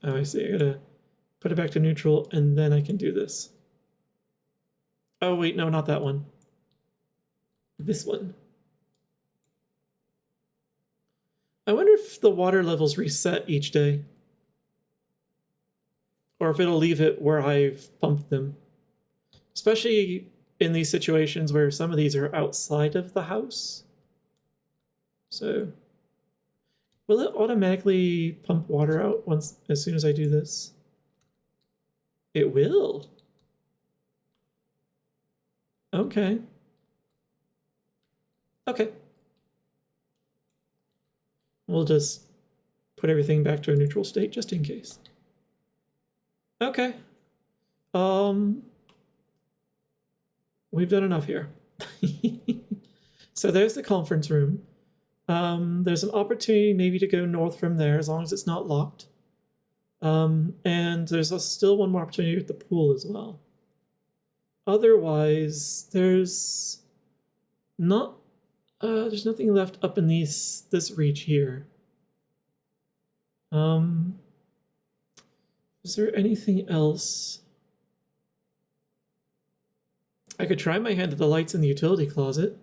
I see. I gotta put it back to neutral and then I can do this. Oh wait, no, not that one. This one. I wonder if the water levels reset each day. Or if it'll leave it where I've pumped them. Especially in these situations where some of these are outside of the house. So, will it automatically pump water out as soon as I do this? It will. Okay. Okay. We'll just put everything back to a neutral state just in case. Okay. We've done enough here. So there's the conference room. There's an opportunity maybe to go north from there as long as it's not locked. And there's still one more opportunity with the pool as well. Otherwise, there's nothing left up in this reach here. Is there anything else? I could try my hand at the lights in the utility closet.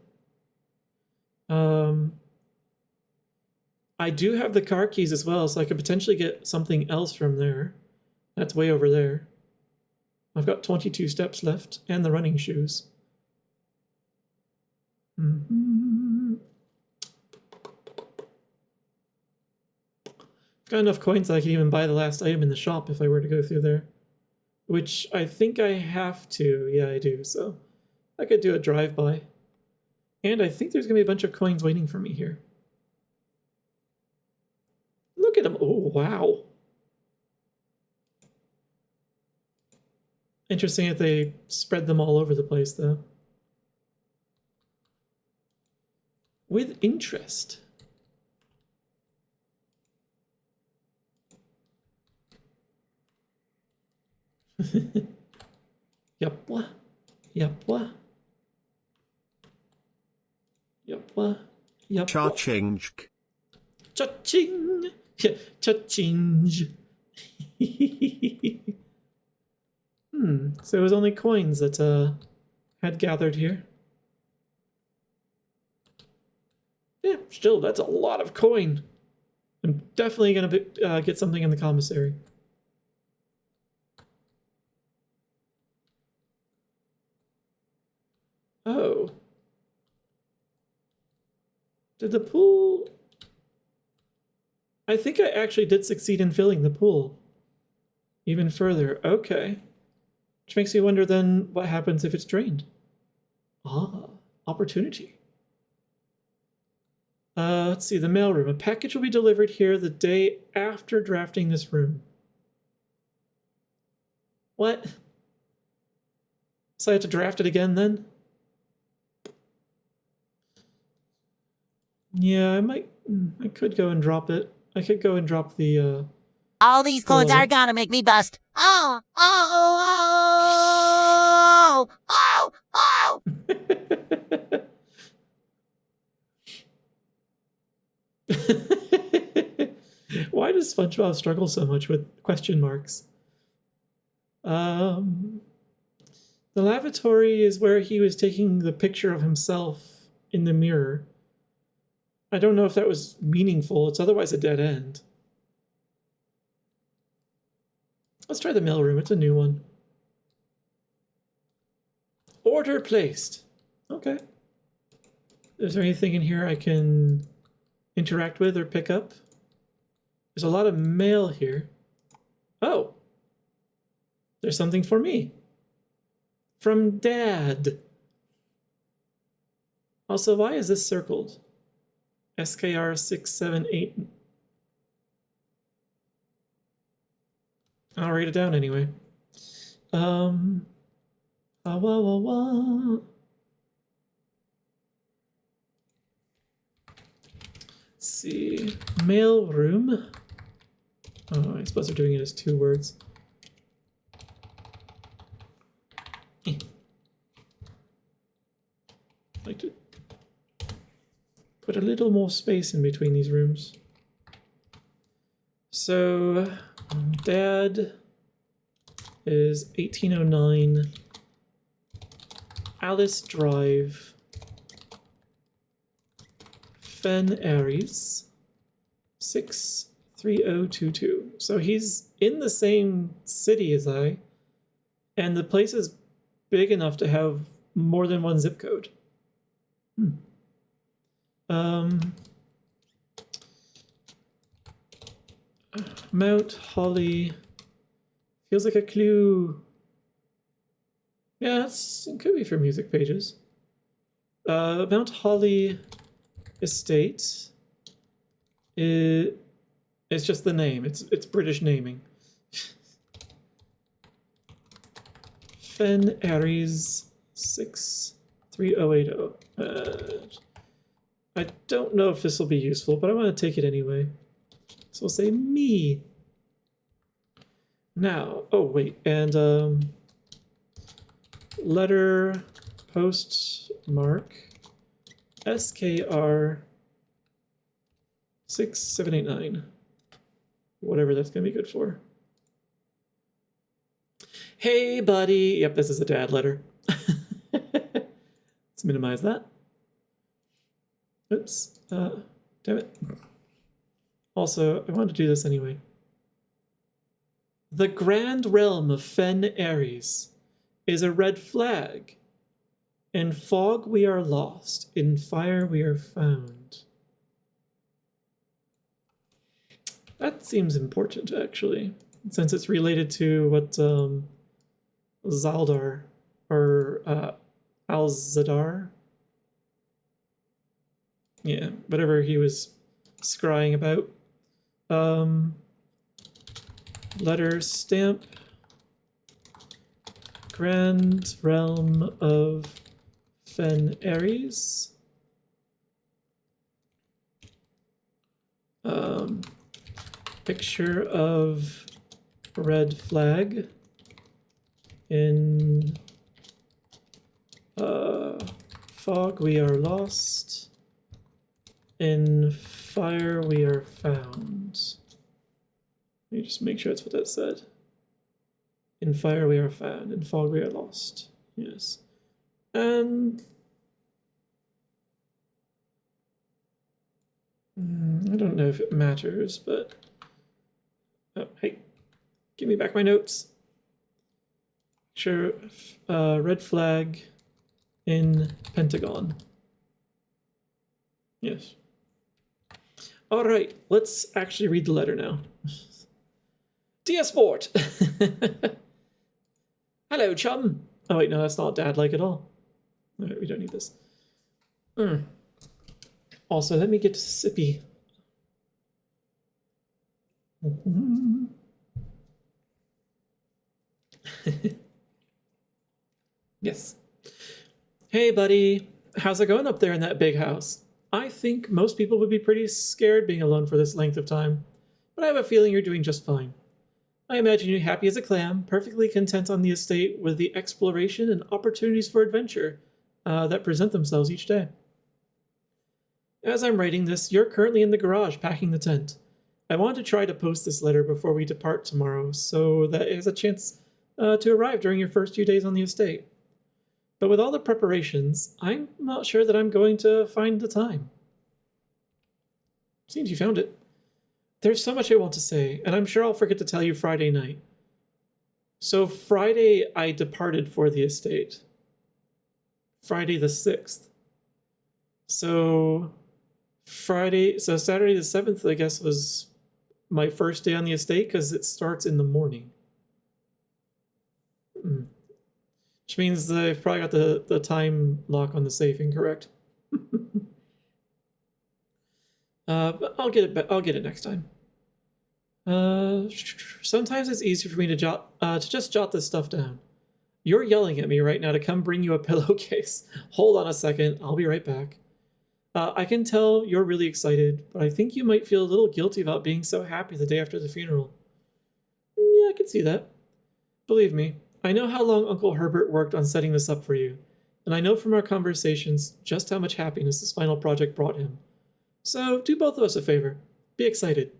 I do have the car keys as well, so I could potentially get something else from there. That's way over there. I've got 22 steps left, and the running shoes. Got enough coins that I could even buy the last item in the shop if I were to go through there. Which I think I have to. Yeah, I do. So I could do a drive-by. And I think there's going to be a bunch of coins waiting for me here. Look at them. Oh, wow. Interesting that they spread them all over the place, though. With interest. Yapwa. Yapwa. Yapwa. Yapwa. Cha-ching. Cha-ching. Yeah, cha-ching. So it was only coins that had gathered here. Yeah, still, that's a lot of coin. I'm definitely going to get something in the commissary. Oh. Did the pool... I think I actually did succeed in filling the pool. Even further. Okay. Which makes me wonder then what happens if it's drained. Ah, opportunity. Let's see, the mailroom. A package will be delivered here the day after drafting this room. What? So I have to draft it again then? Yeah, I could go and drop it. I could go and drop the, All these coins are gonna make me bust. Oh, oh, oh, oh, oh. Why does SpongeBob struggle so much with question marks? The lavatory is where he was taking the picture of himself in the mirror. I don't know if that was meaningful. It's otherwise a dead end. Let's try the mailroom. It's a new one. Order placed. Okay. Is there anything in here I can interact with or pick up? There's a lot of mail here. Oh. There's something for me. From Dad. Also, why is this circled? SKR 678. I'll write it down anyway. Let's see. Mail room. Oh, I suppose they're doing it as 2 words. I'd like to put a little more space in between these rooms. So, Dad is 1809 Alice Drive, Fen Aries, 63022. So he's in the same city as I, and the place is big enough to have more than one zip code. Mount Holly feels like a clue. Yeah, it could be for music pages. Mount Holly Estate. It's just the name. It's British naming. Fen Aries 63080. I don't know if this will be useful, but I want to take it anyway. So we'll say me. Now, oh wait, and letter postmark SKR 6789. Whatever that's gonna be good for. Hey buddy. Yep, this is a dad letter. Let's minimize that. Oops. Damn it. Also, I wanted to do this anyway. The grand realm of Fen Aries is a red flag. In fog we are lost, in fire we are found. That seems important, actually, since it's related to what Zaldar or Alzadar. Yeah, whatever he was scrying about. Letter stamp. Grand Realm of Fen Ares. Picture of red flag in fog we are lost, in fire we are found. Let me just make sure that's what that said. In fire we are found, in fog we are lost. Yes. And I don't know if it matters, but oh, hey, give me back my notes. Sure, red flag in Pentagon. Yes. All right, let's actually read the letter now. Dear Sport! Hello, chum. Oh wait, no, that's not dad-like at all. All right, we don't need this. Also, let me get sippy. Yes. Hey, buddy. How's it going up there in that big house? I think most people would be pretty scared being alone for this length of time, but I have a feeling you're doing just fine. I imagine you happy as a clam, perfectly content on the estate with the exploration and opportunities for adventure that present themselves each day. As I'm writing this, you're currently in the garage packing the tent. I want to try to post this letter before we depart tomorrow so that it has a chance to arrive during your first few days on the estate. But with all the preparations, I'm not sure that I'm going to find the time. Seems you found it. There's so much I want to say, and I'm sure I'll forget to tell you Friday night. So Friday, I departed for the estate. Friday the 6th. So Saturday the 7th, I guess, was my first day on the estate because it starts in the morning. Which means that I've probably got the time lock on the safe incorrect. But I'll get it next time. Sometimes it's easier for me to just jot this stuff down. You're yelling at me right now to come bring you a pillowcase. Hold on a second, I'll be right back. I can tell you're really excited, but I think you might feel a little guilty about being so happy the day after the funeral. Yeah, I can see that. Believe me, I know how long Uncle Herbert worked on setting this up for you, and I know from our conversations just how much happiness this final project brought him. So do both of us a favor. Be excited.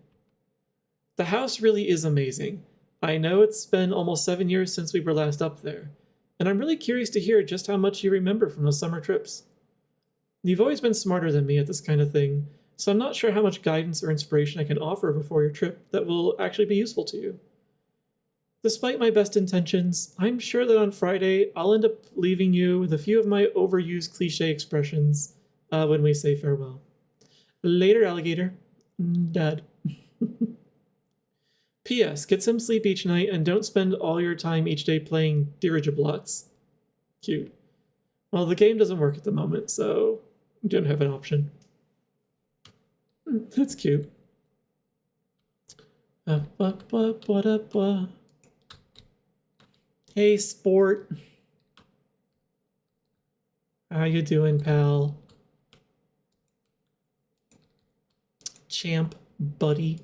The house really is amazing. I know it's been almost 7 years since we were last up there, and I'm really curious to hear just how much you remember from those summer trips. You've always been smarter than me at this kind of thing, so I'm not sure how much guidance or inspiration I can offer before your trip that will actually be useful to you. Despite my best intentions, I'm sure that on Friday I'll end up leaving you with a few of my overused cliche expressions when we say farewell. Later, alligator. Dad. P.S. Get some sleep each night and don't spend all your time each day playing dirigiblets. Cute. Well, the game doesn't work at the moment, so you don't have an option. That's cute. Hey, Sport. How you doing, pal? Champ, buddy.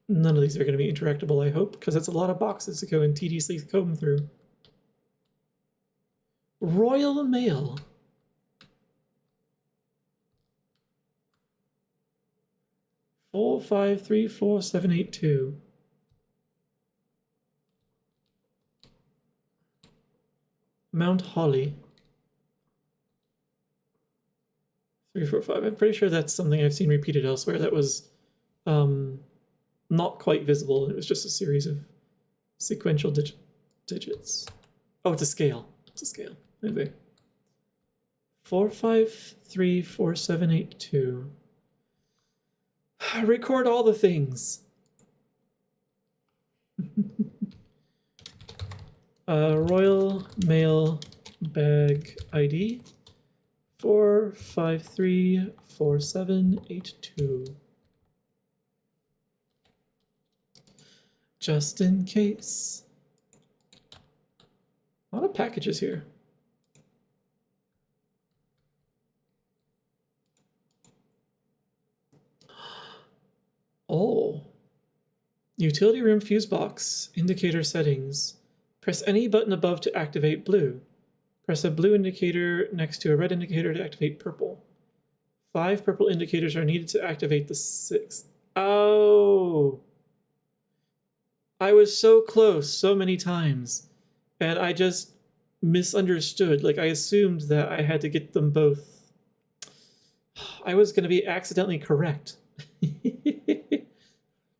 None of these are going to be interactable, I hope, because it's a lot of boxes to go and tediously comb through. Royal Mail. Four, 5, 3, 4, 7, 8, 2. Mount Holly. 3, 4, 5. I'm pretty sure that's something I've seen repeated elsewhere. That was not quite visible. It was just a series of sequential digits. Oh, it's a scale. It's a scale. Maybe. 4, 5, 3, 4, 7, 8, 2. Record all the things. Royal Mail Bag ID 4534782. Just in case. A lot of packages here. Oh. Utility room fuse box. Indicator settings. Press any button above to activate blue. Press a blue indicator next to a red indicator to activate purple. 5 purple indicators are needed to activate the 6th. Oh. I was so close so many times, and I just misunderstood. Like, I assumed that I had to get them both. I was going to be accidentally correct.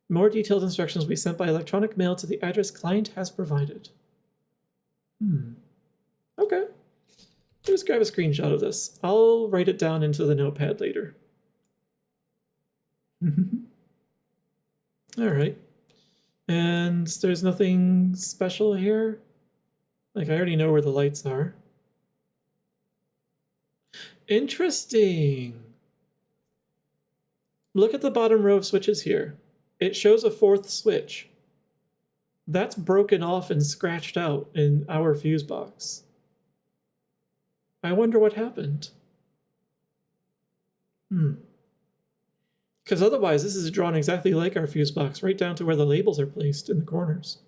More detailed instructions will be sent by electronic mail to the address client has provided. Okay. Just grab a screenshot of this. I'll write it down into the notepad later. All right. And there's nothing special here. Like, I already know where the lights are. Interesting. Look at the bottom row of switches here. It shows a 4th switch. That's broken off and scratched out in our fuse box. I wonder what happened. Because otherwise, this is drawn exactly like our fuse box, right down to where the labels are placed in the corners.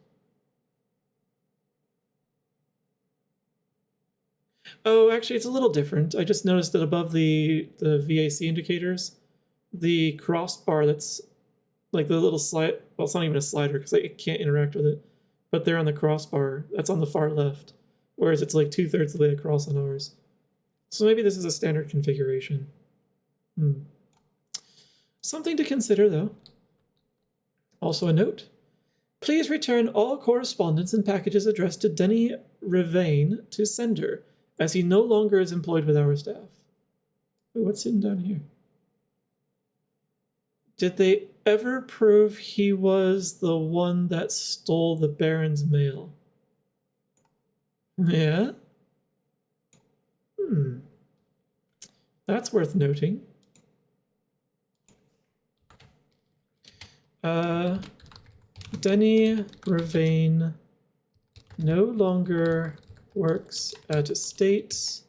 Oh, actually, it's a little different. I just noticed that above the VAC indicators, the crossbar that's like the little slide, well, it's not even a slider because I can't interact with it, but they're on the crossbar. That's on the far left, whereas it's like 2/3 of the way across on ours. So maybe this is a standard configuration. Something to consider, though. Also a note. Please return all correspondence and packages addressed to Denny Rivane to sender, as he no longer is employed with our staff. Ooh, what's hidden down here? Did they ever prove he was the one that stole the Baron's mail? Yeah? That's worth noting. Denny Rivane no longer works at Estate.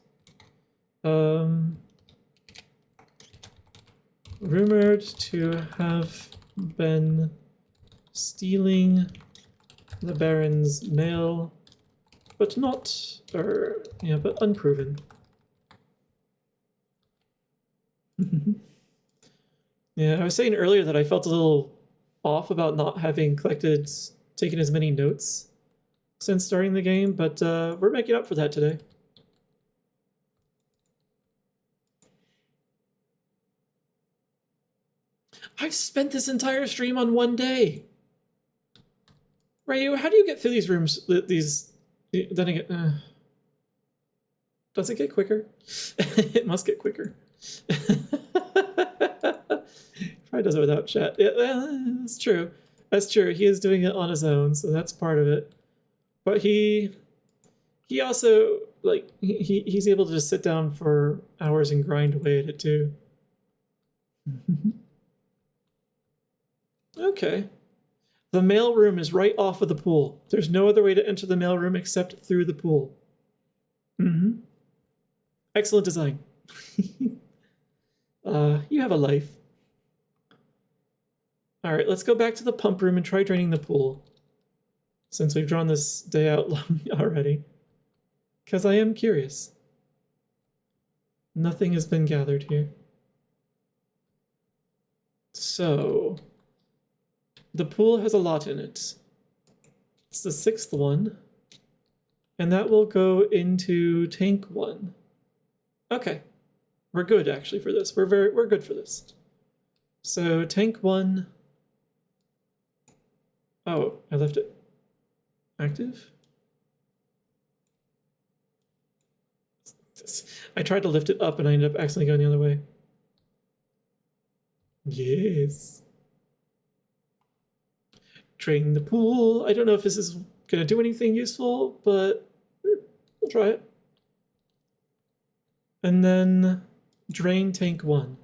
Rumored to have been stealing the Baron's mail, but but unproven. Yeah, I was saying earlier that I felt a little off about not having taken as many notes since starting the game, but we're making up for that today. I've spent this entire stream on one day. Rayu, how do you get through these rooms? Then again, does it get quicker? It must get quicker. Probably does it without chat. Yeah, that's true. That's true. He is doing it on his own, so that's part of it. But he also, like, he's able to just sit down for hours and grind away at it too. Okay. The mail room is right off of the pool. There's no other way to enter the mail room except through the pool. Excellent design. You have a life. All right, let's go back to the pump room and try draining the pool, since we've drawn this day out long already, because I am curious. Nothing has been gathered here. So, the pool has a lot in it. It's the 6th one, and that will go into tank 1. Okay, we're good actually for this. We're good for this. So tank 1. Oh, I left it active. I tried to lift it up and I ended up accidentally going the other way. Yes. Drain the pool. I don't know if this is going to do anything useful, but we'll try it. And then drain tank 1.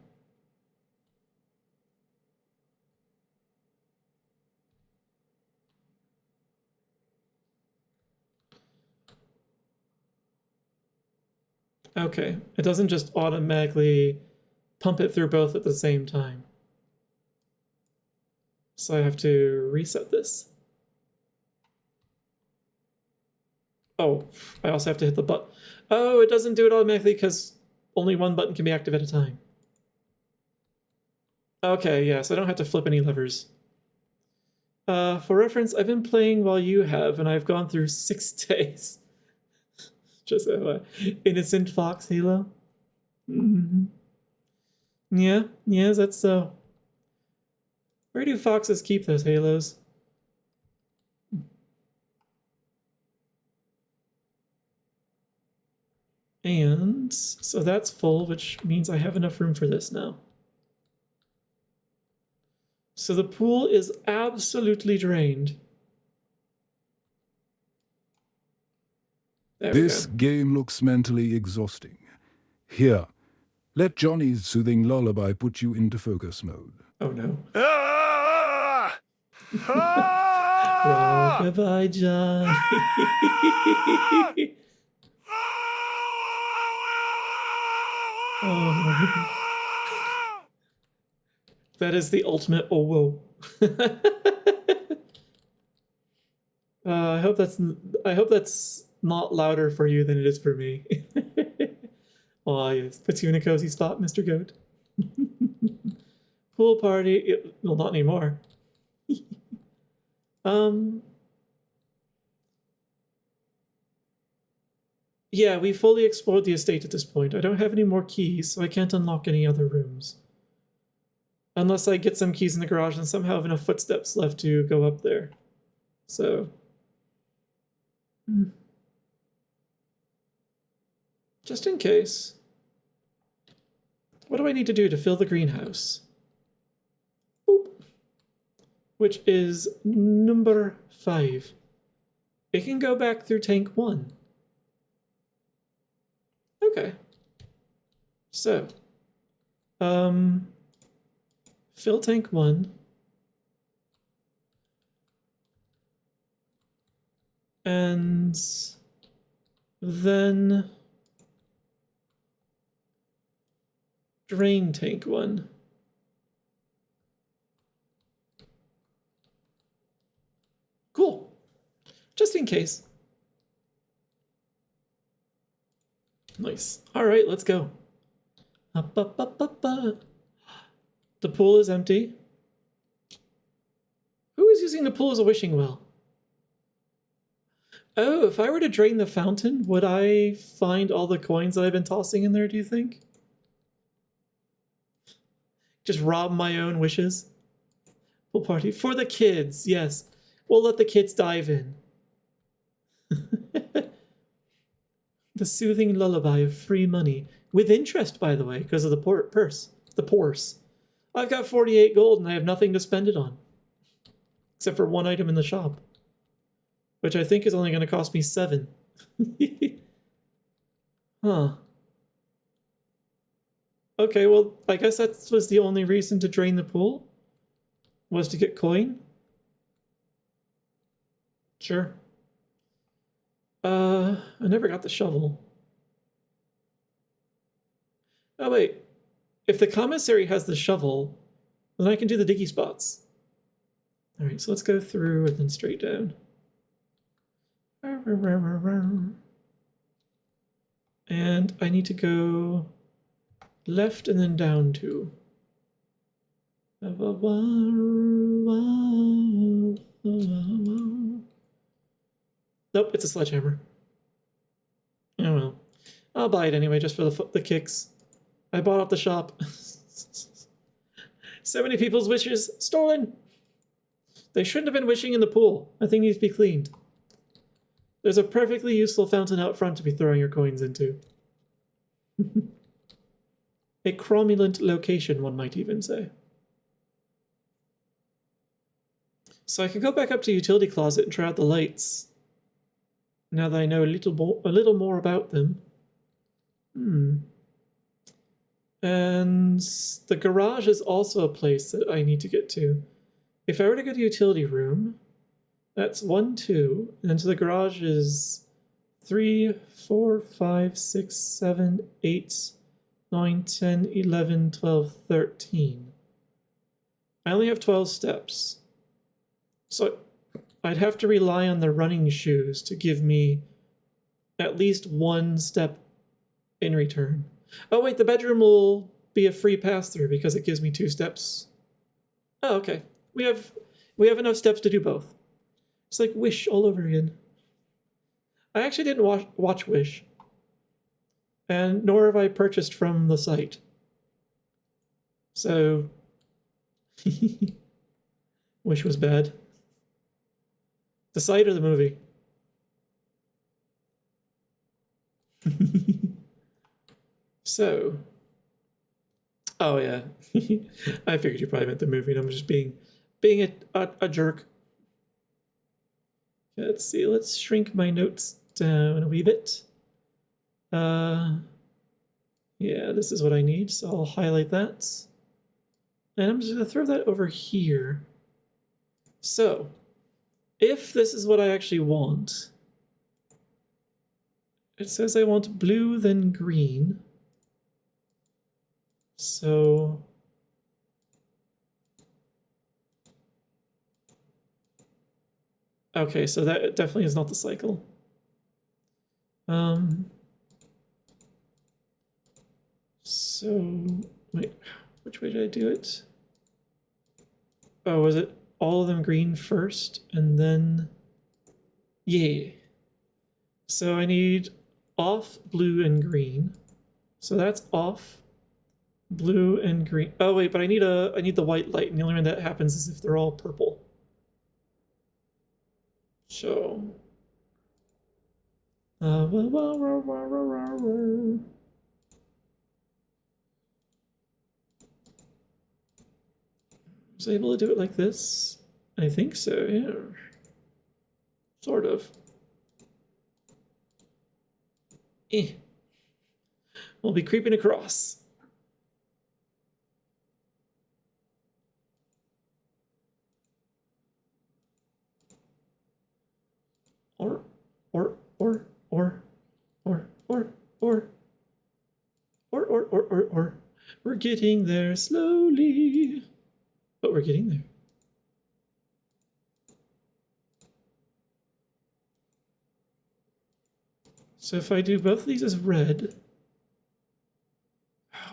Okay, it doesn't just automatically pump it through both at the same time. So I have to reset this. Oh, I also have to hit the button. Oh, it doesn't do it automatically because only one button can be active at a time. Okay, yes, I don't have to flip any levers. For reference, I've been playing while you have, and I've gone through 6 days. Just innocent fox Halo. Mm-hmm. Yeah, yes, that's so. Where do foxes keep those halos? And so that's full, which means I have enough room for this now. So the pool is absolutely drained. There This we go. game looks mentally exhausting. Here, let Johnny's soothing lullaby put you into focus mode. Oh no. Ah! Ah! Rockabye Johnny. Oh. That is the ultimate oh whoa. I hope that's not louder for you than it is for me. Oh yes, puts you in a cozy spot, Mr. Goat. Pool party. Well, not anymore. Yeah, we fully explored the estate at this point. I don't have any more keys, so I can't unlock any other rooms. Unless I get some keys in the garage and somehow have enough footsteps left to go up there. So. Just in case. What do I need to do to fill the greenhouse? Boop. Which is number 5. It can go back through tank 1. Okay. So, fill tank 1. And then drain tank 1. Cool. Just in case. Nice. All right, let's go. Up, up, up, up, up. The pool is empty. Who is using the pool as a wishing well? Oh, if I were to drain the fountain, would I find all the coins that I've been tossing in there, do you think? Just rob my own wishes? Pool party. For the kids, yes. We'll let the kids dive in. The soothing lullaby of free money. With interest, by the way, because of the purse. The purse. I've got 48 gold and I have nothing to spend it on. Except for one item in the shop. Which I think is only going to cost me 7. Huh. Okay, well, I guess that was the only reason to drain the pool? Was to get coin? Sure. I never got the shovel. Oh, wait. If the commissary has the shovel, then I can do the diggy spots. All right, so let's go through and then straight down. And I need to go left and then down 2. Nope, it's a sledgehammer. Oh well. I'll buy it anyway, just for the kicks. I bought off the shop. So many people's wishes stolen. They shouldn't have been wishing in the pool. That thing needs to be cleaned. There's a perfectly useful fountain out front to be throwing your coins into. A cromulent location, one might even say. So I can go back up to utility closet and try out the lights. Now that I know a little more about them. And the garage is also a place that I need to get to. If I were to go to utility room, that's 1, 2, and then to the garage is 3, 4, 5, 6, 7, 8, 9, 10, 11, 12, 13. I only have 12 steps. So I'd have to rely on the running shoes to give me at least 1 step in return. Oh wait, the bedroom will be a free pass-through because it gives me 2 steps. Oh, okay. We have enough steps to do both. It's like Wish all over again. I actually didn't watch Wish. And nor have I purchased from the site. So Wish was bad. The site or the movie? So, oh yeah, I figured you probably meant the movie, and I'm just being a jerk. Let's see. Let's shrink my notes down a wee bit. Yeah, this is what I need, so I'll highlight that, and I'm just gonna throw that over here. So, if this is what I actually want, it says I want blue then green. So okay, so that definitely is not the cycle. So wait, which way did I do it? Oh, was it all of them green first and then yeah. So I need off blue and green. So that's off blue and green. Oh wait, but I need the white light, and the only way that happens is if they're all purple. So was I able to do it like this? I think so, yeah. Sort of. We'll be creeping across. Or. We're getting there slowly, but we're getting there. So if I do both of these as red,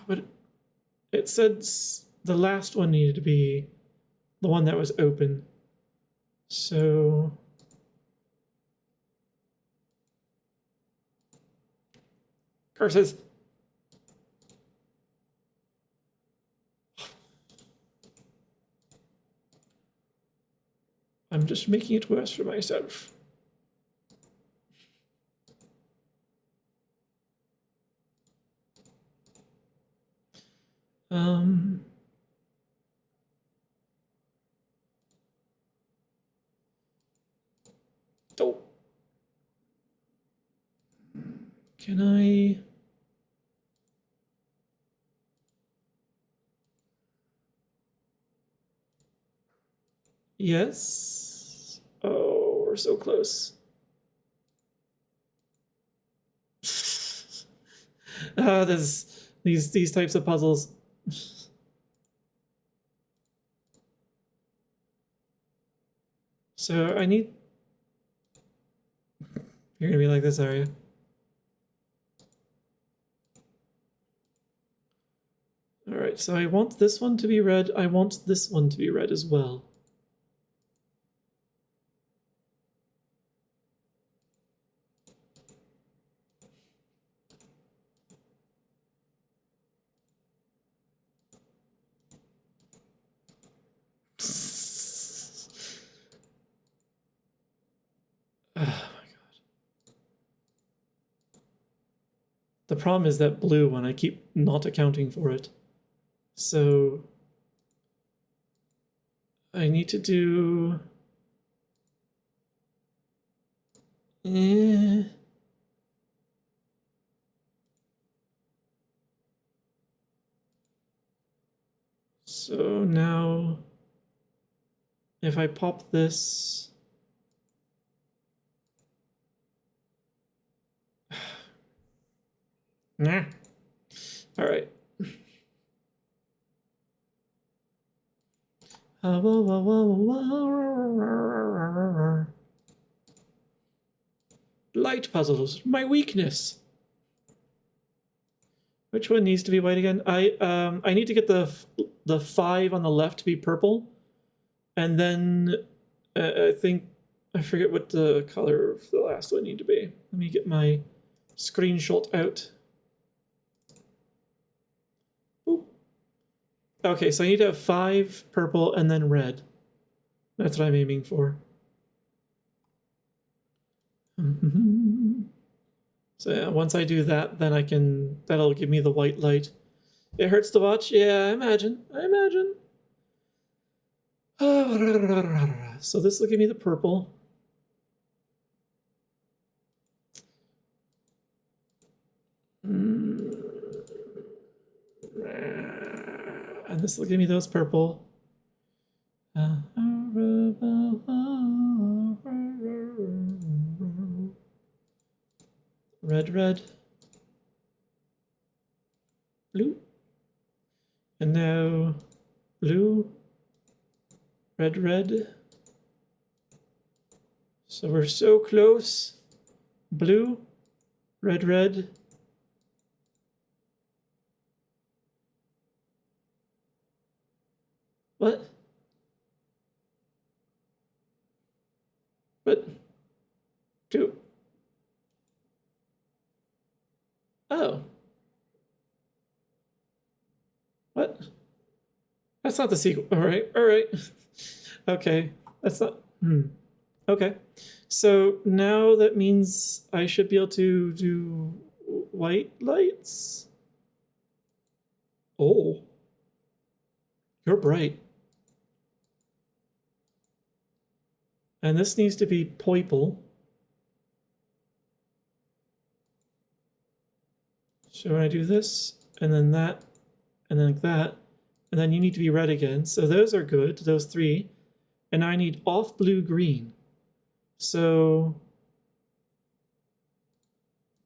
but it said the last one needed to be the one that was open. So curses. I'm just making it worse for myself. Oh. Can I? Yes. Oh, we're so close. There's these types of puzzles. So I need. You're gonna be like this, are you? All right. So I want this one to be red. I want this one to be red as well. Oh my god. The problem is that blue one, I keep not accounting for it. So I need to do Eh. So now, if I pop this, nah. All right. Light puzzles, my weakness. Which one needs to be white again? I need to get the 5 on the left to be purple, and then I think I forget what the color of the last one need to be. Let me get my screenshot out. Oop. Okay, so I need to have 5 purple and then red. That's what I'm aiming for. So yeah, once I do that, then that'll give me the white light. It hurts to watch? Yeah, I imagine. So this will give me the purple. And this will give me those purple. Red. Blue. And now blue. Red. So we're so close. Blue. Red. What? But two. Oh. What? That's not the sequel. All right. Okay. That's not. Okay. So now that means I should be able to do white lights. Oh. You're bright. And this needs to be purple. So when I do this, and then that, and then like that, and then you need to be red again. So those are good, those 3. And I need off blue green. So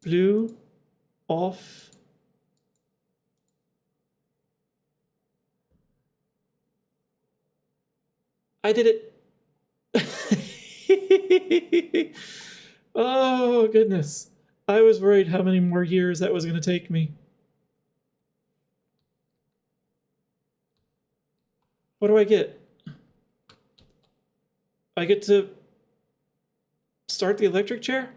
blue, off. I did it. Oh, goodness. I was worried how many more years that was going to take me. What do I get? I get to start the electric chair?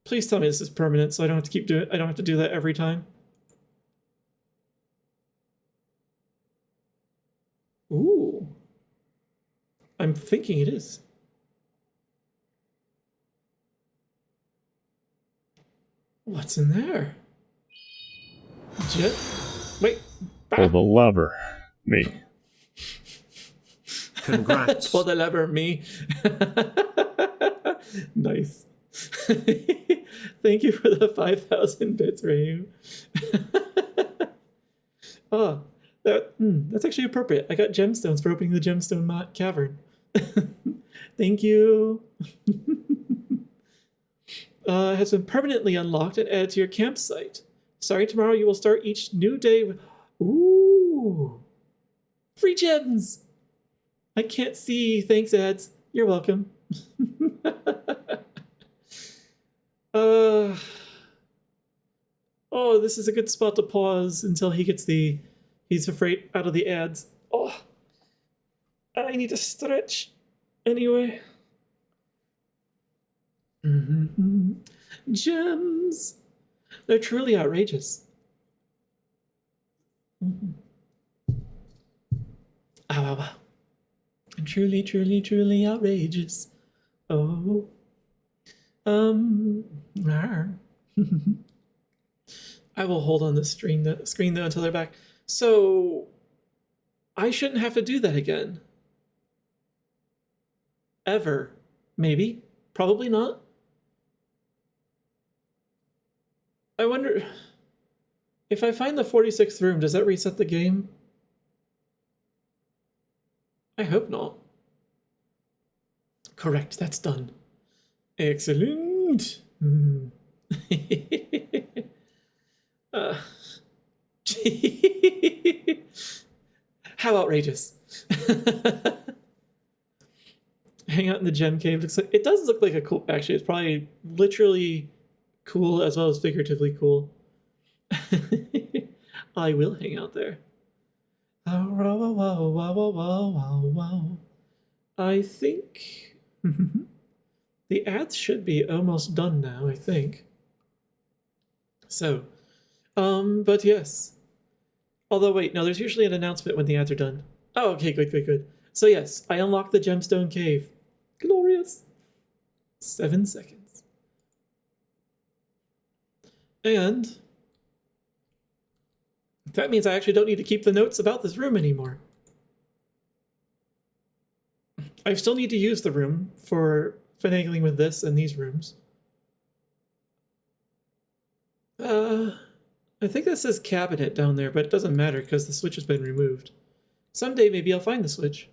Please tell me this is permanent so I don't have to keep doing it. I don't have to do that every time. Ooh. I'm thinking it is. What's in there? Jet? Wait. Pull the lever. Me. Congrats. Pull the lever, me. Nice. Thank you for the 5,000 bits, Ryu. Oh, that's actually appropriate. I got gemstones for opening the gemstone cavern. Thank you. Has been permanently unlocked and added to your campsite. Starting tomorrow, you will start each new day with... Ooh! Free gems! I can't see. Thanks, ads. You're welcome. Oh, this is a good spot to pause until he gets he's afraid out of the ads. Oh, I need to stretch. Anyway. Gems. They're truly outrageous. Ow. Truly outrageous. Oh. I will hold on the screen though until they're back. So I shouldn't have to do that again. Ever. Maybe. Probably not. I wonder if I find the 46th room, does that reset the game? I hope not. Correct, that's done. Excellent. uh, how outrageous. Hang out in the gem cave. It does look like a cool... Actually, it's probably literally cool as well as figuratively cool. I will hang out there. I think the ads should be almost done now, I think. So, but yes. Although, wait, no, there's usually an announcement when the ads are done. Oh, okay, good. So yes, I unlocked the gemstone cave. Glorious. 7 seconds. And that means I actually don't need to keep the notes about this room anymore. I still need to use the room for finagling with this and these rooms. I think that says cabinet down there, but it doesn't matter because the switch has been removed. Someday maybe I'll find the switch.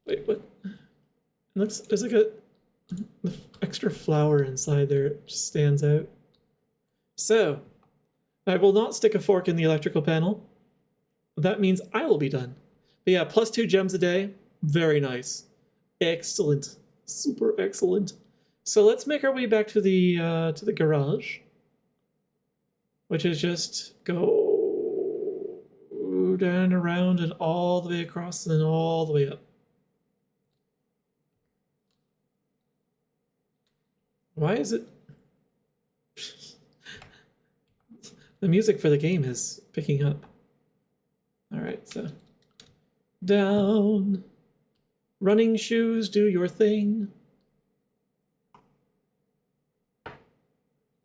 Wait, what? It looks, there's like a extra flower inside there. It just stands out. So, I will not stick a fork in the electrical panel. That means I will be done. But yeah, +2 gems a day. Very nice. Excellent. Super excellent. So let's make our way back to the garage, which is just go down, around, and all the way across, and all the way up. Why is it... The music for the game is picking up. Alright, so... Down. Running shoes, do your thing.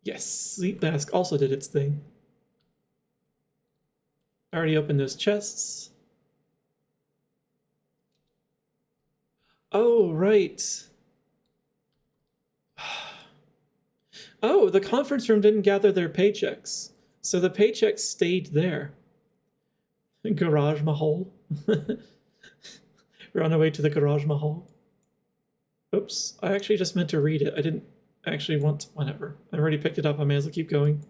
Yes, sleep mask also did its thing. I already opened those chests. Oh, right. Oh, the conference room didn't gather their paychecks. So the paychecks stayed there. Garage Mahal. We're on our way to the Garage Mahal. Oops, I actually just meant to read it. I didn't actually want... Whatever. I already picked it up. I may as well keep going.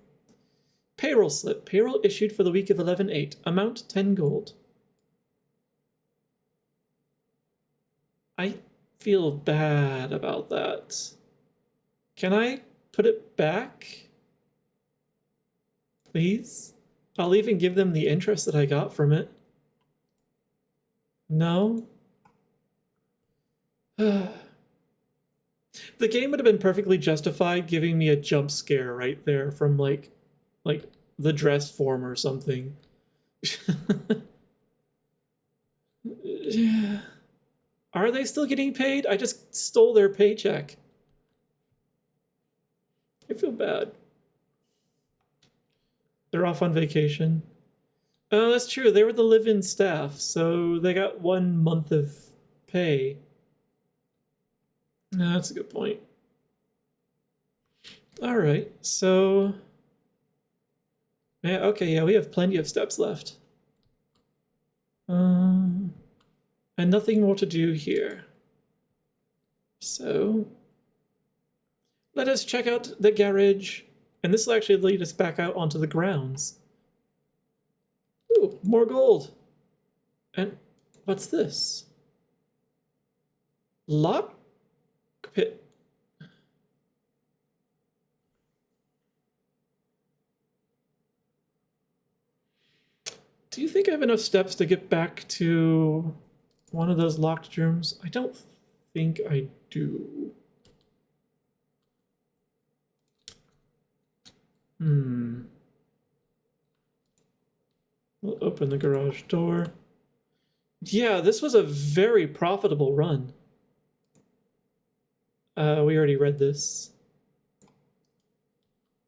Payroll slip. Payroll issued for the week of 11/8. Amount 10 gold. I feel bad about that. Can I put it back? Please? I'll even give them the interest that I got from it. No? The game would have been perfectly justified giving me a jump scare right there from like the dress form or something. Are they still getting paid? I just stole their paycheck. I feel bad. They're off on vacation. Oh, that's true. They were the live-in staff, so they got 1 month of pay. No, that's a good point. All right, so... Yeah, okay, yeah, we have plenty of steps left. And nothing more to do here. So... let us check out the garage. And this will actually lead us back out onto the grounds. Ooh, more gold. And what's this? Lock pit. Do you think I have enough steps to get back to one of those locked rooms? I don't think I do. We'll open the garage door. Yeah, this was a very profitable run. We already read this.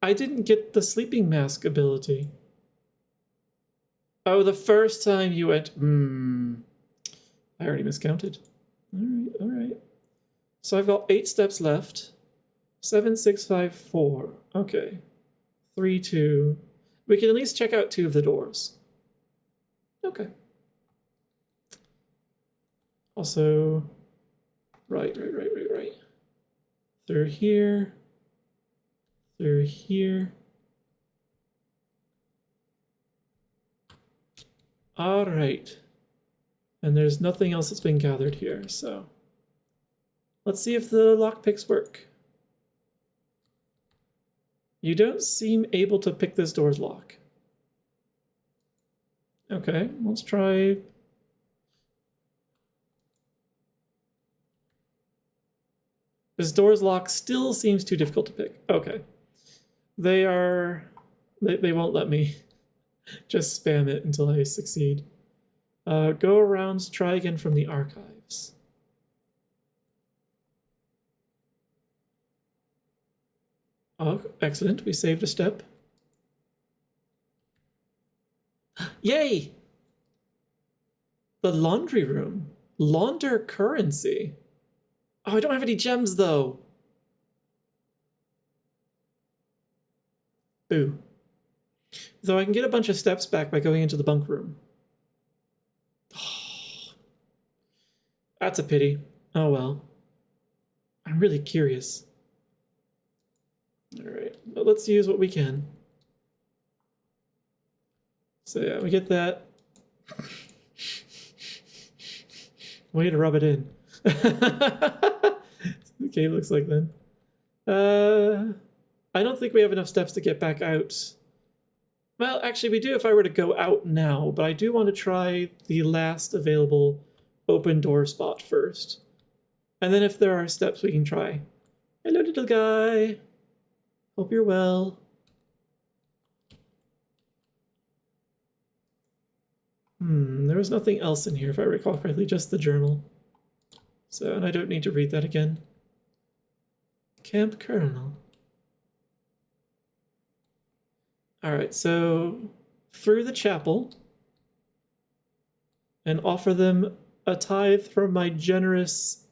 I didn't get the sleeping mask ability. Oh, the first time you went... I already miscounted. All right. So I've got 8 steps left. 7, 6, 5, 4. Okay. 3, 2. We can at least check out 2 of the doors. Okay. Also... Right. Through here. Through here. All right. And there's nothing else that's been gathered here, so... Let's see if the lockpicks work. You don't seem able to pick this door's lock. Okay, let's try... This door's lock still seems too difficult to pick. Okay. They won't let me just spam it until I succeed. Go around, try again from the archives. Oh, excellent. We saved a step. Yay! The laundry room. Launder currency. Oh, I don't have any gems, though. Boo. Though I can get a bunch of steps back by going into the bunk room. Oh, that's a pity. Oh, well. I'm really curious. All right, but let's use what we can. So yeah, we get that. Way to rub it in. The cave looks like then. I don't think we have enough steps to get back out. Well, actually we do if I were to go out now, but I do want to try the last available open door spot first. And then if there are steps we can try. Hello, little guy. Hope you're well. There was nothing else in here, if I recall correctly, just the journal. So, and I don't need to read that again. Camp Colonel. Alright, so through the chapel and offer them a tithe from my generous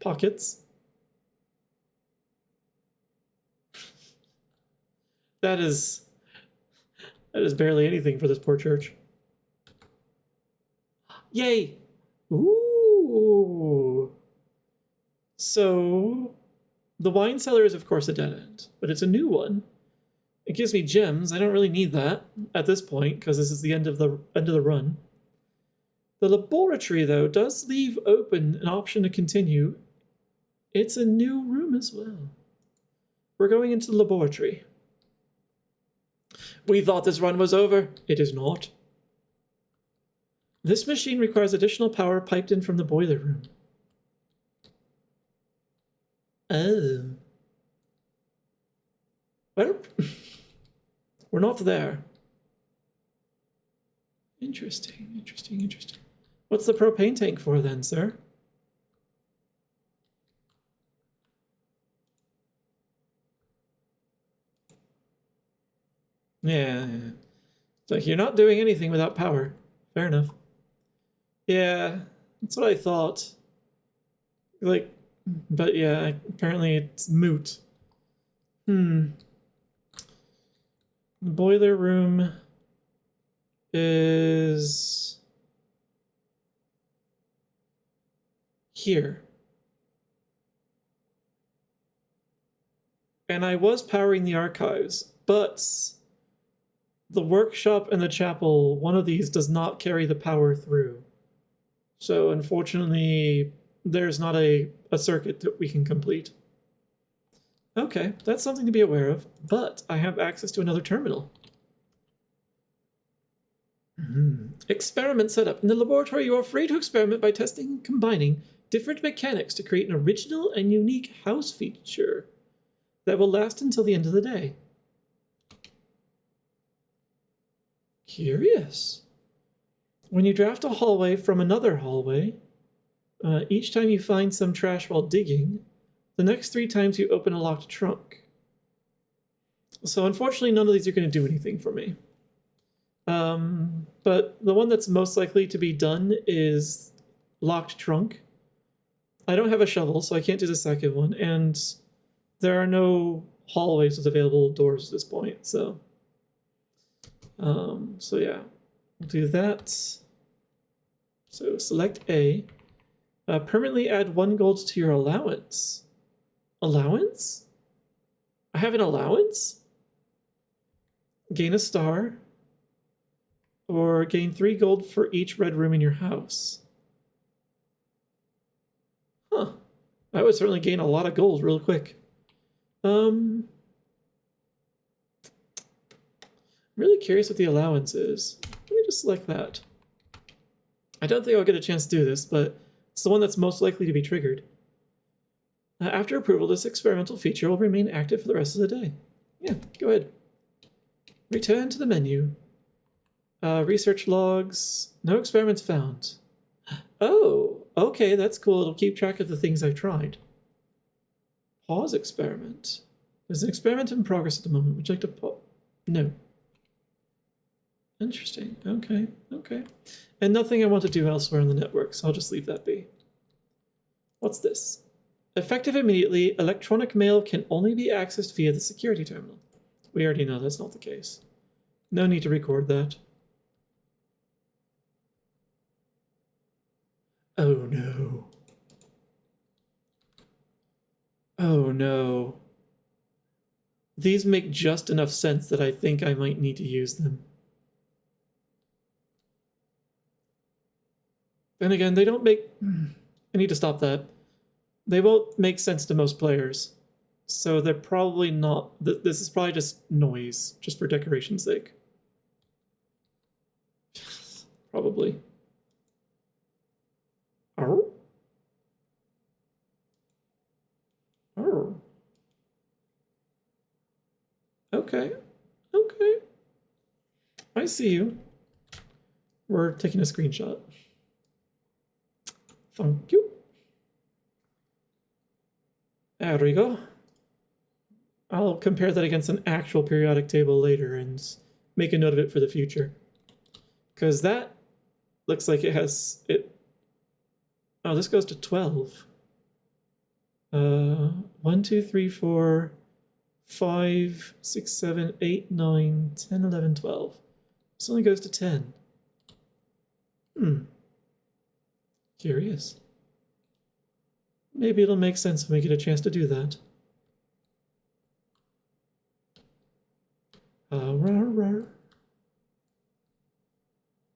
pockets. That is barely anything for this poor church. Yay! Ooh! So, the wine cellar is of course a dead end, but it's a new one. It gives me gems. I don't really need that at this point because this is the end of the run. The laboratory, though, does leave open an option to continue. It's a new room as well. We're going into the laboratory. We thought this run was over. It is not. This machine requires additional power piped in from the boiler room. Oh. Well, we're not there. Interesting. What's the propane tank for then, sir? Yeah. It's like you're not doing anything without power. Fair enough. Yeah, that's what I thought. Like, but yeah, apparently it's moot. The boiler room is here. And I was powering the archives, but the workshop and the chapel, one of these does not carry the power through. So unfortunately, there's not a circuit that we can complete. Okay, that's something to be aware of, but I have access to another terminal. Experiment setup. In the laboratory, you are free to experiment by testing and combining different mechanics to create an original and unique house feature that will last until the end of the day. Curious. When you draft a hallway from another hallway, each time you find some trash while digging, the next 3 times you open a locked trunk. So unfortunately, none of these are going to do anything for me. But the one that's most likely to be done is locked trunk. I don't have a shovel, so I can't do the second one, and there are no hallways with available doors at this point, so yeah, we'll do that. So select A. Permanently add 1 gold to your allowance. Allowance? I have an allowance? Gain a star. Or gain 3 gold for each red room in your house. Huh. I would certainly gain a lot of gold real quick. I'm really curious what the allowance is. Let me just select that. I don't think I'll get a chance to do this, but it's the one that's most likely to be triggered. After approval, this experimental feature will remain active for the rest of the day. Yeah, go ahead. Return to the menu. Research logs. No experiments found. Oh, okay, that's cool. It'll keep track of the things I've tried. Pause experiment. There's an experiment in progress at the moment. Would you like to pause? No. Interesting. Okay, okay. And nothing I want to do elsewhere on the network, so I'll just leave that be. What's this? Effective immediately, electronic mail can only be accessed via the security terminal. We already know that's not the case. No need to record that. Oh no. Oh no. These make just enough sense that I think I might need to use them. Then again, they don't make... I need to stop that. They won't make sense to most players. So they're probably not... This is probably just noise, just for decoration's sake. Probably. Oh. Oh. Okay. Okay. I see you. We're taking a screenshot. Thank you. There we go. I'll compare that against an actual periodic table later and make a note of it for the future. Because that looks like it has... Oh, this goes to 12. 1, 2, 3, 4, 5, 6, 7, 8, 9, 10, 11, 12. This only goes to 10. Curious. Maybe it'll make sense when we get a chance to do that.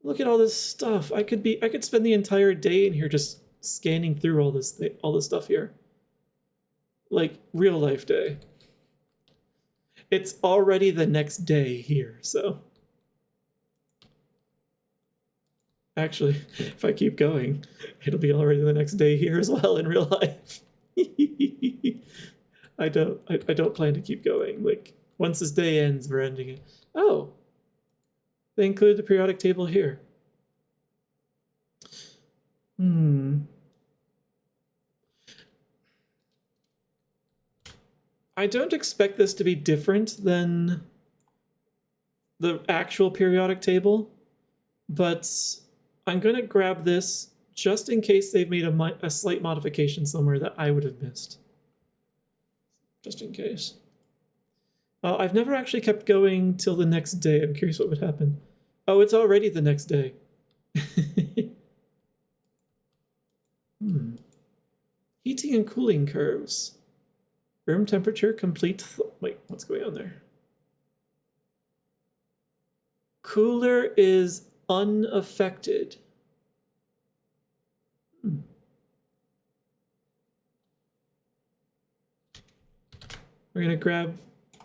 Look at all this stuff. I could spend the entire day in here just scanning through all this stuff here. Like real life day. It's already the next day here, so. Actually, if I keep going, it'll be already the next day here as well in real life. I don't plan to keep going. Like, once this day ends, we're ending it. Oh, they include the periodic table here. I don't expect this to be different than the actual periodic table, but I'm going to grab this just in case they've made a slight modification somewhere that I would have missed. Just in case. I've never actually kept going till the next day. I'm curious what would happen. Oh, it's already the next day. Heating and cooling curves. Room temperature complete. Wait, what's going on there? Cooler is unaffected. We're going to grab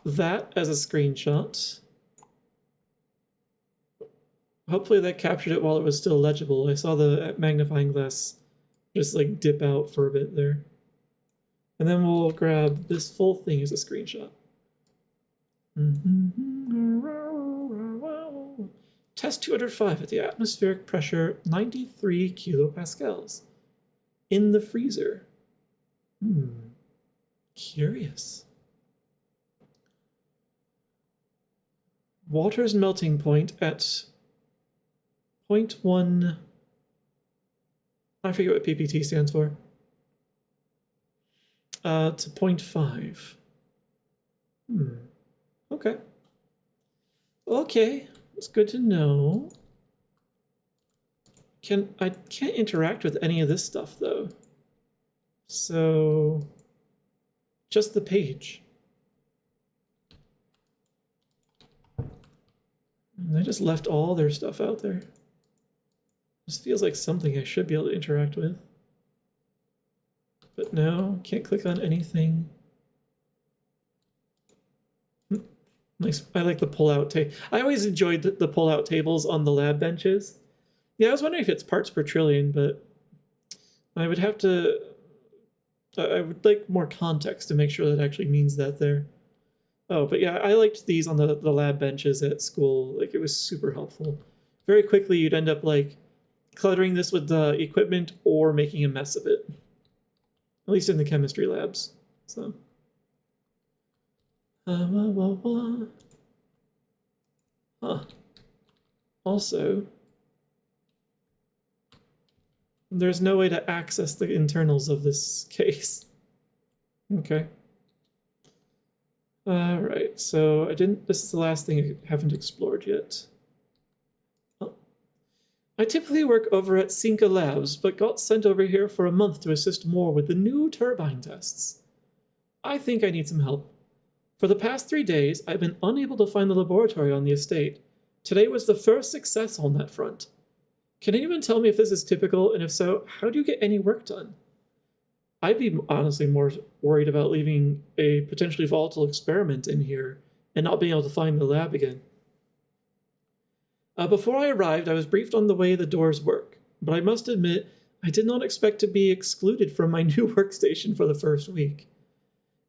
that as a screenshot. Hopefully that captured it while it was still legible. I saw the magnifying glass just like dip out for a bit there. And then we'll grab this full thing as a screenshot. Test 205 at the atmospheric pressure 93 kilopascals. In the freezer. Curious. Water's melting point at 0.1. I forget what PPT stands for. To 0.5. Okay. Okay, it's good to know. I can't interact with any of this stuff though. So just the page. And they just left all their stuff out there. This feels like something I should be able to interact with. But no, can't click on anything. Nice. I like the pull-out table. I always enjoyed the pull-out tables on the lab benches. Yeah, I was wondering if it's parts per trillion, but I would have to... I would like more context to make sure that actually means that there. Oh, but yeah, I liked these on the lab benches at school. Like, it was super helpful. Very quickly, you'd end up, like, cluttering this with the equipment or making a mess of it. At least in the chemistry labs. So... Huh. Also, there's no way to access the internals of this case. Okay. Alright, so this is the last thing I haven't explored yet. Oh. I typically work over at Cinca Labs, but got sent over here for a month to assist more with the new turbine tests. I think I need some help. For the past 3 days, I've been unable to find the laboratory on the estate. Today was the first success on that front. Can anyone tell me if this is typical, and if so, how do you get any work done? I'd be honestly more worried about leaving a potentially volatile experiment in here and not being able to find the lab again. Before I arrived, I was briefed on the way the doors work, but I must admit, I did not expect to be excluded from my new workstation for the first week.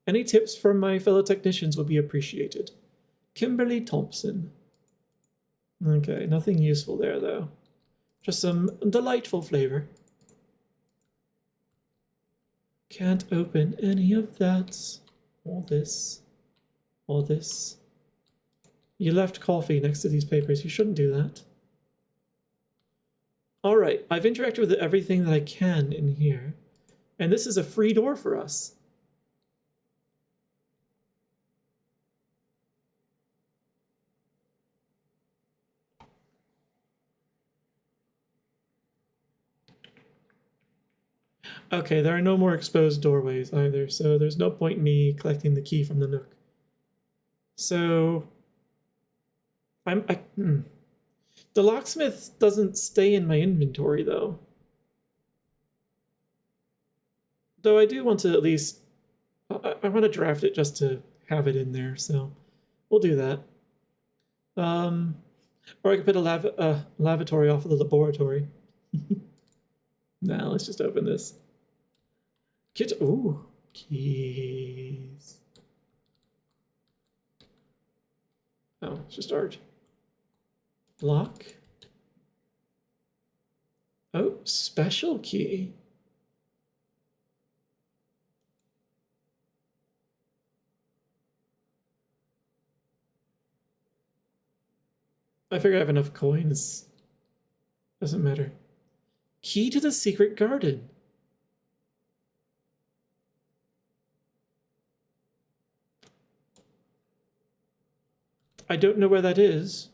Any tips from my fellow technicians would be appreciated. Kimberly Thompson. Okay, nothing useful there, though. Just some delightful flavor. Can't open any of that. Or this. Or this. You left coffee next to these papers. You shouldn't do that. Alright, I've interacted with everything that I can in here. And this is a free door for us. Okay, there are no more exposed doorways either, so there's no point in me collecting the key from the nook. So... The locksmith doesn't stay in my inventory, though. Though I do want to at least... I want to draft it just to have it in there, so we'll do that. Or I could put a lavatory off of the laboratory. Now let's just open this. Ooh, keys. Oh, it's just art. Lock. Oh, special key. I figure I have enough coins. Doesn't matter. Key to the secret garden. I don't know where that is,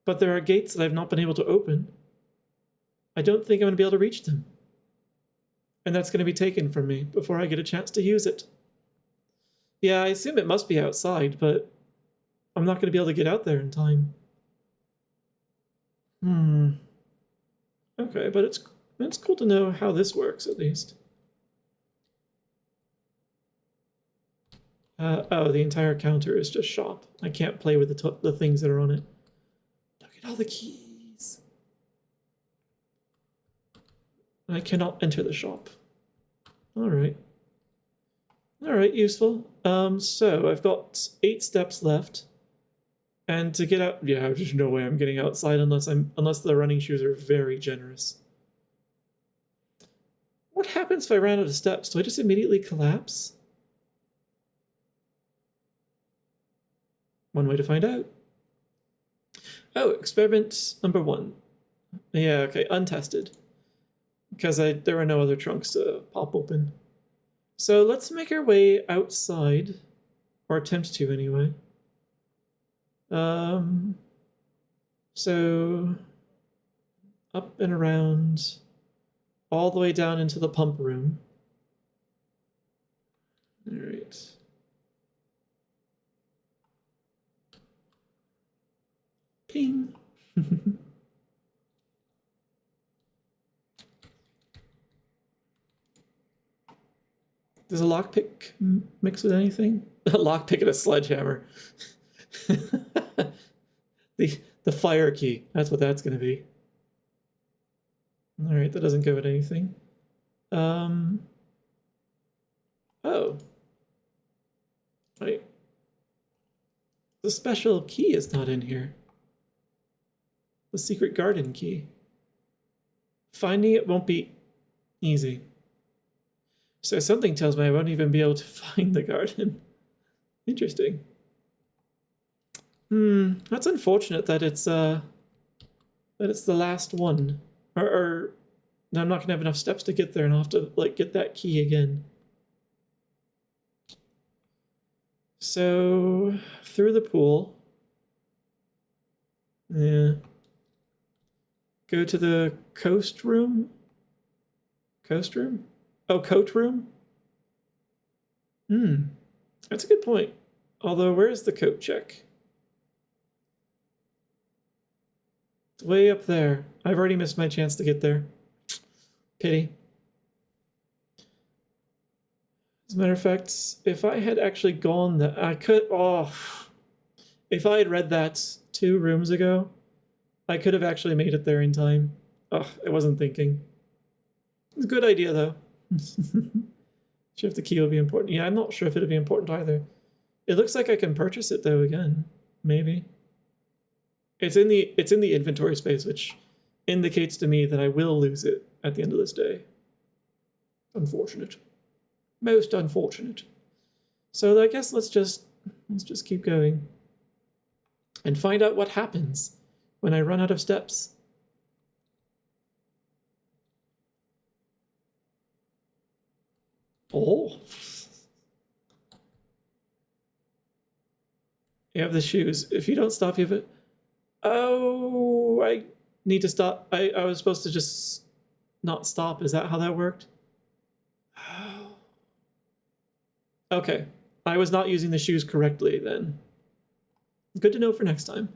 but there are gates that I've not been able to open. I don't think I'm going to be able to reach them. And that's going to be taken from me before I get a chance to use it. Yeah, I assume it must be outside, but I'm not going to be able to get out there in time. Okay, but it's cool to know how this works, at least. Oh, the entire counter is just shop. I can't play with the things that are on it. Look at all the keys. I cannot enter the shop. Alright. Alright, useful. So I've got 8 steps left. And to get out, yeah, there's no way I'm getting outside unless the running shoes are very generous. What happens if I ran out of steps? Do I just immediately collapse? One way to find out. Oh, experiment number 1. Yeah, okay, untested. Because there were no other trunks to pop open. So let's make our way outside, or attempt to anyway. So up and around, all the way down into the pump room. All right. Ping. Does a lockpick mix with anything? A lockpick and a sledgehammer. the fire key. That's what that's going to be. All right, that doesn't go with anything. Oh. Wait. The special key is not in here. The secret garden key. Finding it won't be easy. So something tells me I won't even be able to find the garden. Interesting. That's unfortunate that it's the last one. Or I'm not gonna have enough steps to get there, and I'll have to like get that key again. So through the pool. Yeah. Go to the coast room. Coast room? Oh, coat room? That's a good point. Although, where's the coat check? It's way up there. I've already missed my chance to get there. Pity. As a matter of fact, if I had actually gone that, I could. Oh, if I had read that 2 rooms ago, I could have actually made it there in time. Oh, I wasn't thinking. It's a good idea, though. Sure if the key will be important. Yeah, I'm not sure if it'll be important either. It looks like I can purchase it though again. Maybe. It's in the inventory space, which indicates to me that I will lose it at the end of this day. Unfortunate. Most unfortunate. So I guess let's just keep going. And find out what happens when I run out of steps. Oh. You have the shoes. If you don't stop, you have it. Oh, I need to stop. I was supposed to just not stop. Is that how that worked? Oh. Okay. I was not using the shoes correctly then. Good to know for next time.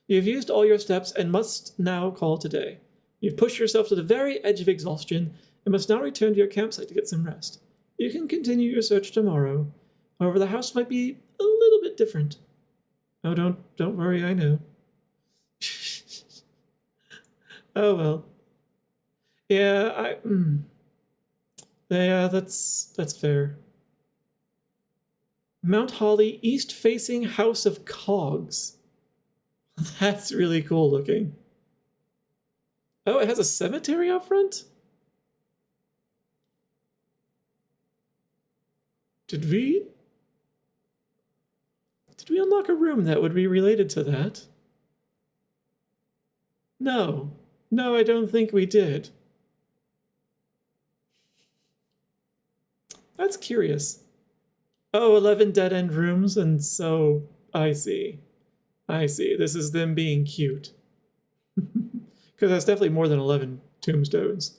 You've used all your steps and must now call today. You've pushed yourself to the very edge of exhaustion and must now return to your campsite to get some rest. You can continue your search tomorrow. However, the house might be a little bit different. Oh, don't worry, I know. Oh well. Yeah, yeah, that's fair. Mount Holly, east-facing House of Cogs. That's really cool looking. Oh, it has a cemetery out front? Did we unlock a room that would be related to that? No. No, I don't think we did. That's curious. Oh, 11 dead-end rooms, and so I see. I see. This is them being cute. Because that's definitely more than 11 tombstones.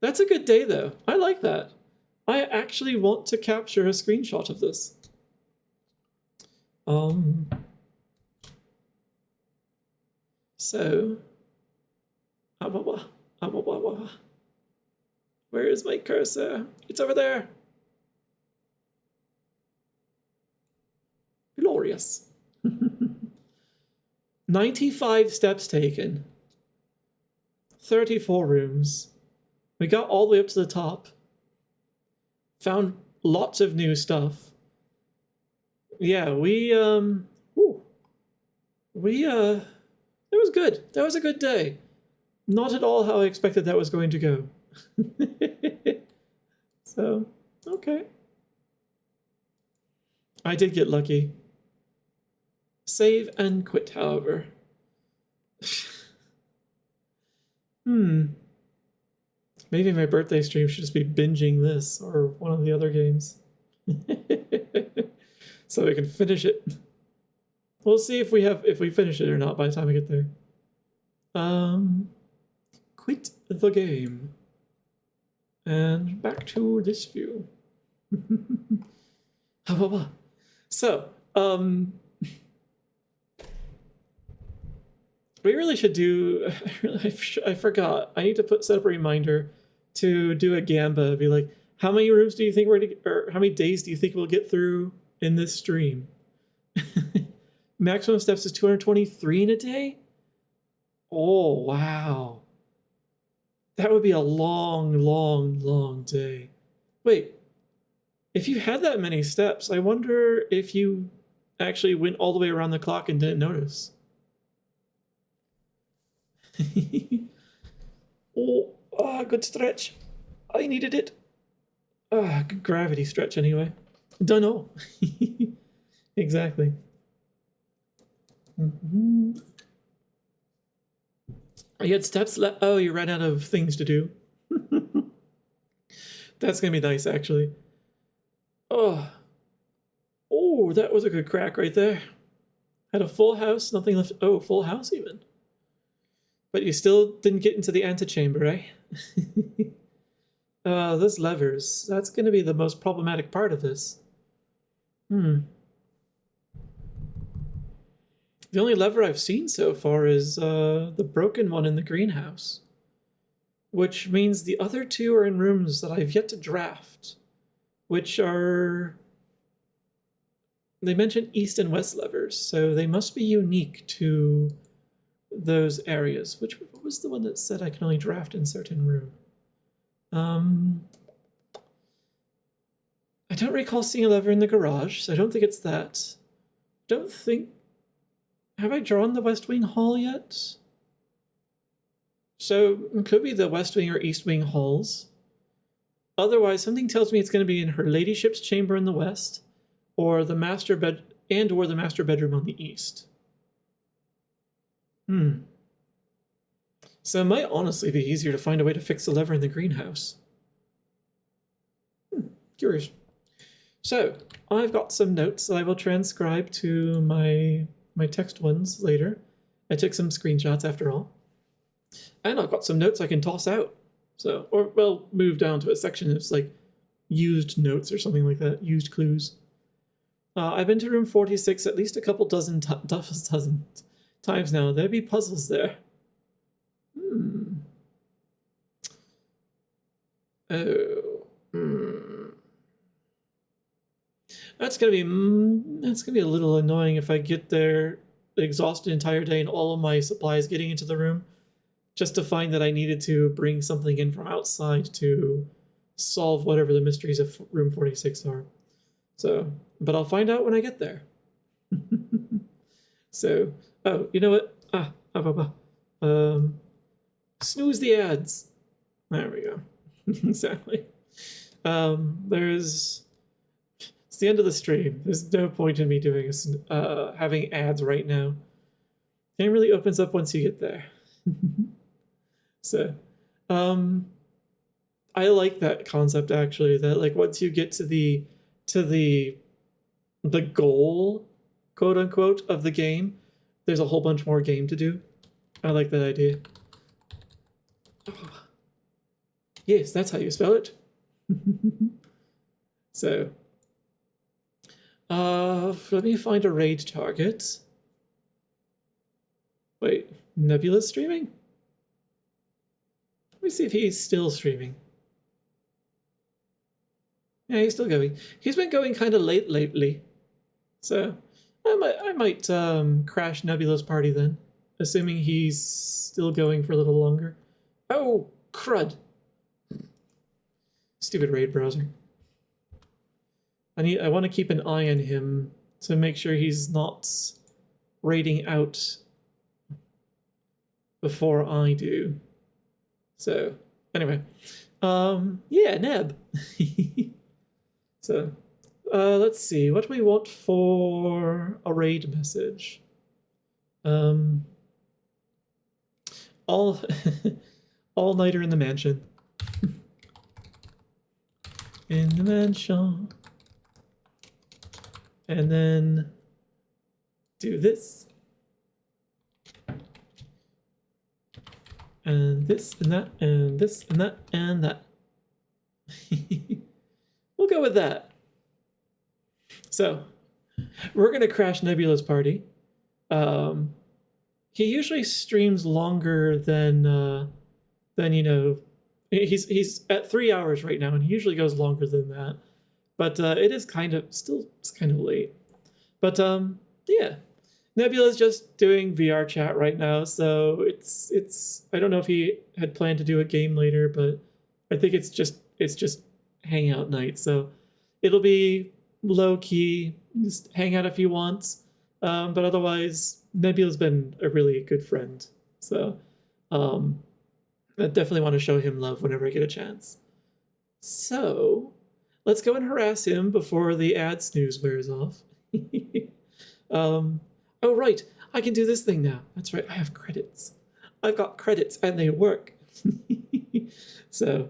That's a good day, though. I like that. I actually want to capture a screenshot of this. So, where is my cursor? It's over there. Glorious. 95 steps taken. 34 rooms. We got all the way up to the top. Found lots of new stuff. Yeah, it was good. That was a good day. Not at all how I expected that was going to go. So, okay. I did get lucky. Save and quit, however. Maybe my birthday stream should just be binging this or one of the other games. So we can finish it. We'll see if we finish it or not by the time we get there. Quit the game. And back to this view. So, we really should do. I forgot. I need to set up a reminder to do a gamba. Be like, how many rooms do you think or how many days do you think we'll get through in this stream? Maximum steps is 223 in a day. Oh wow, that would be a long day. Wait, if you had that many steps, I wonder if you actually went all the way around the clock and didn't notice. Good stretch. I needed it. Good gravity stretch anyway. Dunno. Exactly. You had steps left. Oh, you ran out of things to do. That's gonna be nice, actually. Oh, that was a good crack right there. Had a full house, nothing left. Oh, full house even. But you still didn't get into the antechamber, eh? Those levers. That's going to be the most problematic part of this. The only lever I've seen so far is the broken one in the greenhouse. Which means the other two are in rooms that I've yet to draft. Which are... They mentioned east and west levers, so they must be unique to those areas. What was the one that said I can only draft in certain room? I don't recall seeing a lever in the garage, so I don't think it's that. Have I drawn the West Wing Hall yet? So it could be the West Wing or East Wing halls. Otherwise, something tells me it's going to be in her ladyship's chamber in the west, or the master bedroom on the east. So it might honestly be easier to find a way to fix the lever in the greenhouse. Curious. So I've got some notes that I will transcribe to my text ones later. I took some screenshots after all. And I've got some notes I can toss out. So, move down to a section that's like used notes or something like that, used clues. I've been to room 46 at least a couple dozen times now. There'd be puzzles there. That's gonna be a little annoying if I get there exhausted the entire day and all of my supplies getting into the room, just to find that I needed to bring something in from outside to solve whatever the mysteries of room 46 are. So, but I'll find out when I get there. So, oh, you know what? Snooze the ads. There we go. Exactly. It's the end of the stream. There's no point in me doing having ads right now. Game really opens up once you get there. So, I like that concept actually. That like once you get to the goal, quote unquote, of the game, there's a whole bunch more game to do. I like that idea. Yes, that's how you spell it. So, let me find a raid target. Wait, Nebula's streaming? Let me see if he's still streaming. Yeah, he's still going. He's been going kind of late lately. So, I might crash Nebula's party then, assuming he's still going for a little longer. Oh, crud. Stupid raid browser. I want to keep an eye on him to make sure he's not raiding out before I do. So, anyway. Yeah, Neb. So, Let's see. What do we want for a raid message? All all nighter in the mansion. In the mansion. And then do this. And this and that and this and that and that. We'll go with that. So we're gonna crash Nebula's party. He usually streams longer than you know. He's at 3 hours right now, and he usually goes longer than that. But it is kind of it's kind of late. But yeah, Nebula's just doing VR chat right now, so it's I don't know if he had planned to do a game later, but I think it's just hangout night, so it'll be low key, just hang out if you want. But otherwise, Nebula's been a really good friend, so I definitely want to show him love whenever I get a chance. So let's go and harass him before the ad snooze wears off. Oh right, I can do this thing now. That's right, I have credits. I've got credits and they work. So,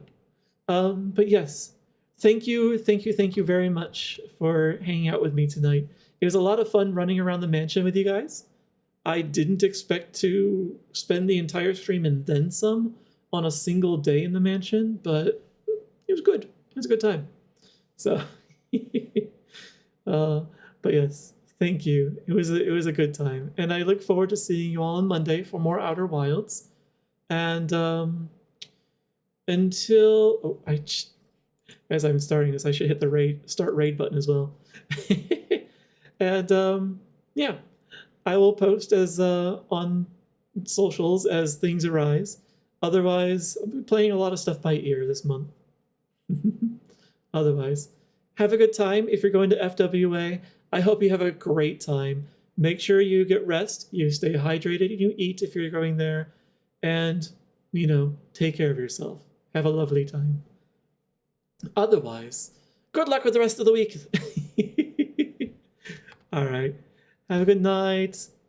but yes, thank you very much for hanging out with me tonight. It was a lot of fun running around the mansion with you guys. I didn't expect to spend the entire stream and then some on a single day in the mansion, but it was good. It was a good time. So, but yes, thank you. It was a good time, and I look forward to seeing you all on Monday for more Outer Wilds. And until as I'm starting this, I should hit the start raid button as well. And yeah, I will post as on socials as things arise. Otherwise, I'll be playing a lot of stuff by ear this month. Otherwise, have a good time if you're going to FWA. I hope you have a great time. Make sure you get rest, you stay hydrated, and you eat if you're going there. And, you know, take care of yourself. Have a lovely time. Otherwise, good luck with the rest of the week. All right. Have a good night.